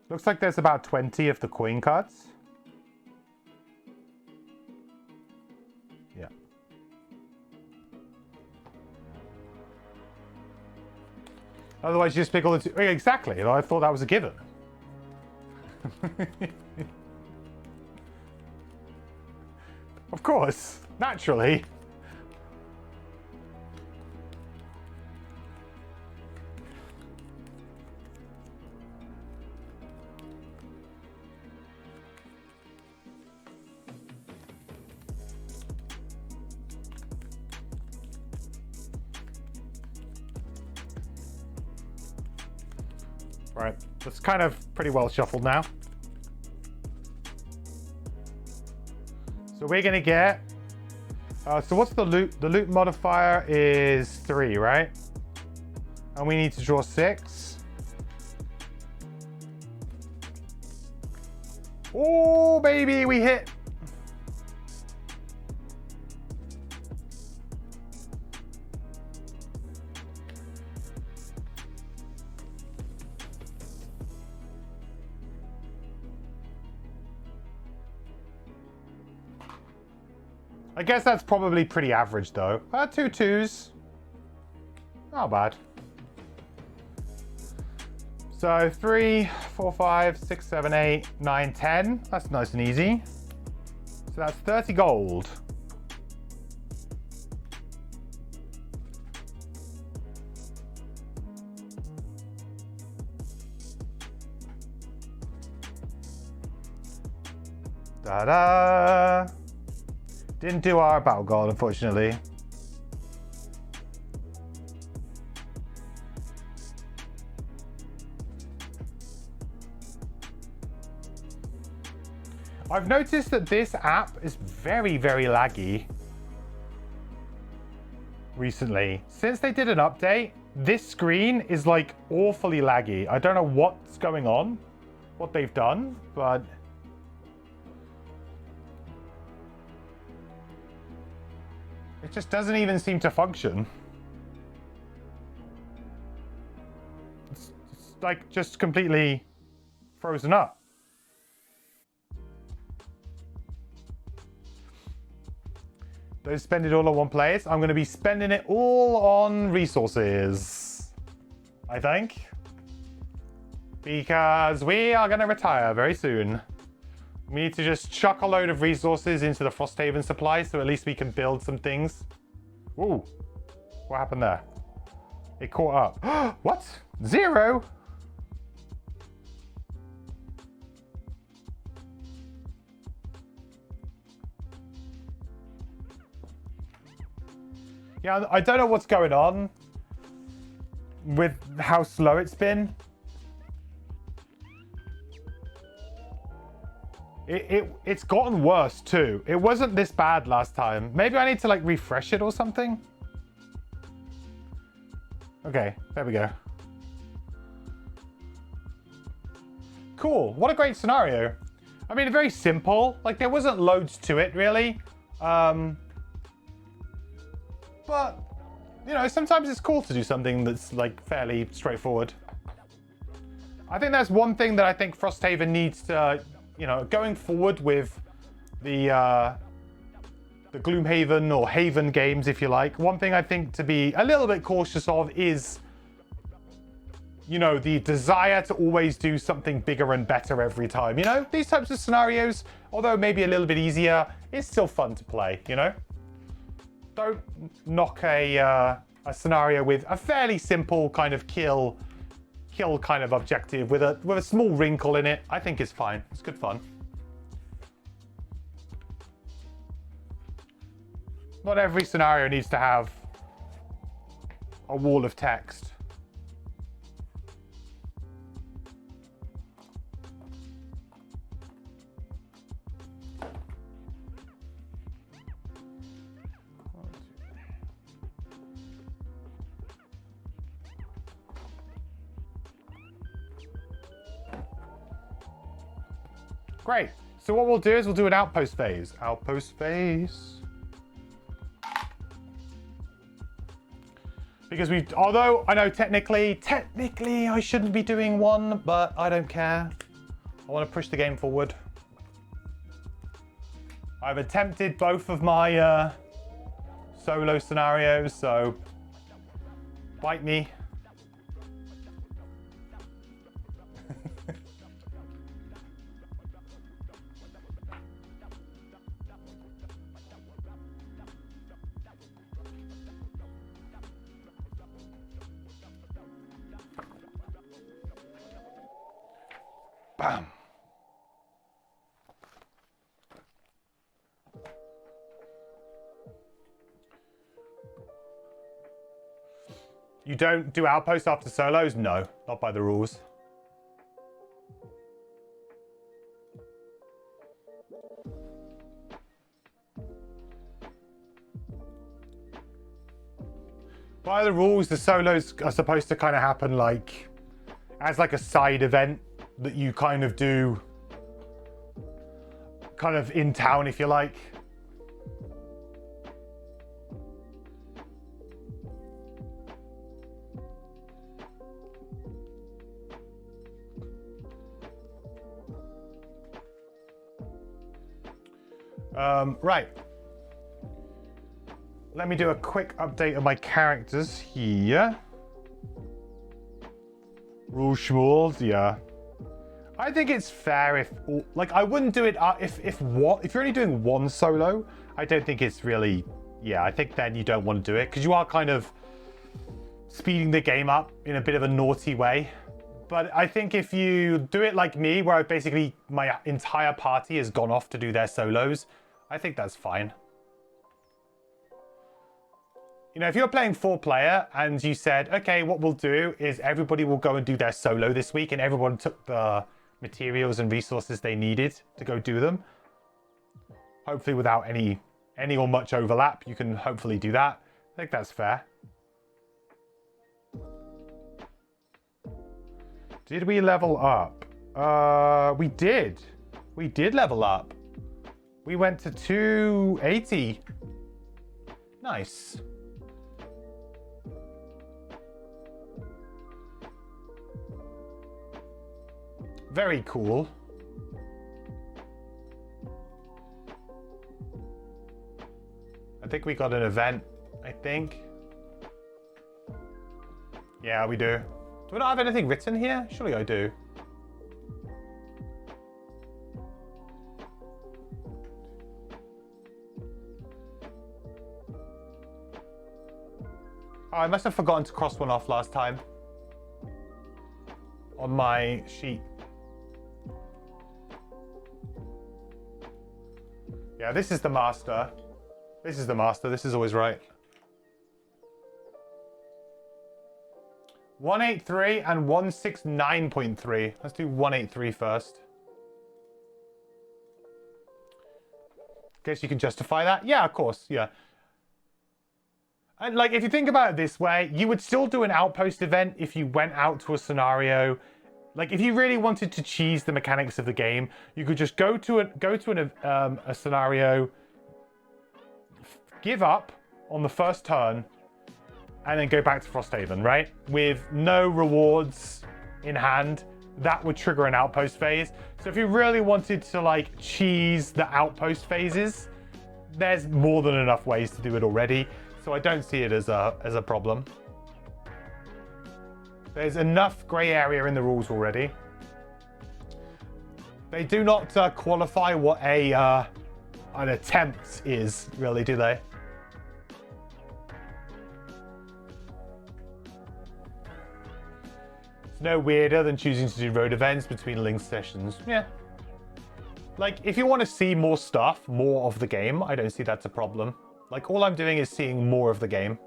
S1: Looks like there's about 20 of the coin cards. Yeah. Otherwise, you just pick all the two. Exactly. I thought that was a given. Of course. Naturally. Right, that's kind of pretty well shuffled now. So we're gonna get, so what's the loot? The loot modifier is 3, right? And we need to draw 6. Oh, baby, we hit. I guess that's probably pretty average though. 2 2s. Not bad. So 3, 4, 5, 6, 7, 8, 9, 10. That's nice and easy. So that's 30 gold. Ta-da! Didn't do our battle goal, unfortunately. I've noticed that this app is very, very laggy recently. Since they did an update, this screen is like awfully laggy. I don't know what's going on, what they've done, but it just doesn't even seem to function. It's like just completely frozen up. Don't spend it all on one place. I'm going to be spending it all on resources, I think. Because we are going to retire very soon. We need to just chuck a load of resources into the Frosthaven supply so at least we can build some things. Ooh, what happened there? It caught up. What? 0? Yeah, I don't know what's going on with how slow it's been. It's gotten worse too. It wasn't this bad last time. Maybe I need to like refresh it or something. Okay, there we go. Cool, what a great scenario. I mean, very simple. Like there wasn't loads to it really. But, you know, sometimes it's cool to do something that's like fairly straightforward. I think that's one thing that I think Frosthaven needs to, you know, going forward with the Gloomhaven or Haven games, if you like. One thing I think to be a little bit cautious of is, you know, the desire to always do something bigger and better every time. You know, these types of scenarios, although maybe a little bit easier, it's still fun to play, you know? Don't knock a scenario with a fairly simple kind of kill kind of objective with a small wrinkle in it. I think it's fine. It's good fun. Not every scenario needs to have a wall of text. Great. So what we'll do is we'll do an Outpost Phase. Outpost Phase. Because although I know technically I shouldn't be doing one, but I don't care. I want to push the game forward. I've attempted both of my solo scenarios, so bite me. Bam. You don't do Outpost after solos? No, not by the rules. By the rules, the solos are supposed to kind of happen like as like a side event that you kind of do kind of in town, if you like. Right. Let me do a quick update of my characters here. Rule schmools, yeah. I think it's fair if, like, I wouldn't do it if you're only doing one solo. I don't think it's really, yeah. I think then you don't want to do it because you are kind of speeding the game up in a bit of a naughty way. But I think if you do it like me, where basically my entire party has gone off to do their solos, I think that's fine. You know, if you're playing 4-player and you said, okay, what we'll do is everybody will go and do their solo this week, and everyone took the materials and resources they needed to go do them, hopefully without any or much overlap, you can hopefully do that. I think that's fair. Did we level up? We did. We did level up. We went to 280. Nice. Very cool. I think we got an event, I think. Yeah, we do. Do I not have anything written here? Surely I do. Oh, I must have forgotten to cross one off last time on my sheet. Yeah, this is the master. This is the master. This is always right. 183 and 169.3. Let's do 183 first. Guess you can justify that? Yeah, of course. Yeah. And like, if you think about it this way, you would still do an outpost event if you went out to a scenario. Like, if you really wanted to cheese the mechanics of the game, you could just go to a scenario, give up on the first turn, and then go back to Frosthaven, right? With no rewards in hand, that would trigger an outpost phase. So if you really wanted to like cheese the outpost phases, there's more than enough ways to do it already. So I don't see it as a problem. There's enough grey area in the rules already. They do not qualify what an attempt is, really, do they? It's no weirder than choosing to do road events between linked sessions. Yeah. Like, if you want to see more stuff, more of the game, I don't see that's a problem. Like, all I'm doing is seeing more of the game.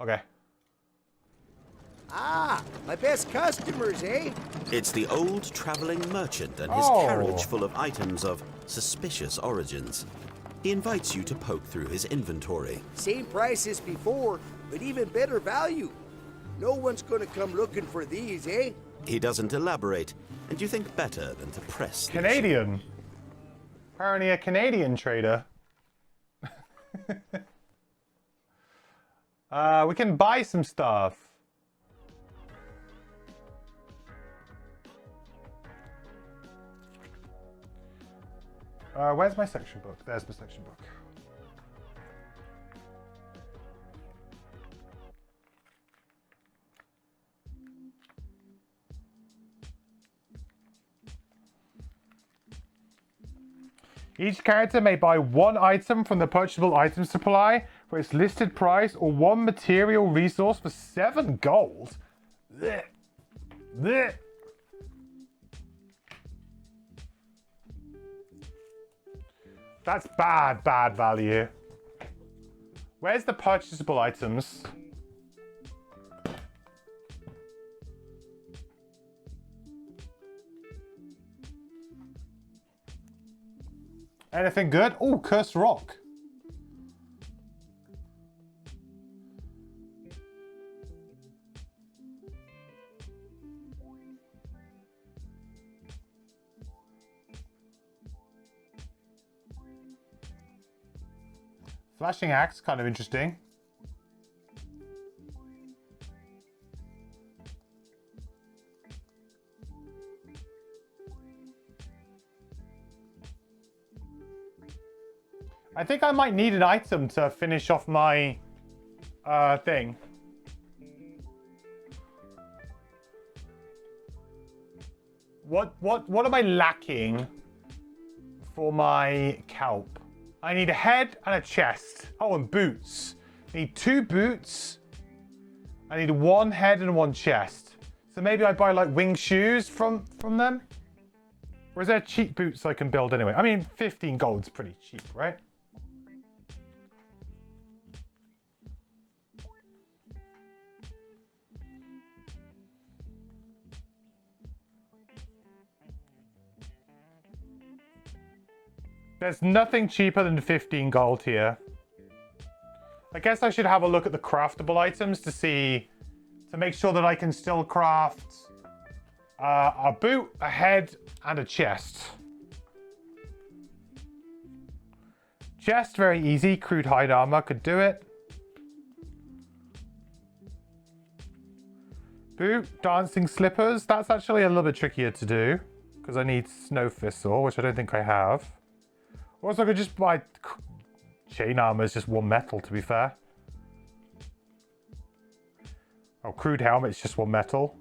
S1: Okay.
S4: Ah, my best customers, eh?
S2: It's the old traveling merchant and his
S1: Oh.
S2: carriage full of items of suspicious origins. He invites you to poke through his inventory.
S4: Same price as before, but even better value. No one's gonna come looking for these, eh?
S2: He doesn't elaborate, and you think better than to press the issue.
S1: Canadian. Apparently a Canadian trader. We can buy some stuff. Where's my section book? There's my section book. Each character may buy one item from the purchasable item supply for its listed price or one material resource for 7 gold. Blech. Blech. That's bad value. Where's the purchasable items? Anything good? Oh, Cursed Rock. Flashing Axe, kind of interesting. I think I might need an item to finish off my thing. What am I lacking for my Kelp? I need a head and a chest. Oh, and boots. I need 2 boots. I need 1 head and 1 chest. So maybe I buy like wing shoes from them? Or is there cheap boots I can build anyway? I mean, 15 gold's pretty cheap, right? There's nothing cheaper than 15 gold here. I guess I should have a look at the craftable items to make sure that I can still craft a boot, a head, and a chest. Chest, very easy. Crude hide armor, could do it. Boot, dancing slippers. That's actually a little bit trickier to do because I need snow thistle, which I don't think I have. Also, I could just buy chain armor is just 1 metal, to be fair. Oh, crude helmet is just 1 metal.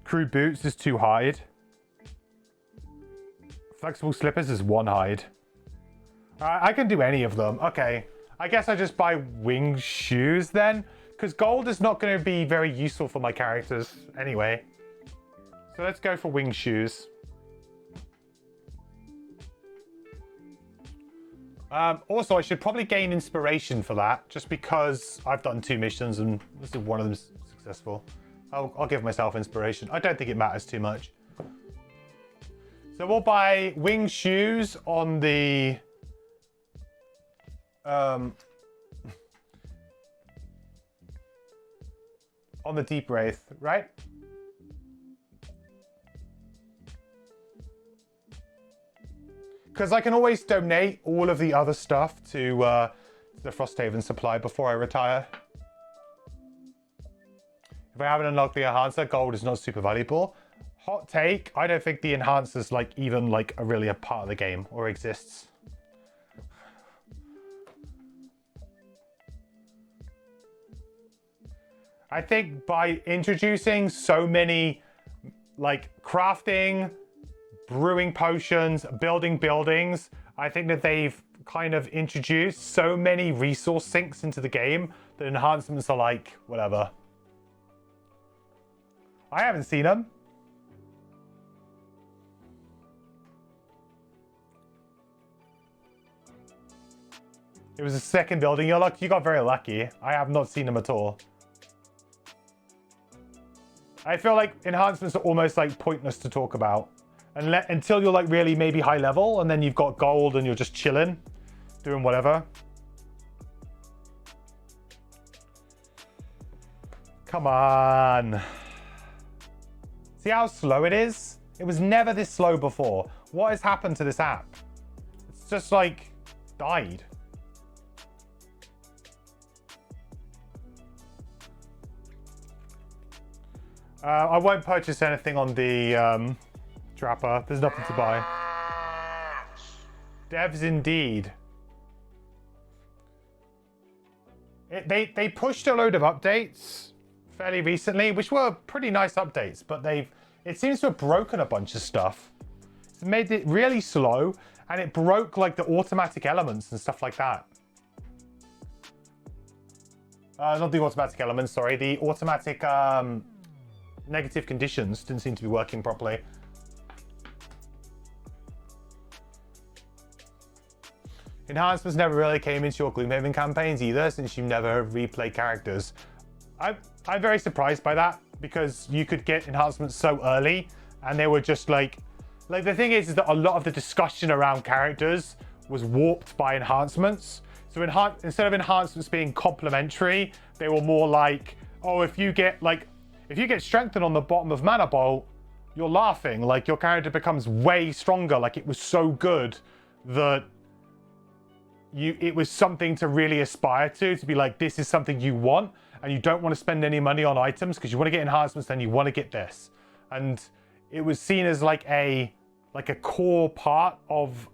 S1: Crude boots is 2 hide. Flexible slippers is 1 hide. I can do any of them. Okay. I guess I just buy wing shoes then, because gold is not going to be very useful for my characters anyway. So let's go for wing shoes. Also, I should probably gain inspiration for that, just because I've done 2 missions and this is one of them successful. I'll give myself inspiration. I don't think it matters too much. So we'll buy wing shoes on the... on the Deep Wraith, right? Because I can always donate all of the other stuff to the Frosthaven supply before I retire. If I haven't unlocked the enhancer, gold is not super valuable. Hot take, I don't think the enhancer's even really a part of the game or exists. I think by introducing so many crafting, brewing potions, building buildings, I think that they've kind of introduced so many resource sinks into the game that enhancements are whatever. I haven't seen them. It was the second building. You got very lucky. I have not seen them at all. I feel like enhancements are almost like pointless to talk about. Until you're like really maybe high level, and then you've got gold and you're just chilling, doing whatever. Come on. See how slow it is? It was never this slow before. What has happened to this app? It's just like died. I won't purchase anything on the Trapper. There's nothing to buy. Devs indeed. They pushed a load of updates fairly recently, which were pretty nice updates, but it seems to have broken a bunch of stuff. It's made it really slow, and it broke like the automatic elements and stuff like that. Not the automatic elements, sorry. The automatic negative conditions didn't seem to be working properly. Enhancements never really came into your Gloomhaven campaigns either, since you never replay characters. I'm very surprised by that, because you could get enhancements so early, and they were just like the thing is that a lot of the discussion around characters was warped by enhancements. So instead of enhancements being complementary, they were more like, oh, if you get strengthened on the bottom of Mana Bolt, you're laughing. Like, your character becomes way stronger. Like, it was so good that it was something to really aspire to be like, this is something you want, and you don't want to spend any money on items because you want to get enhancements, then you want to get this. And it was seen as like a core part of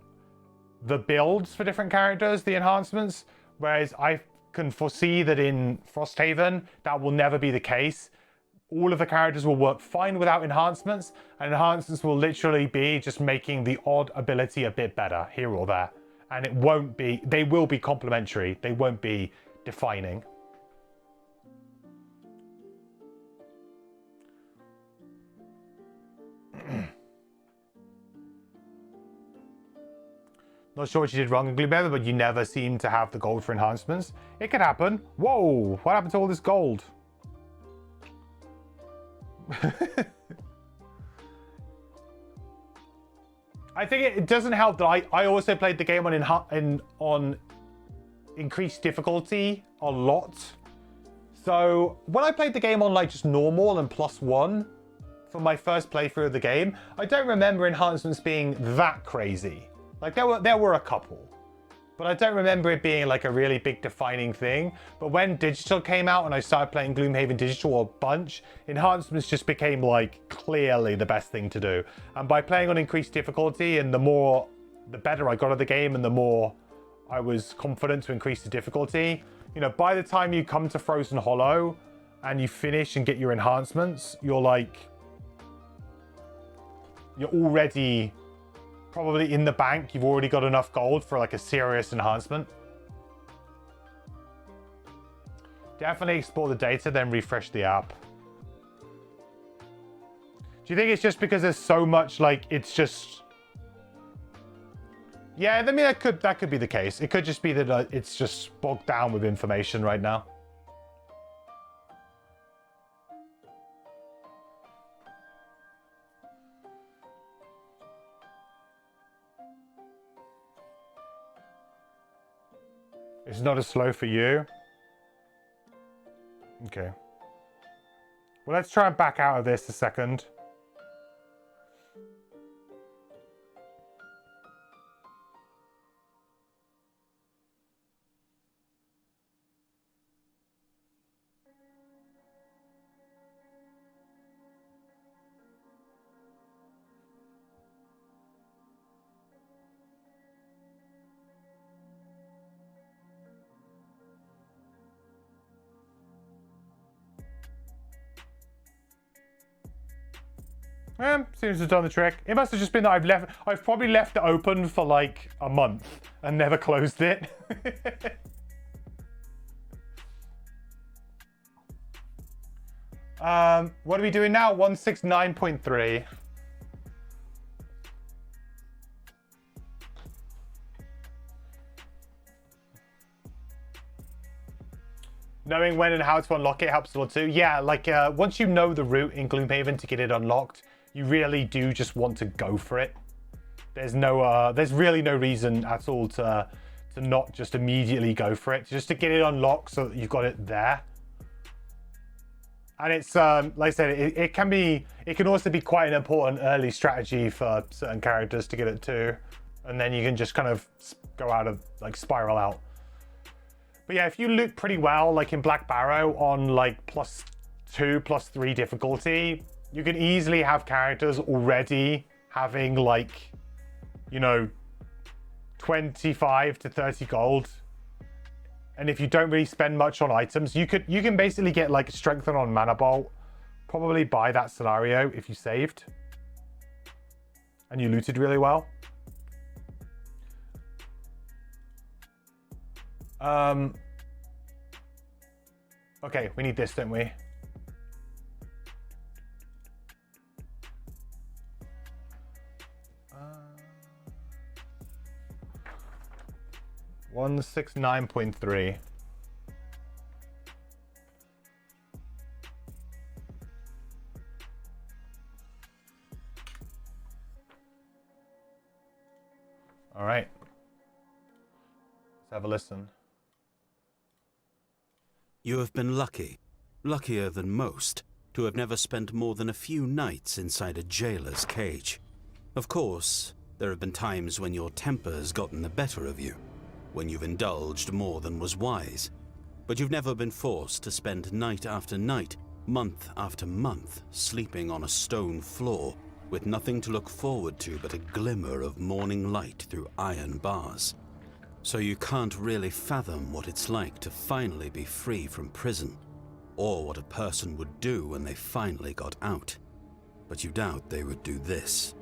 S1: the builds for different characters, the enhancements. Whereas I can foresee that in Frosthaven, that will never be the case. All of the characters will work fine without enhancements, and enhancements will literally be just making the odd ability a bit better here or there. And they will be complementary. They won't be defining. Not sure what you did wrong in Gloomhaven, but you never seem to have the gold for enhancements. It could happen. Whoa, what happened to all this gold? I think it doesn't help that I also played the game on increased difficulty a lot. So when I played the game on like just normal and +1 for my first playthrough of the game, I don't remember enhancements being that crazy. Like there were a couple, but I don't remember it being like a really big defining thing. But when digital came out and I started playing Gloomhaven digital a bunch, enhancements just became like clearly the best thing to do. And by playing on increased difficulty, and the better I got at the game and the more I was confident to increase the difficulty, you know, by the time you come to Frozen Hollow and you finish and get your enhancements, you're already probably in the bank. You've already got enough gold for like a serious enhancement. Definitely explore the data, then refresh the app. Do you think it's just because there's so much, like, it's just... Yeah, I mean, that could be the case. It could just be that it's just bogged down with information right now. It's not as slow for you? Okay. Well, let's try and back out of this a second. Seems to have done the trick. It must have just been that I've probably left it open for like a month and never closed it. What are we doing now? 169.3. Knowing when and how to unlock it helps a lot too. Yeah, like once you know the route in Gloomhaven to get it unlocked, you really do just want to go for it. There's no, there's really no reason at all to not just immediately go for it. Just to get it unlocked so that you've got it there. And it's like I said, it can also be quite an important early strategy for certain characters to get it too, and then you can just kind of go out of like spiral out. But yeah, if you loot pretty well, like in Black Barrow on like +2, +3 difficulty, you can easily have characters already having like, you know, 25 to 30 gold. And if you don't really spend much on items, you can basically get like strengthen on Mana Bolt, probably by that scenario if you saved and you looted really well. Okay, we need this, don't we? 169.3. All right. Let's have a listen.
S2: You have been lucky, luckier than most, to have never spent more than a few nights inside a jailer's cage. Of course, there have been times when your temper's gotten the better of you, when you've indulged more than was wise, but you've never been forced to spend night after night, month after month, sleeping on a stone floor with nothing to look forward to but a glimmer of morning light through iron bars. So you can't really fathom what it's like to finally be free from prison, or what a person would do when they finally got out. But you doubt they would do this.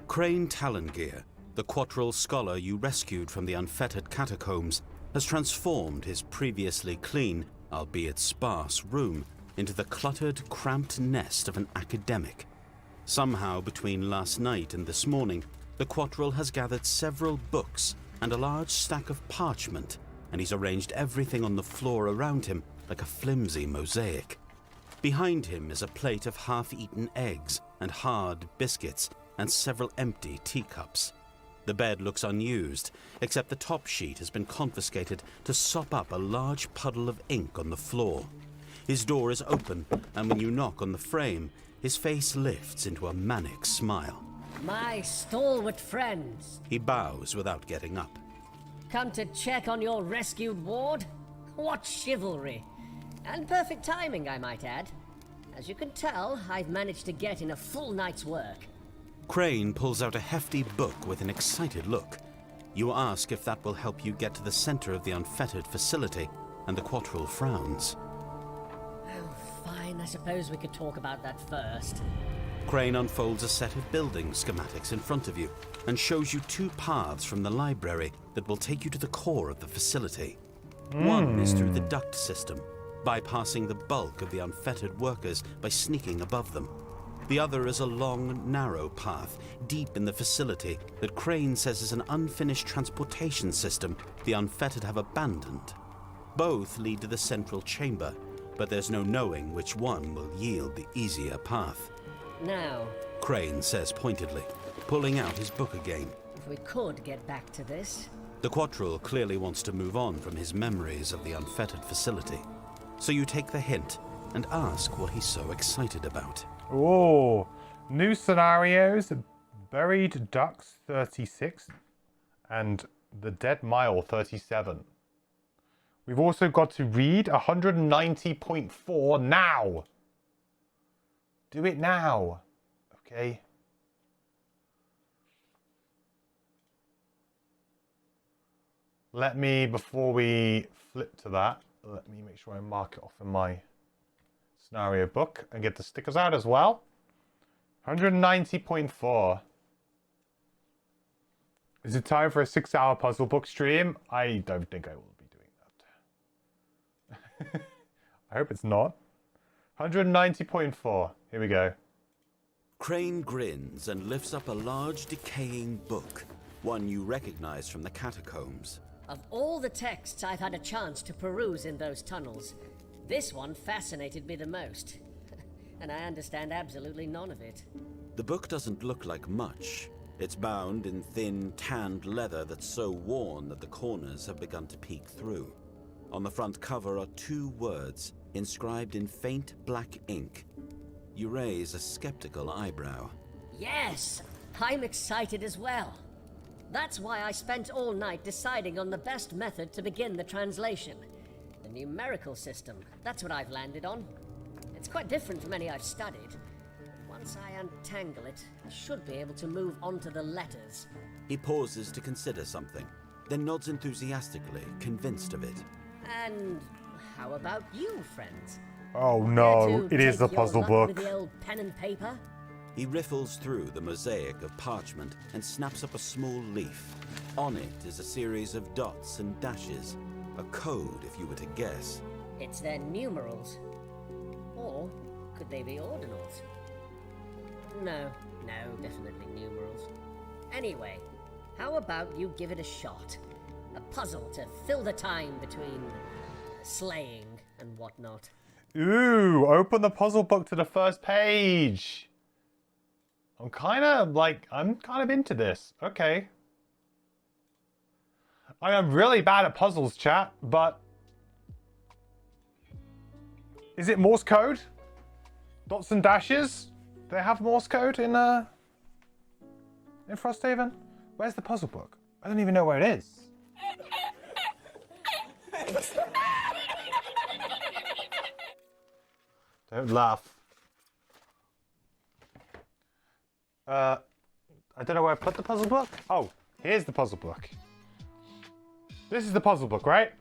S2: Crane Talongear, the Quattril scholar you rescued from the unfettered catacombs, has transformed his previously clean, albeit sparse, room into the cluttered, cramped nest of an academic. Somehow between last night and this morning, the Quattril has gathered several books and a large stack of parchment, and he's arranged everything on the floor around him like a flimsy mosaic. Behind him is a plate of half-eaten eggs and hard biscuits and several empty teacups. The bed looks unused, except the top sheet has been confiscated to sop up a large puddle of ink on the floor. His door is open, and when you knock on the frame, his face lifts into a manic smile.
S5: My stalwart friends.
S2: He bows without getting up.
S5: Come to check on your rescued ward? What chivalry. And perfect timing, I might add. As you can tell, I've managed to get in a full night's work.
S2: Crane pulls out a hefty book with an excited look. You ask if that will help you get to the center of the unfettered facility, and the Quattril frowns.
S5: Oh, fine. I suppose we could talk about that first.
S2: Crane unfolds a set of building schematics in front of you and shows you two paths from the library that will take you to the core of the facility. One is through the duct system, bypassing the bulk of the unfettered workers by sneaking above them. The other is a long, narrow path deep in the facility that Crane says is an unfinished transportation system the unfettered have abandoned. Both lead to the central chamber, but there's no knowing which one will yield the easier path.
S5: Now,
S2: Crane says pointedly, pulling out his book again.
S5: if we could get back to this.
S2: The Quattril clearly wants to move on from his memories of the unfettered facility. So you take the hint and ask what he's so excited about.
S1: Oh, new scenarios, Buried Ducks 36 and The Dead Mile 37. We've also got to read 190.4 now. Do it now. Okay. Let me, before we flip to that, let me make sure I mark it off in my scenario book and get the stickers out as well. 190.4. Is it time for a 6-hour puzzle book stream? I don't think I will be doing that. I hope it's not. 190.4. Here we go.
S2: Crane grins and lifts up a large decaying book, one you recognize from the catacombs.
S5: Of all the texts I've had a chance to peruse in those tunnels, this one fascinated me the most. And I understand absolutely none of it.
S2: The book doesn't look like much. It's bound in thin, tanned leather that's so worn that the corners have begun to peek through. On the front cover are 2 words, inscribed in faint black ink. You raise a skeptical eyebrow.
S5: Yes! I'm excited as well. That's why I spent all night deciding on the best method to begin the translation. The numerical system. That's what I've landed on. It's quite different from any I've studied. Once I untangle it, I should be able to move on to the letters.
S2: He pauses to consider something, then nods enthusiastically, convinced of it.
S5: And how about you, friends?
S1: Oh no, it is the
S5: Take your
S1: puzzle
S5: luck
S1: book.
S5: with the old pen and paper?
S2: He riffles through the mosaic of parchment and snaps up a small leaf. On it is a series of dots and dashes. A code, if you were to guess.
S5: It's their numerals. Or could they be ordinals? No, definitely numerals. Anyway, how about you give it a shot? A puzzle to fill the time between slaying and whatnot.
S1: Ooh, open the puzzle book to the first page. I'm kind of into this. Okay. I am really bad at puzzles, chat, but is it Morse code? Dots and dashes? Do they have Morse code in Frosthaven? Where's the puzzle book? I don't even know where it is. Don't laugh. I don't know where I put the puzzle book. Oh, here's the puzzle book. This is the puzzle book, right?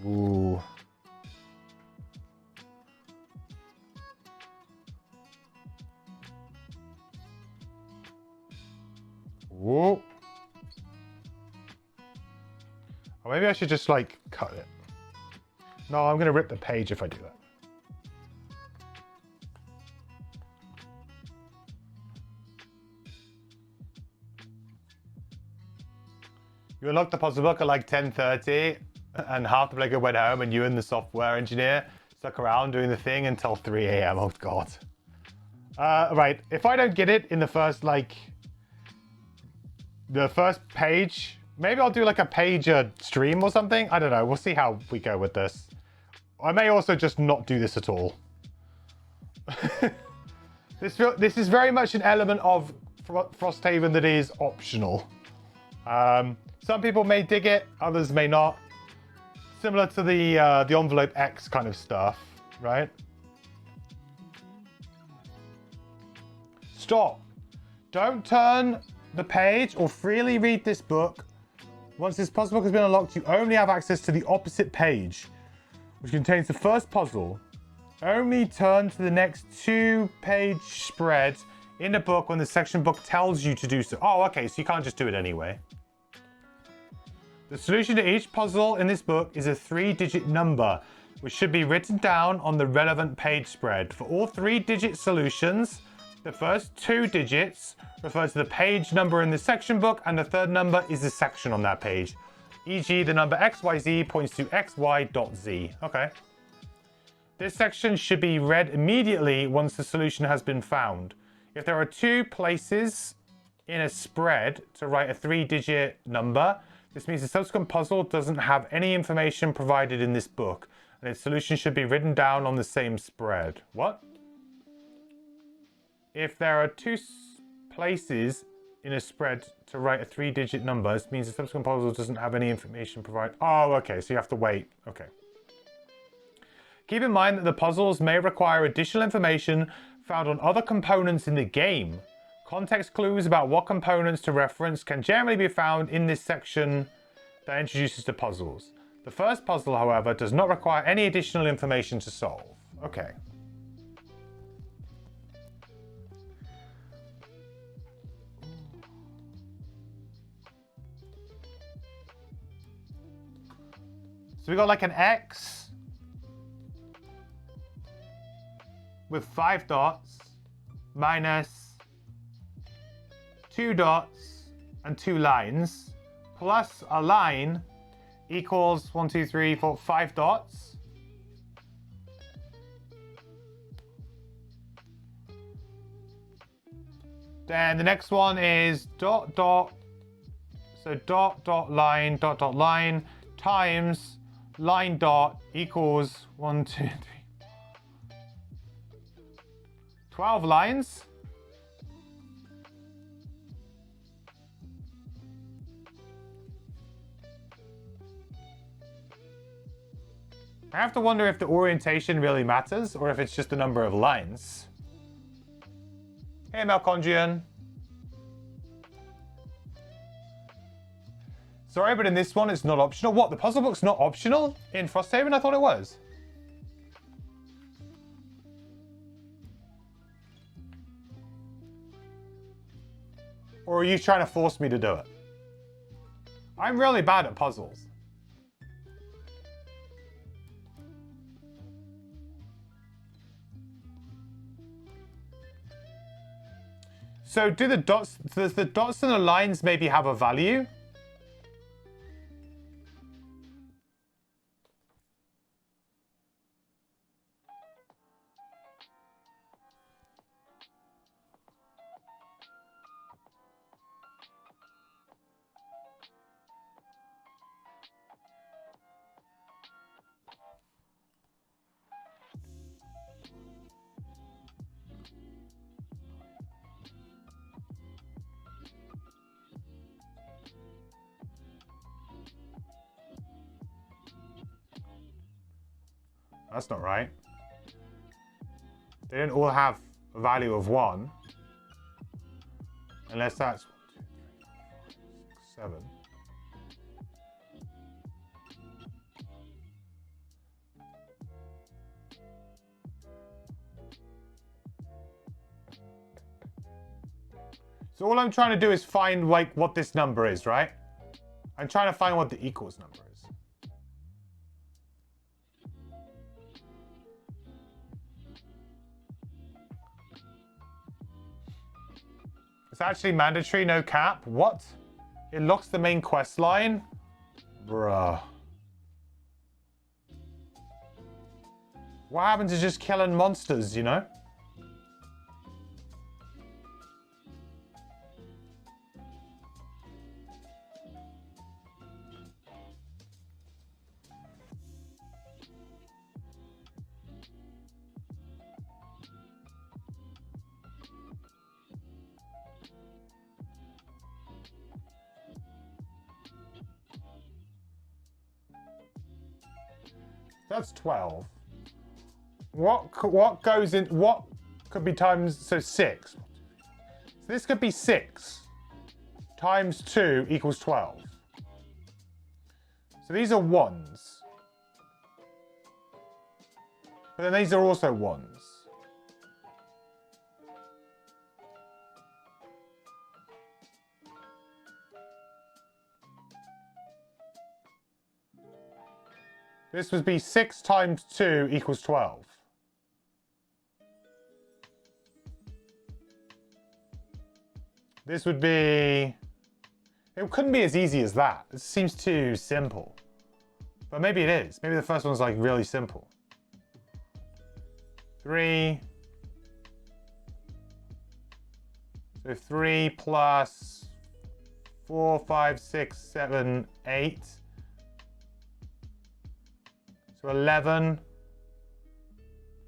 S1: Ooh. Whoa. Or maybe I should just like cut it. No, I'm gonna rip the page if I do that. You unlocked the puzzle book at like 10:30 and half the player went home and you and the software engineer stuck around doing the thing until 3 a.m. Oh god. Right, if I don't get it in the first page, maybe I'll do like a page stream or something. I don't know. We'll see how we go with this. I may also just not do this at all. This is very much an element of Frosthaven that is optional. Some people may dig it, others may not. Similar to the envelope X kind of stuff, right? Stop. Don't turn the page or freely read this book. Once this puzzle book has been unlocked, you only have access to the opposite page, which contains the first puzzle. Only turn to the next 2-page spread in the book when the section book tells you to do so. Oh, okay, so you can't just do it anyway. The solution to each puzzle in this book is a 3-digit number, which should be written down on the relevant page spread. For all 3-digit solutions, the first 2 digits refer to the page number in the section book, and the third number is the section on that page. E.g., the number XYZ points to XY.Z. Okay. This section should be read immediately once the solution has been found. If there are 2 places in a spread to write a 3-digit number, this means the subsequent puzzle doesn't have any information provided in this book, and its solution should be written down on the same spread. What? If there are 2 places in a spread to write a 3-digit number, this means the subsequent puzzle doesn't have any information provided. Oh, okay, so you have to wait. Okay. Keep in mind that the puzzles may require additional information found on other components in the game. Context clues about what components to reference can generally be found in this section that introduces the puzzles. The first puzzle, however, does not require any additional information to solve. Okay. So we got like an X with 5 dots minus 2 dots and 2 lines plus a line equals 1, 2, 3, 4, 5 dots. Then the next one is dot, dot. So dot, dot, line, dot, line times line dot equals 1, 2, 3, 12 lines. I have to wonder if the orientation really matters or if it's just the number of lines. Hey, Malcondrian. Sorry, but in this one, it's not optional. What? The puzzle book's not optional in Frosthaven? I thought it was. Or are you trying to force me to do it? I'm really bad at puzzles. So do the dots, does the dots and the lines maybe have a value? That's not right. They don't all have a value of 1. Unless that's 1, 2, 3, 4, 5, 6, 7. So all I'm trying to do is find like what this number is, right? I'm trying to find what the equals number is. It's actually mandatory, no cap. What? It locks the main quest line? Bruh. What happens to just killing monsters, you know? That's 12. What goes in, what could be times, so 6. So this could be 6 times 2 equals 12. So these are 1s. But then these are also 1s. This would be 6 times 2 equals 12. This would be... It couldn't be as easy as that. It seems too simple. But maybe it is. Maybe the first one's like really simple. 3. So 3 plus 4, 5, 6, 7, 8. So 11.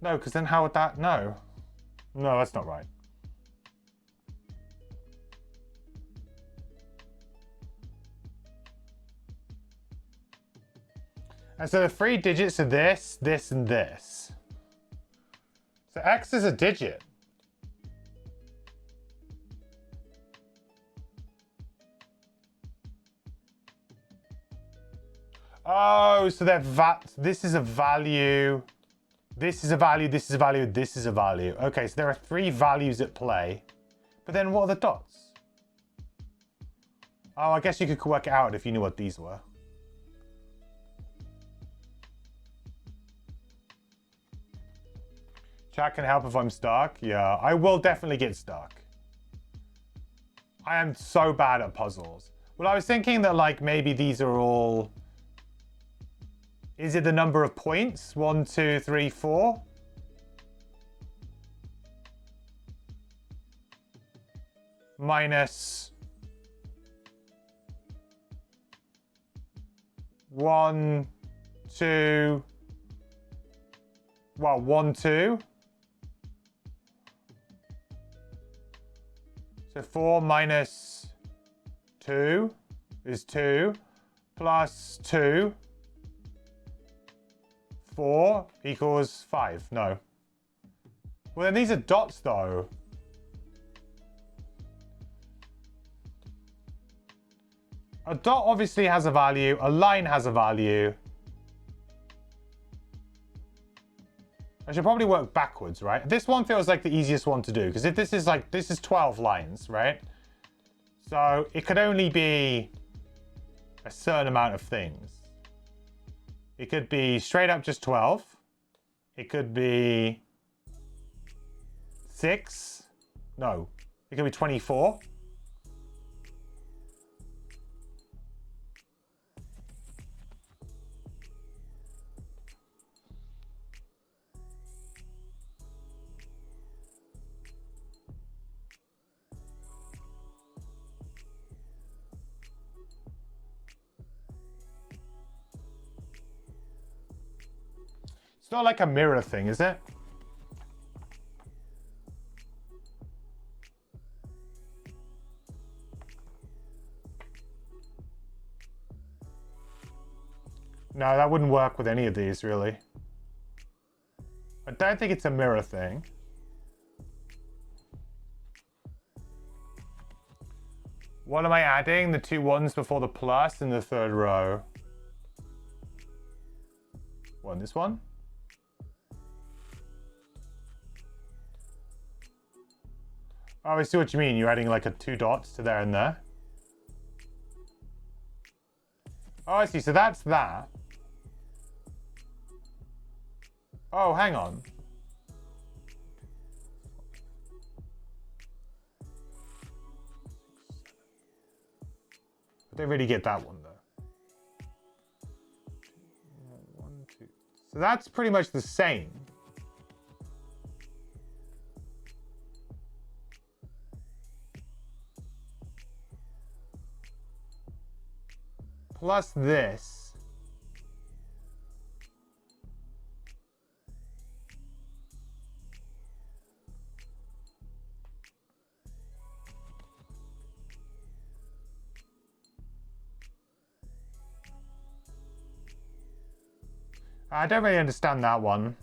S1: No, because then how would that... No. No, that's not right. And so the 3 digits are this, this, and this. So X is a digit. Oh, so they're this is a value, this is a value, this is a value, this is a value. Okay, so there are 3 values at play. But then what are the dots? Oh, I guess you could work it out if you knew what these were. Chat can help if I'm stuck. Yeah, I will definitely get stuck. I am so bad at puzzles. Well, I was thinking that like maybe these are all... Is it the number of points? 1, 2, 3, 4? Minus 1, 2. Well, 1, 2. So 4 minus 2 is 2 plus 2. 4 equals 5. No. Well, then these are dots, though. A dot obviously has a value. A line has a value. I should probably work backwards, right? This one feels like the easiest one to do, because if this is like, this is 12 lines, right? So it could only be a certain amount of things. It could be straight up just 12. It could be 6. No, it could be 24. It's not like a mirror thing, is it? No, that wouldn't work with any of these, really. I don't think it's a mirror thing. What am I adding? The 2 ones before the plus in the third row. What, this one? Oh, I see what you mean. You're adding like a 2 dots to there and there. Oh, I see. So that's that. Oh, hang on. I don't really get that one, though. 1, 2. So that's pretty much the same. Plus this. I don't really understand that one.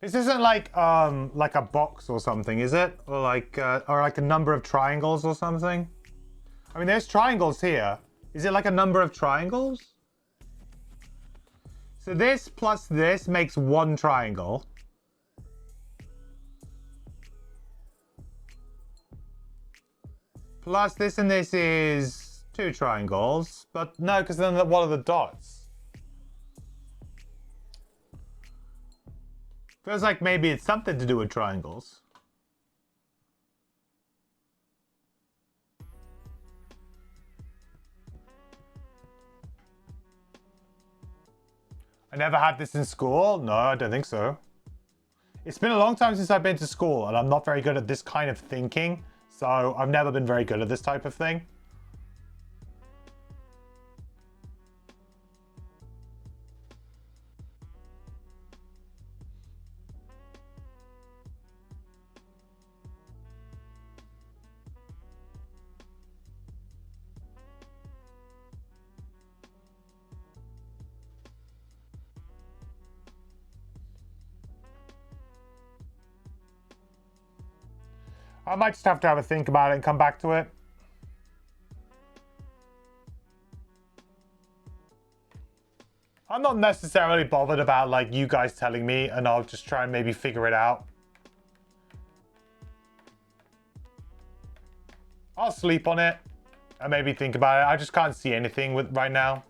S1: This isn't like a box or something, is it? Or like a number of triangles or something? I mean, there's triangles here. Is it like a number of triangles? So this plus this makes 1 triangle. Plus this and this is 2 triangles. But no, because then what are the dots? Feels like maybe it's something to do with triangles. I never had this in school. No, I don't think so. It's been a long time since I've been to school, and I'm not very good at this kind of thinking. So I've never been very good at this type of thing. I might just have to have a think about it and come back to it. I'm not necessarily bothered about like you guys telling me, and I'll just try and maybe figure it out. I'll sleep on it and maybe think about it. I just can't see anything with right now.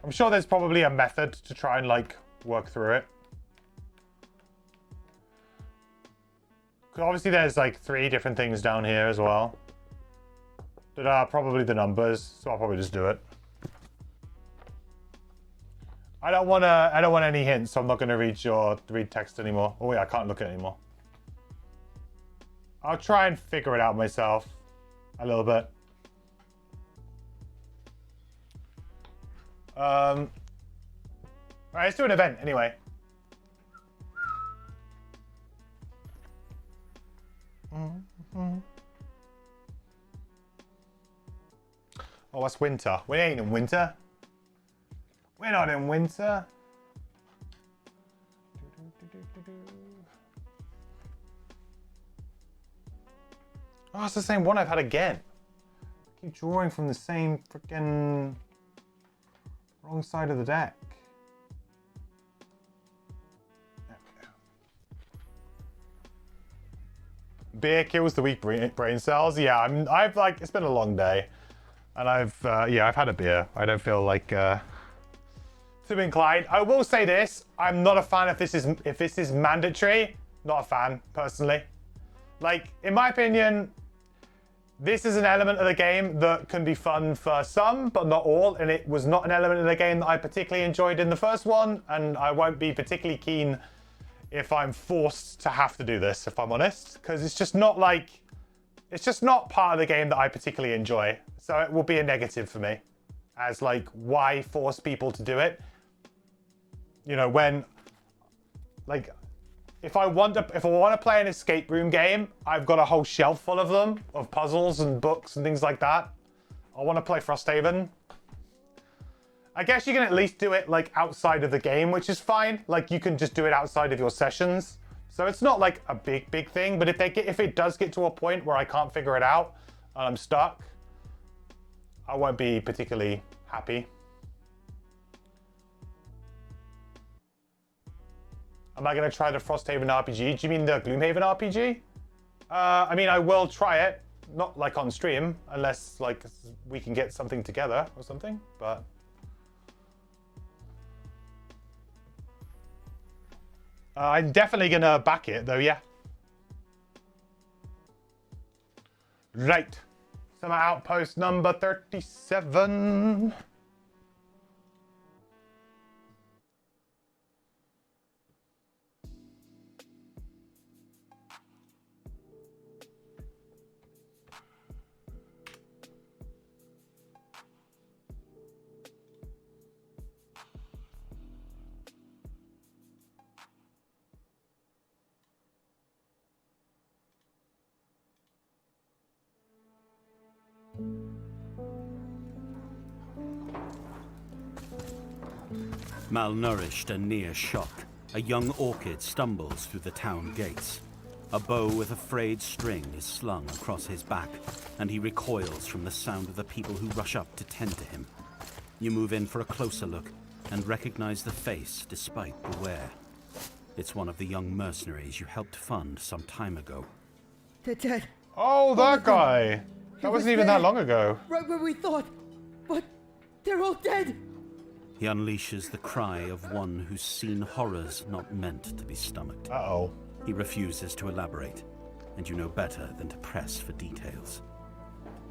S1: I'm sure there's probably a method to try and like work through it. 'Cause obviously there's like 3 different things down here as well. That are probably the numbers, so I'll probably just do it. I don't want any hints, so I'm not going to read text anymore. Oh wait, I can't look at it anymore. I'll try and figure it out myself a little bit. Alright, let's do an event anyway. Oh, that's winter. We ain't in winter. We're not in winter. Oh, it's the same one I've had again. I keep drawing from the same freaking wrong side of the deck. There we go. Beer kills the weak brain cells. Yeah, I've like, it's been a long day. And I've had a beer. I don't feel like to be inclined. I will say this: I'm not a fan if this is mandatory. Not a fan personally. Like in my opinion, this is an element of the game that can be fun for some, but not all. And it was not an element of the game that I particularly enjoyed in the first one, and I won't be particularly keen if I'm forced to have to do this. If I'm honest, because it's just not like. It's just not part of the game that I particularly enjoy. So it will be a negative for me. As like, why force people to do it? You know, when, like, if I want to play an escape room game, I've got a whole shelf full of them, of puzzles and books and things like that. I want to play Frosthaven. I guess you can at least do it like outside of the game, which is fine. Like you can just do it outside of your sessions. So it's not like a big thing, but if it does get to a point where I can't figure it out and I'm stuck, I won't be particularly happy. Am I going to try the Frosthaven RPG? Do you mean the Gloomhaven RPG? I mean, I will try it, not like on stream, unless like we can get something together or something, but... I'm definitely going to back it, though, yeah. Right. Summer Outpost number 37.
S2: Malnourished and near shock, a young orchid stumbles through the town gates. A bow with a frayed string is slung across his back, and he recoils from the sound of the people who rush up to tend to him. You move in for a closer look and recognize the face despite the wear. It's one of the young mercenaries you helped fund some time ago.
S6: They're dead.
S1: Oh, that guy. That wasn't even that long ago.
S6: Right where we thought. But they're all dead.
S2: He unleashes the cry of one who's seen horrors not meant to be stomached.
S1: Uh-oh.
S2: He refuses to elaborate, and you know better than to press for details.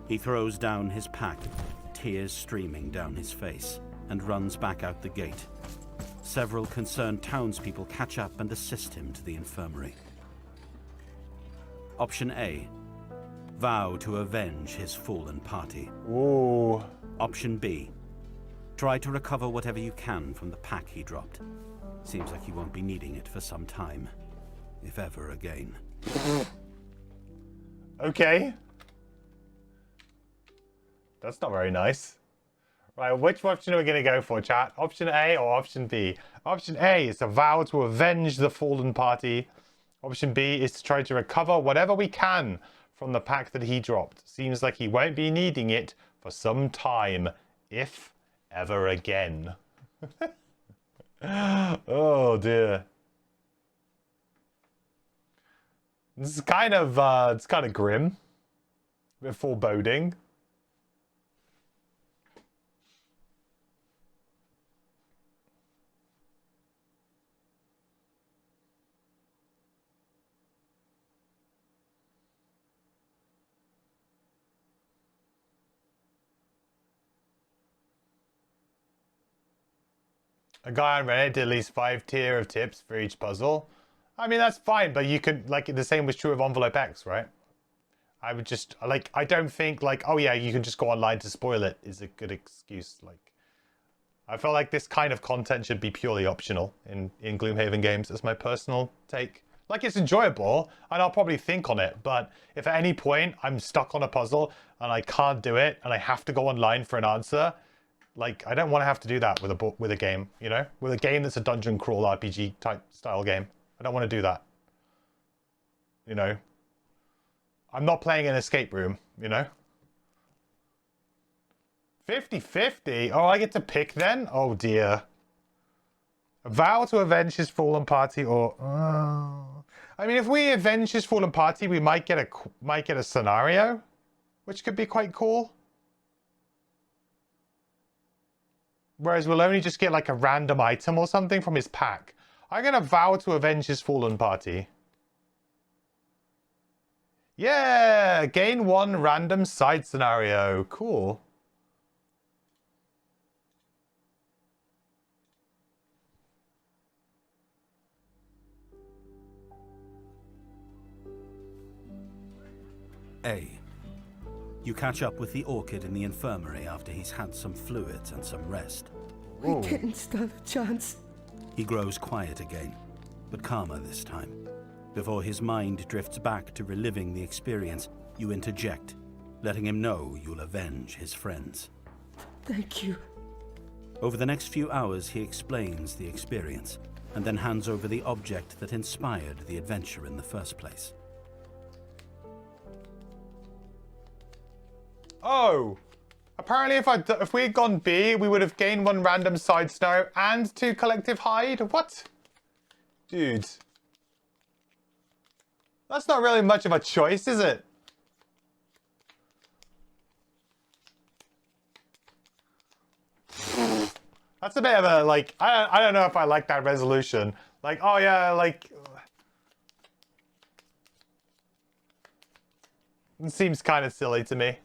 S2: He throws down his pack, tears streaming down his face, and runs back out the gate. Several concerned townspeople catch up and assist him to the infirmary. Option A. Vow to avenge his fallen party.
S1: Ooh.
S2: Option B. Try to recover whatever you can from the pack he dropped. Seems like he won't be needing it for some time. If ever again.
S1: Okay. That's not very nice. Right, which option are we going to go for, chat? Option A or option B? Option A is to vow to avenge the fallen party. Option B is to try to recover whatever we can from the pack that he dropped. Seems like he won't be needing it for some time, if ever again. Oh dear. This is kind of it's kind of grim. bit foreboding. A guy on Reddit did at least 5 tier of tips for each puzzle. I mean, that's fine, but you could, like, the same was true of Envelope X, right? I would just, like, I don't think, like, oh yeah, you can just go online to spoil it is a good excuse. Like, I feel like this kind of content should be purely optional in Gloomhaven games. That's my personal take. Like, it's enjoyable, and I'll probably think on it, but if at any point I'm stuck on a puzzle and I can't do it, and I have to go online for an answer, like, I don't want to have to do that with a game, you know? With a game that's a dungeon crawl RPG type style game. I don't want to do that. You know? I'm not playing an escape room, you know? 50-50? Oh, I get to pick then? Oh dear. A vow to avenge his fallen party or... I mean, if we avenge his fallen party, we might get a scenario, which could be quite cool. Whereas we'll only just get like a random item or something from his pack. I'm going to vow to avenge his fallen party. Yeah! Gain 1 random side scenario. Cool.
S2: A. You catch up with the orchid in the infirmary after he's had some fluids and some rest.
S6: We didn't stand a chance.
S2: He grows quiet again, but calmer this time. Before his mind drifts back to reliving the experience, you interject, letting him know you'll avenge his friends.
S6: Thank you.
S2: Over the next few hours, he explains the experience, and then hands over the object that inspired the adventure in the first place.
S1: Oh! Apparently if we had gone B, we would have gained 1 random side snow and 2 collective hide? What? Dude. That's not really much of a choice, is it? That's a bit of a, like, I don't know if I like that resolution. Like, oh yeah, like... It seems kind of silly to me.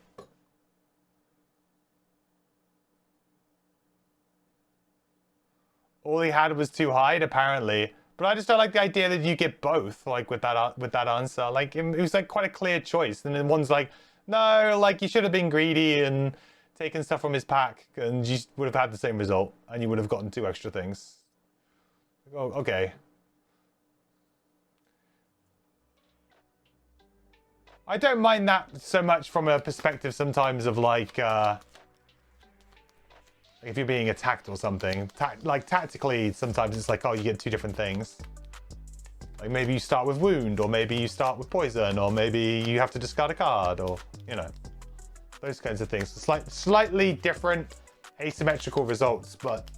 S1: All he had was 2 hide, apparently. But I just don't like the idea that you get both, like, with that answer. Like, it was, like, quite a clear choice. And then one's like, no, like, you should have been greedy and taken stuff from his pack. And you would have had the same result. And you would have gotten 2 extra things. Oh, okay. I don't mind that so much from a perspective sometimes of, like, if you're being attacked or something. Like, tactically, sometimes it's like, oh, you get 2 different things. Like, maybe you start with wound, or maybe you start with poison, or maybe you have to discard a card, or, you know. Those kinds of things. Slightly different asymmetrical results, but...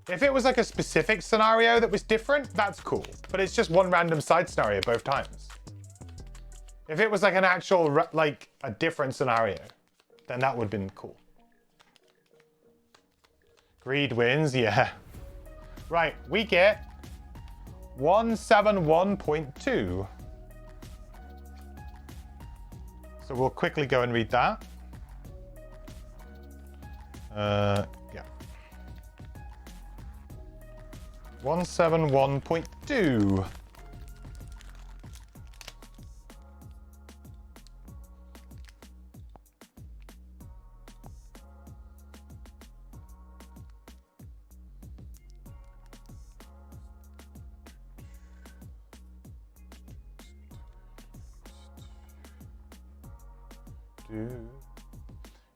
S1: If it was like a specific scenario that was different, that's cool. But it's just 1 random side scenario both times. If it was like an actual, like, a different scenario, then that would have been cool. Greed wins, yeah. Right, we get 171.2. So we'll quickly go and read that. Yeah. 171.2.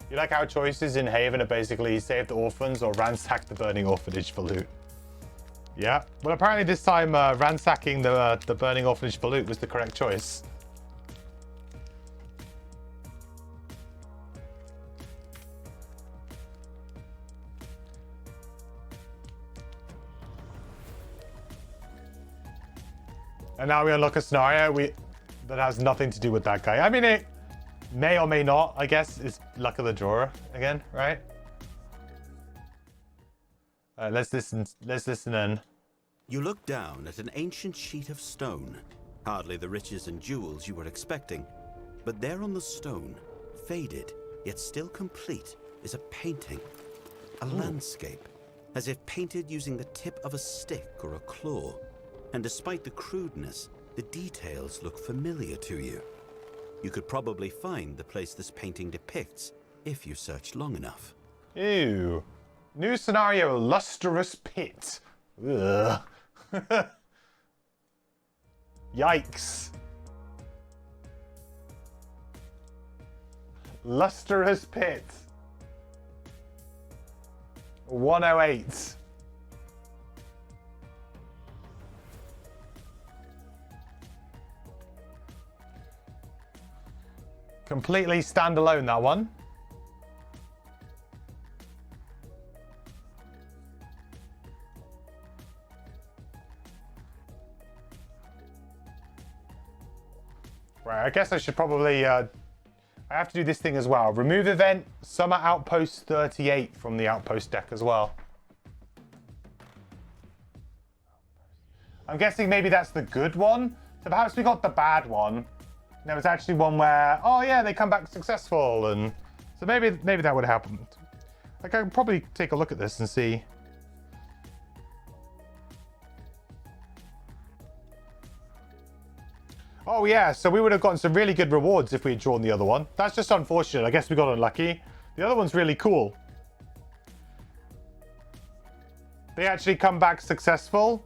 S1: You like our choices in Haven are basically save the orphans or ransack the burning orphanage for loot. Yeah, well apparently this time ransacking the burning orphanage for loot was the correct choice. And now we unlock a scenario that has nothing to do with that guy. I mean, it may or may not, I guess. It's luck of the drawer again, right? Let's listen in.
S2: You look down at an ancient sheet of stone. Hardly the riches and jewels you were expecting. But there on the stone, faded, yet still complete, is a painting. A landscape, as if painted using the tip of a stick or a claw. And despite the crudeness, the details look familiar to you. You could probably find the place this painting depicts if you searched long enough.
S1: Ew. New scenario, lustrous pit. Ugh. Yikes. Lustrous pit. 108. Completely standalone, that one. Right, I guess I should probably, I have to do this thing as well. Remove event, Summer Outpost 38 from the Outpost deck as well. I'm guessing maybe that's the good one. So perhaps we got the bad one. There was actually one where, oh yeah, they come back successful, and so maybe that would have happened. Like, I can probably take a look at this and see. Oh yeah, so we would have gotten some really good rewards if we had drawn the other one. That's just unfortunate. I guess we got unlucky. The other one's really cool. They actually come back successful.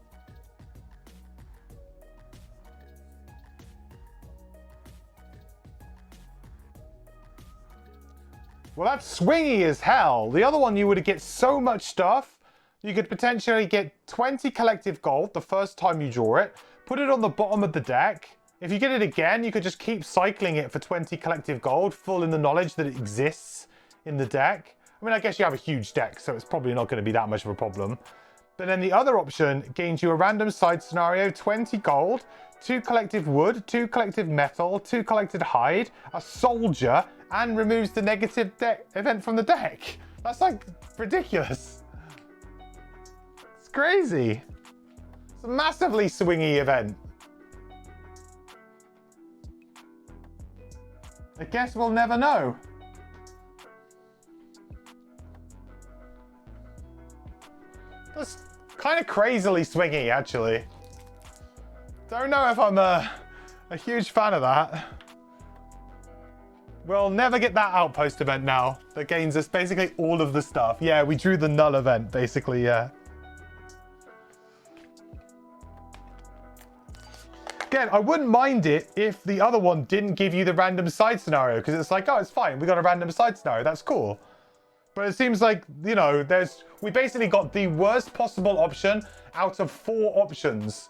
S1: Well, that's swingy as hell. The other one, you would get so much stuff. You could potentially get 20 collective gold the first time you draw it, put it on the bottom of the deck. If you get it again, you could just keep cycling it for 20 collective gold, full in the knowledge that it exists in the deck. I mean, I guess you have a huge deck, so it's probably not going to be that much of a problem. But then the other option gains you a random side scenario, 20 gold, 2 collective wood, 2 collective metal, 2 collected hide, a soldier, and removes the negative event from the deck. That's like ridiculous. It's crazy. It's a massively swingy event. I guess we'll never know. That's kind of crazily swingy, actually. Don't know if I'm a huge fan of that. We'll never get that outpost event now. That gains us basically all of the stuff. Yeah, we drew the null event, basically, yeah. Again, I wouldn't mind it if the other one didn't give you the random side scenario, because it's like, oh, it's fine. We got a random side scenario. That's cool. But it seems like, you know, we basically got the worst possible option out of 4 options.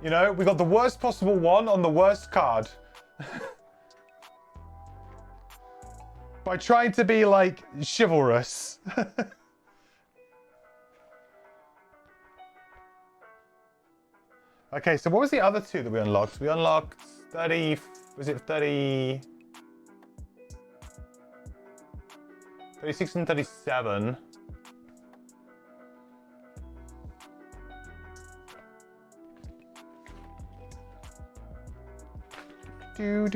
S1: You know, we got the worst possible one on the worst card. By trying to be, like, chivalrous. Okay, so what was the other 2 that we unlocked? We unlocked 30... Was it 30... 36 and 37. Do.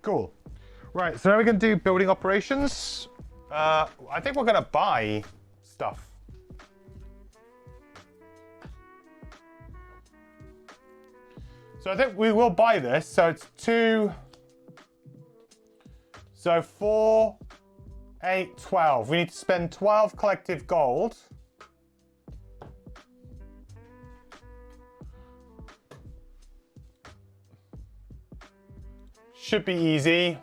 S1: Cool. Right, so now we're going to do building operations. I think we're going to buy stuff. So I think we will buy this. So it's 2... So 4, 8, 12. We need to spend 12 collective gold. Should be easy.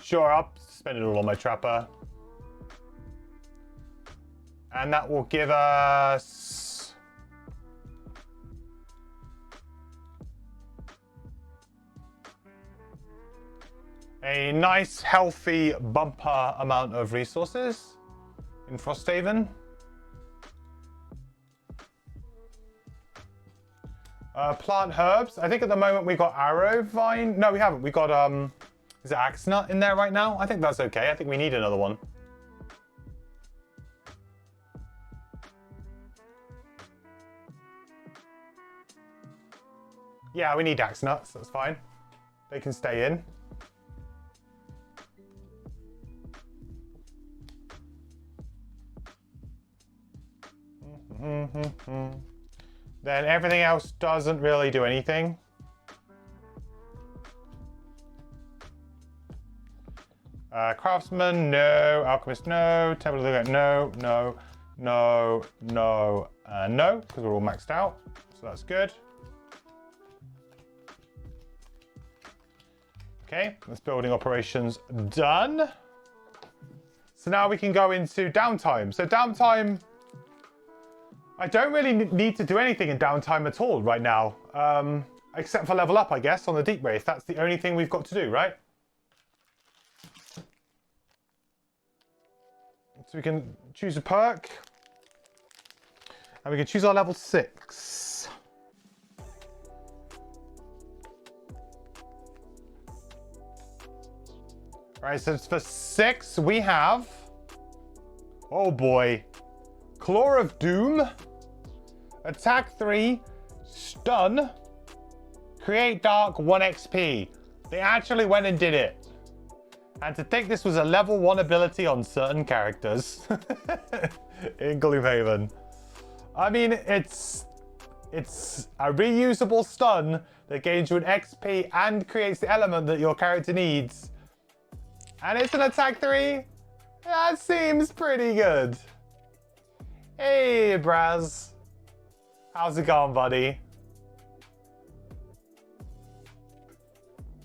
S1: Sure, I'll spend it all on my trapper. And that will give us... a nice, healthy, bumper amount of resources in Frosthaven. Plant herbs. I think at the moment we got arrow vine. No, we haven't. We got, is it axe nut in there right now? I think that's okay. I think we need another one. Yeah, we need axe nuts. That's fine. They can stay in. Then everything else doesn't really do anything. Craftsman, no. Alchemist, no. Tabletop, no, no, no, no, no, because we're all maxed out. So that's good. Okay, that's building operations done. So now we can go into downtime. So downtime... I don't really need to do anything in downtime at all right now. Except for level up, I guess, on the Deep Wraith. That's the only thing we've got to do, right? So we can choose a perk. And we can choose our level 6. Alright, so for 6, we have... oh boy. Claw of Doom. Attack 3, stun, create dark 1 XP. They actually went and did it. And to think this was a level 1 ability on certain characters in Gloomhaven. I mean, it's a reusable stun that gains you an XP and creates the element that your character needs. And it's an attack 3? That seems pretty good. Hey, Braz. How's it going, buddy?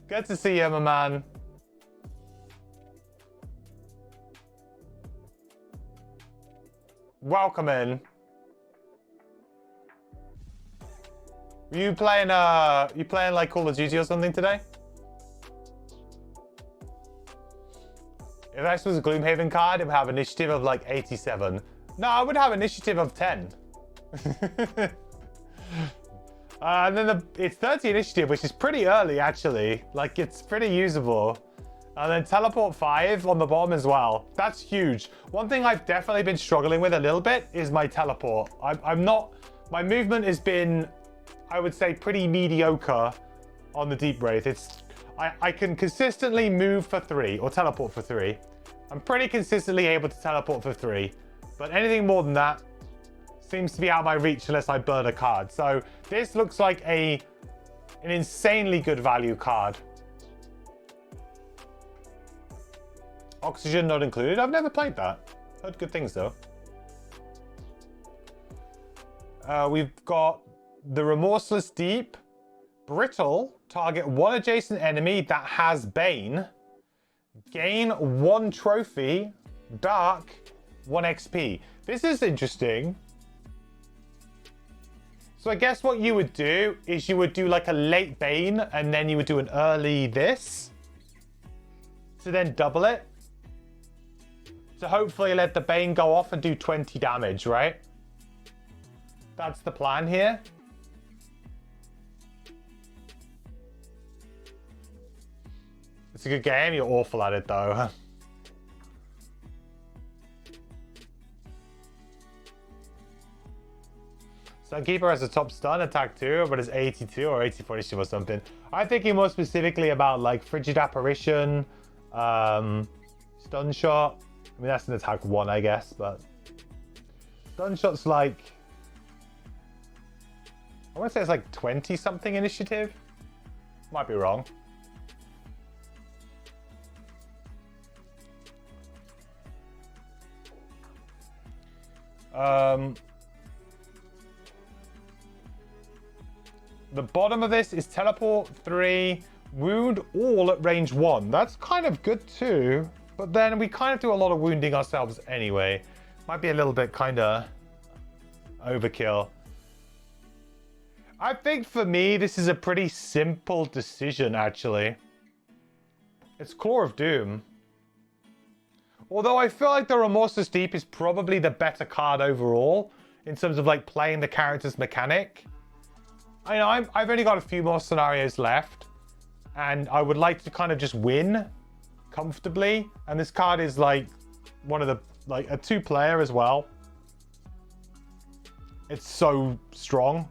S1: Good to see you, my man. Welcome in. You playing like Call of Duty or something today? If this was a Gloomhaven card, it would have initiative of like 87. No, I would have initiative of 10. And then it's 30 initiative, which is pretty early, actually. Like, it's pretty usable. And then teleport 5 on the bottom as well. That's huge. One thing I've definitely been struggling with a little bit is my teleport. My movement has been, I would say, pretty mediocre on the Deep Wraith. I can consistently move for 3 or teleport for 3. I'm pretty consistently able to teleport for 3. But anything more than that seems to be out of my reach unless I burn a card. So this looks like an insanely good value card. Oxygen not included. I've never played that. Heard good things though. We've got the Remorseless Deep. Brittle. Target 1 adjacent enemy that has Bane. Gain 1 trophy. Dark 1 XP. This is interesting. So I guess what you would do is you would do like a late Bane and then you would do an early this. To then double it. To hopefully let the Bane go off and do 20 damage, right? That's the plan here. It's a good game. You're awful at it though. Sunkeeper has a top stun, attack 2, but it's 82 or 84 initiative or something. I'm thinking more specifically about like Frigid Apparition, stun shot. I mean, that's an attack 1, I guess, but stun shot's like, I want to say it's like 20 something initiative. Might be wrong. The bottom of this is teleport 3, wound all at range 1. That's kind of good too, but then we kind of do a lot of wounding ourselves anyway. Might be a little bit kind of overkill. I think for me, this is a pretty simple decision, actually. It's Claw of Doom. Although I feel like the Remorseless Deep is probably the better card overall in terms of like playing the character's mechanic. I know I've only got a few more scenarios left, and I would like to kind of just win comfortably. And this card is like one of the, like a 2-player as well. It's so strong.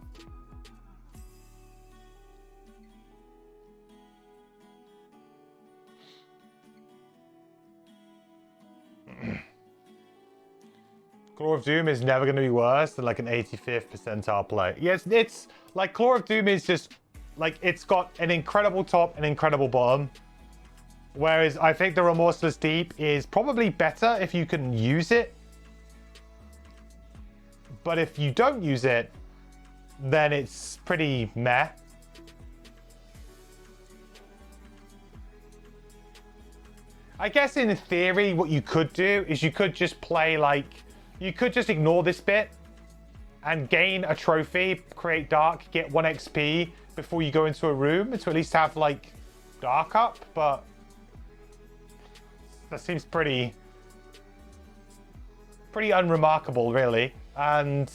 S1: Claw of Doom is never going to be worse than like an 85th percentile play. Yes, it's like Claw of Doom is just like, it's got an incredible top and incredible bottom. Whereas I think the Remorseless Deep is probably better if you can use it. But if you don't use it, then it's pretty meh. I guess in theory, what you could do is you could just play like, you could just ignore this bit and gain a trophy, create dark, get 1 XP before you go into a room to at least have like dark up, but that seems pretty unremarkable really. And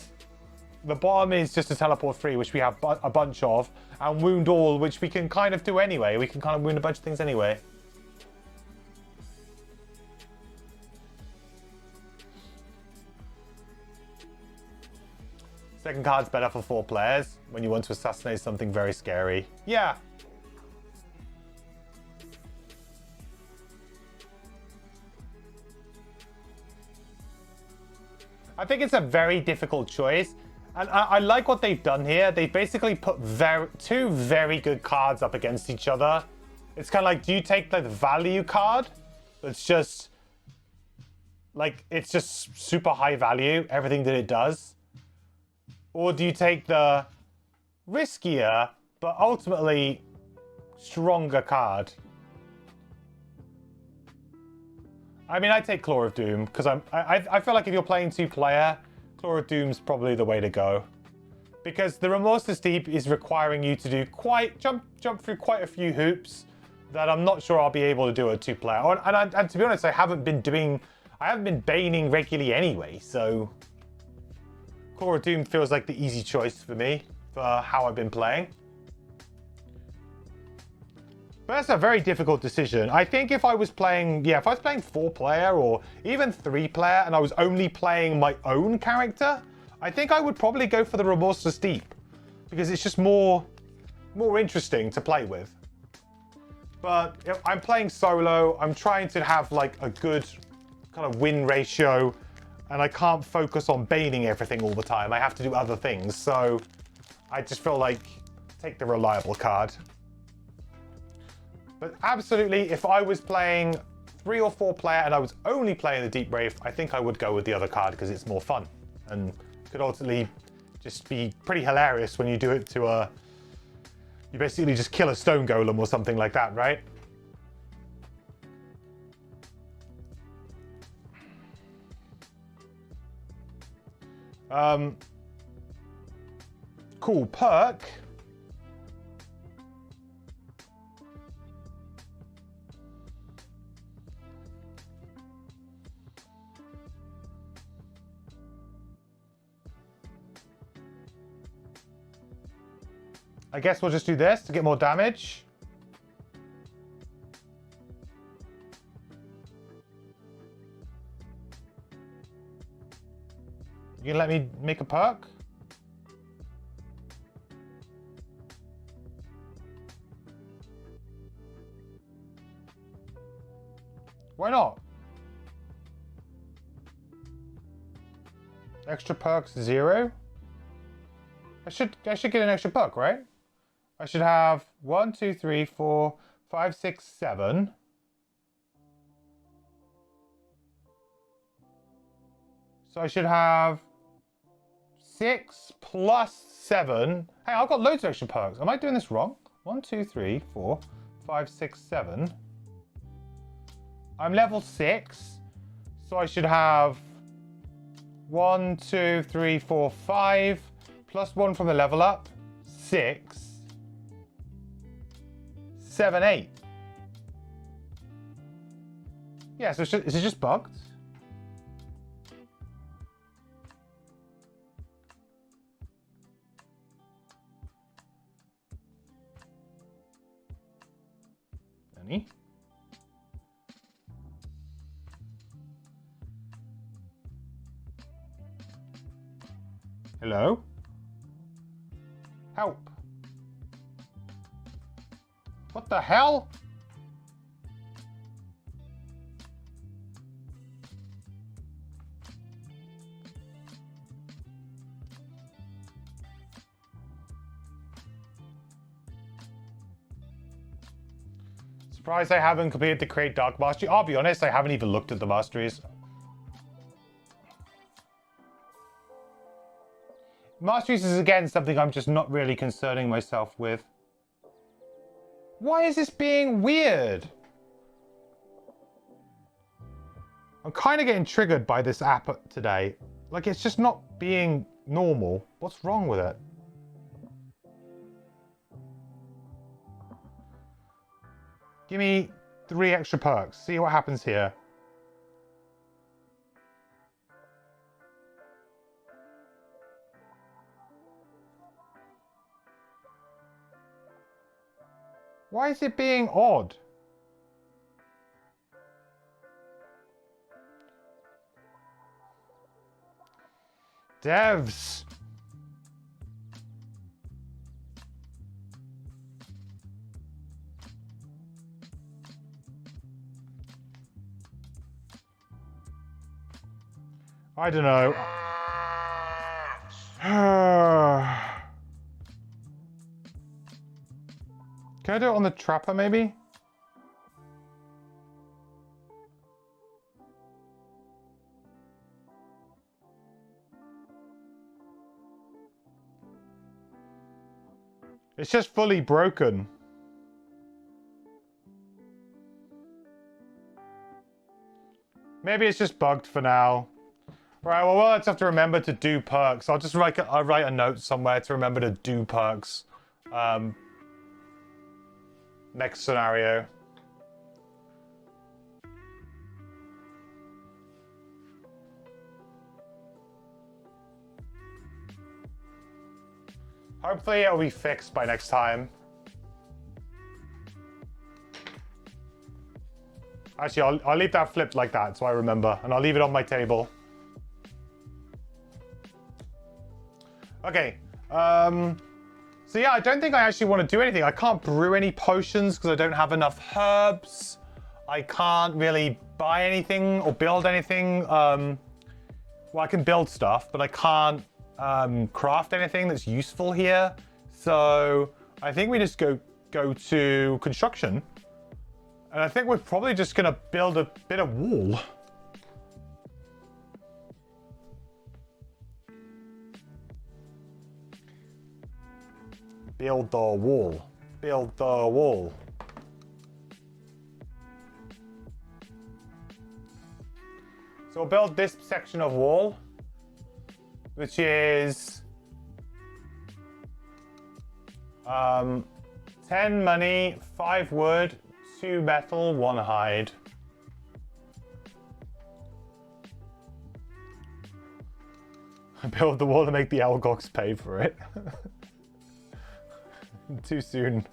S1: the bottom is just a teleport 3, which we have a bunch of, and wound all, which we can kind of do anyway. We can kind of wound a bunch of things anyway. Second card's better for 4 players when you want to assassinate something very scary. Yeah. I think it's a very difficult choice. And I like what they've done here. They basically put two very good cards up against each other. It's kind of like, do you take the value card that's just like, it's just super high value, everything that it does? Or do you take the riskier, but ultimately stronger card? I mean, I take Claw of Doom, because I feel like if you're playing 2-player, Claw of Doom's probably the way to go. Because the Remorseless Deep is requiring you to do jump through quite a few hoops that I'm not sure I'll be able to do at 2-player. And to be honest, I haven't been baning regularly anyway, so Claw of Doom feels like the easy choice for me for how I've been playing. But that's a very difficult decision. I think if I was playing, if I was playing 4-player or even 3-player and I was only playing my own character, I think I would probably go for the Remorseless Deep because it's just more interesting to play with. But if I'm playing solo, I'm trying to have like a good kind of win ratio, and I can't focus on baning everything all the time. I have to do other things, so I just feel like take the reliable card. But absolutely, if I was playing 3 or 4-player and I was only playing the Deep Wraith, I think I would go with the other card because it's more fun and could ultimately just be pretty hilarious when you do it to you basically just kill a stone golem or something like that, right? Cool perk. I guess we'll just do this to get more damage. You gonna let me make a perk? Why not? Extra perks 0? I should get an extra perk, right? I should have 1, 2, 3, 4, 5, 6, 7. So I should have 6 plus 7. Hey, I've got loads of extra perks. Am I doing this wrong? 1, 2, 3, 4, 5, 6, 7. I'm level 6. So I should have 1, 2, 3, 4, 5. Plus 1 from the level up. 6. 7, 8. Yeah, so is it just bugged? Any? Hello? Help. What the hell? Surprised I haven't completed the Create Dark Mastery. I'll be honest, I haven't even looked at the masteries. Masteries is again something I'm just not really concerning myself with. Why is this being weird? I'm kind of getting triggered by this app today. Like, it's just not being normal. What's wrong with it? Give me 3 extra perks. See what happens here. Why is it being odd? Devs. I don't know. Can I do it on the trapper, maybe? It's just fully broken. Maybe it's just bugged for now. Right, well, we'll just have to remember to do perks. I'll just write a note somewhere to remember to do perks. Next scenario. Hopefully it'll be fixed by next time. Actually, I'll leave that flipped like that so I remember. And I'll leave it on my table. Okay. So yeah, I don't think I actually want to do anything. I can't brew any potions because I don't have enough herbs. I can't really buy anything or build anything. Well, I can build stuff, but I can't craft anything that's useful here. So I think we just go to construction. And I think we're probably just going to build a bit of wall. Build the wall. Build the wall. So we'll build this section of wall, which is 10 money, 5 wood, 2 metal, 1 hide. I build the wall to make the Elgogs pay for it. Too soon.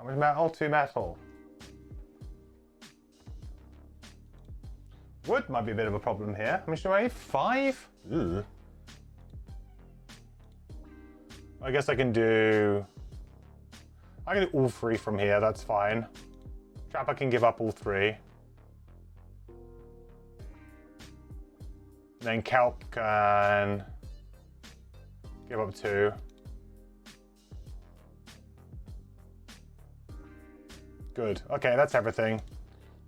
S1: How much metal? 2 metal. Wood might be a bit of a problem here. How much do I need? 5? Ugh. I guess I can do all 3 from here, that's fine. Trapper can give up all 3. And then Kelp can give up 2. Good, okay, that's everything.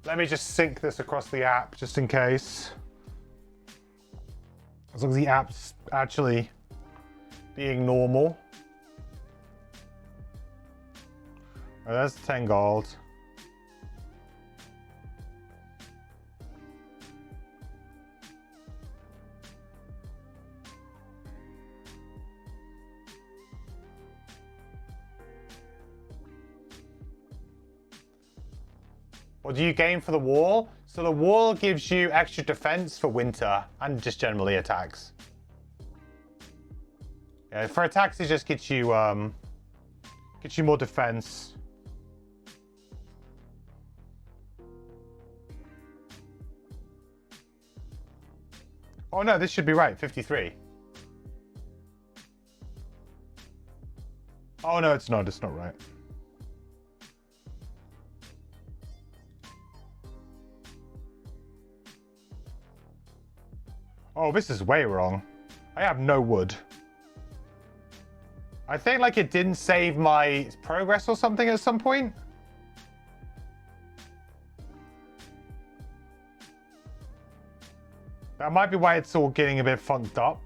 S1: Let me just sync this across the app, just in case. As long as the app's actually being normal. Oh, that's 10 gold. What do you gain for the wall? So the wall gives you extra defense for winter and just generally attacks. Yeah, for attacks it just gets you more defense. Oh no, this should be right, 53. Oh no, it's not right. Oh, this is way wrong. I have no wood. I think like it didn't save my progress or something at some point. That might be why it's all getting a bit funked up.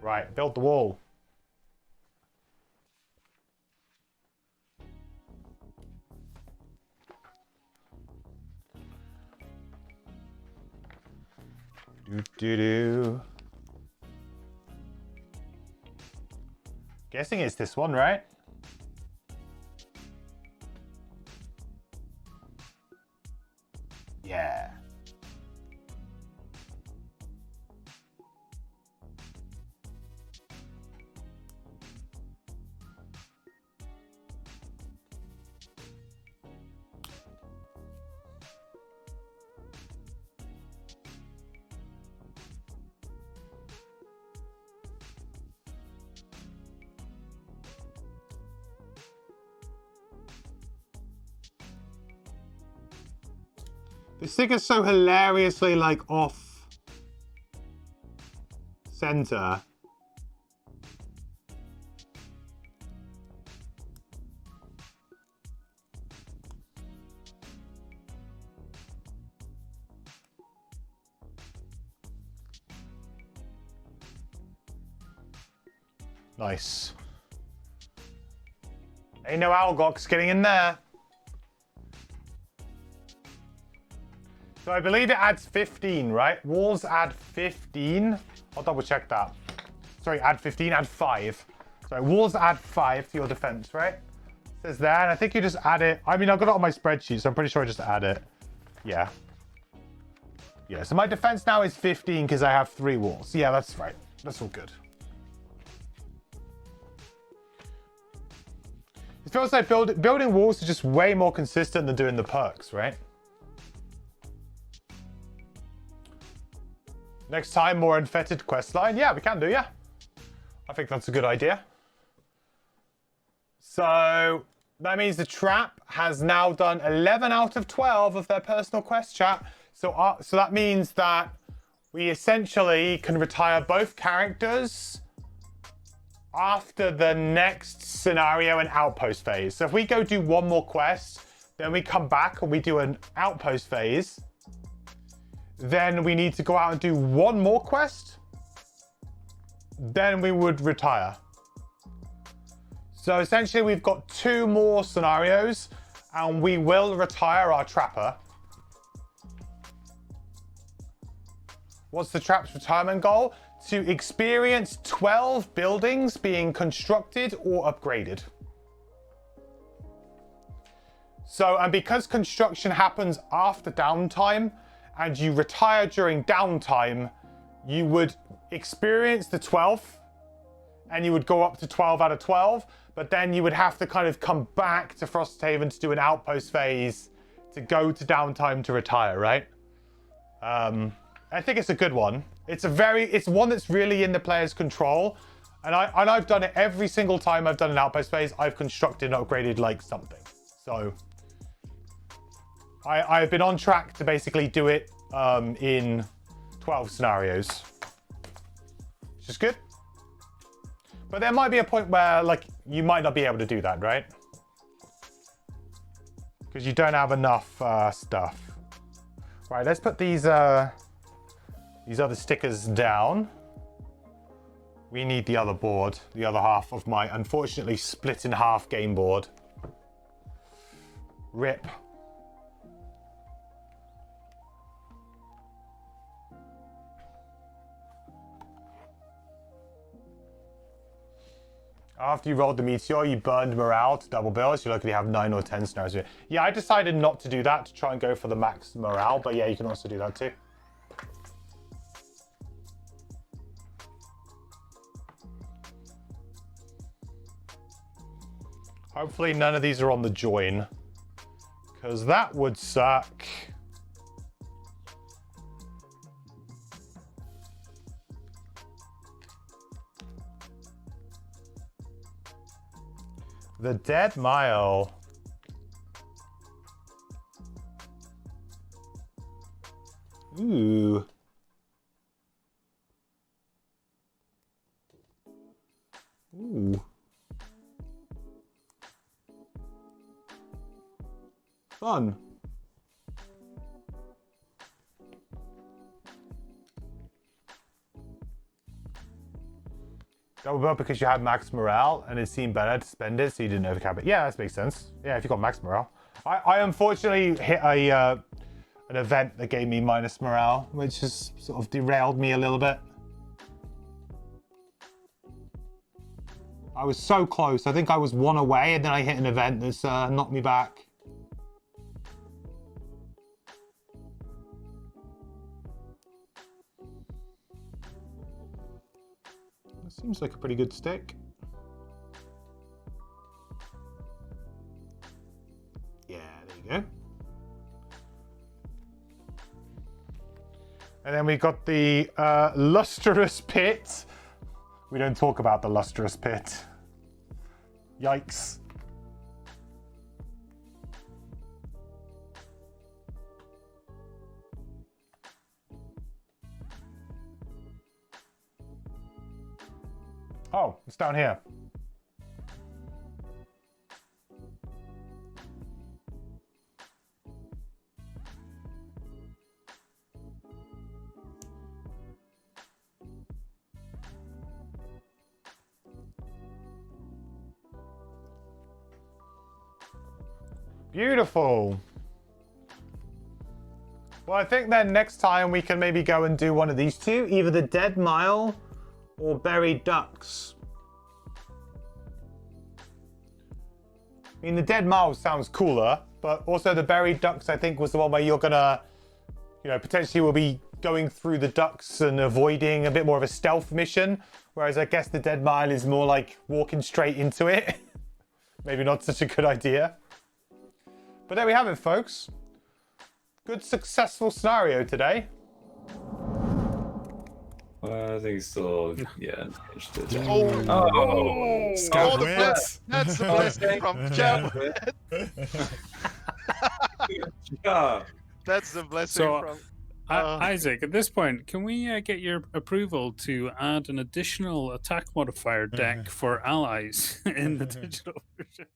S1: Right, build the wall. Do. Guessing it's this one, right? Yeah. This thing is so hilariously like off center. Nice. Ain't no Algox getting in there. So I believe it adds 15, right? Walls add 15. I'll double check that. Sorry, add 15, add 5. Sorry, walls add 5 to your defense, right? It says there, and I think you just add it. I mean, I've got it on my spreadsheet, so I'm pretty sure I just add it. Yeah. Yeah, so my defense now is 15 because I have 3 walls. Yeah, that's right. That's all good. It feels like building walls is just way more consistent than doing the perks, right? Next time, more unfettered questline. Yeah, we can do, yeah. I think that's a good idea. So that means the trap has now done 11 out of 12 of their personal quest chat. So that means that we essentially can retire both characters after the next scenario and outpost phase. So if we go do one more quest, then we come back and we do an outpost phase. Then we need to go out and do one more quest. Then we would retire. So essentially we've got 2 more scenarios and we will retire our trapper. What's the trap's retirement goal? To experience 12 buildings being constructed or upgraded. So, and because construction happens after downtime, and you retire during downtime, you would experience the 12th, and you would go up to 12 out of 12, but then you would have to kind of come back to Frosthaven to do an Outpost Phase to go to downtime to retire, right? I think it's a good one. It's one that's really in the player's control, and I've done it every single time I've done an Outpost Phase. I've constructed and upgraded like something. So I've been on track to basically do it in 12 scenarios, which is good. But there might be a point where, like, you might not be able to do that, right? Because you don't have enough stuff. Right, let's put these other stickers down. We need the other board, the other half of my unfortunately split in half game board. RIP. After you rolled the meteor, you burned morale to double bills. You luckily have 9 or 10 scenarios. Yeah, I decided not to do that to try and go for the max morale, but yeah, you can also do that too. Hopefully none of these are on the join, because that would suck. The Dead Mile. Ooh. Ooh. Fun. Double bill because you had max morale and it seemed better to spend it, so you didn't overcap it. Yeah, that makes sense. Yeah, if you got max morale. I unfortunately hit an event that gave me minus morale, which has sort of derailed me a little bit. I was so close. I think I was 1 away, and then I hit an event that's knocked me back. Seems like a pretty good stick. Yeah, there you go. And then we got the lustrous pit. We don't talk about the lustrous pit. Yikes. Oh, it's down here. Beautiful. Well, I think then next time we can maybe go and do one of these two, either the Dead Mile or Buried Ducks. I mean, the Dead Mile sounds cooler, but also the Buried Ducks, I think, was the one where you're gonna, you know, potentially will be going through the ducks and avoiding a bit more of a stealth mission, whereas I guess the Dead Mile is more like walking straight into it. Maybe not such a good idea. But there we have it, folks. Good, successful scenario today.
S7: I think still, yeah.
S8: That's the blessing from Jeff.
S7: Yeah.
S8: That's the blessing from.
S9: Isaac, at this point, can we get your approval to add an additional attack modifier deck for allies in the digital version?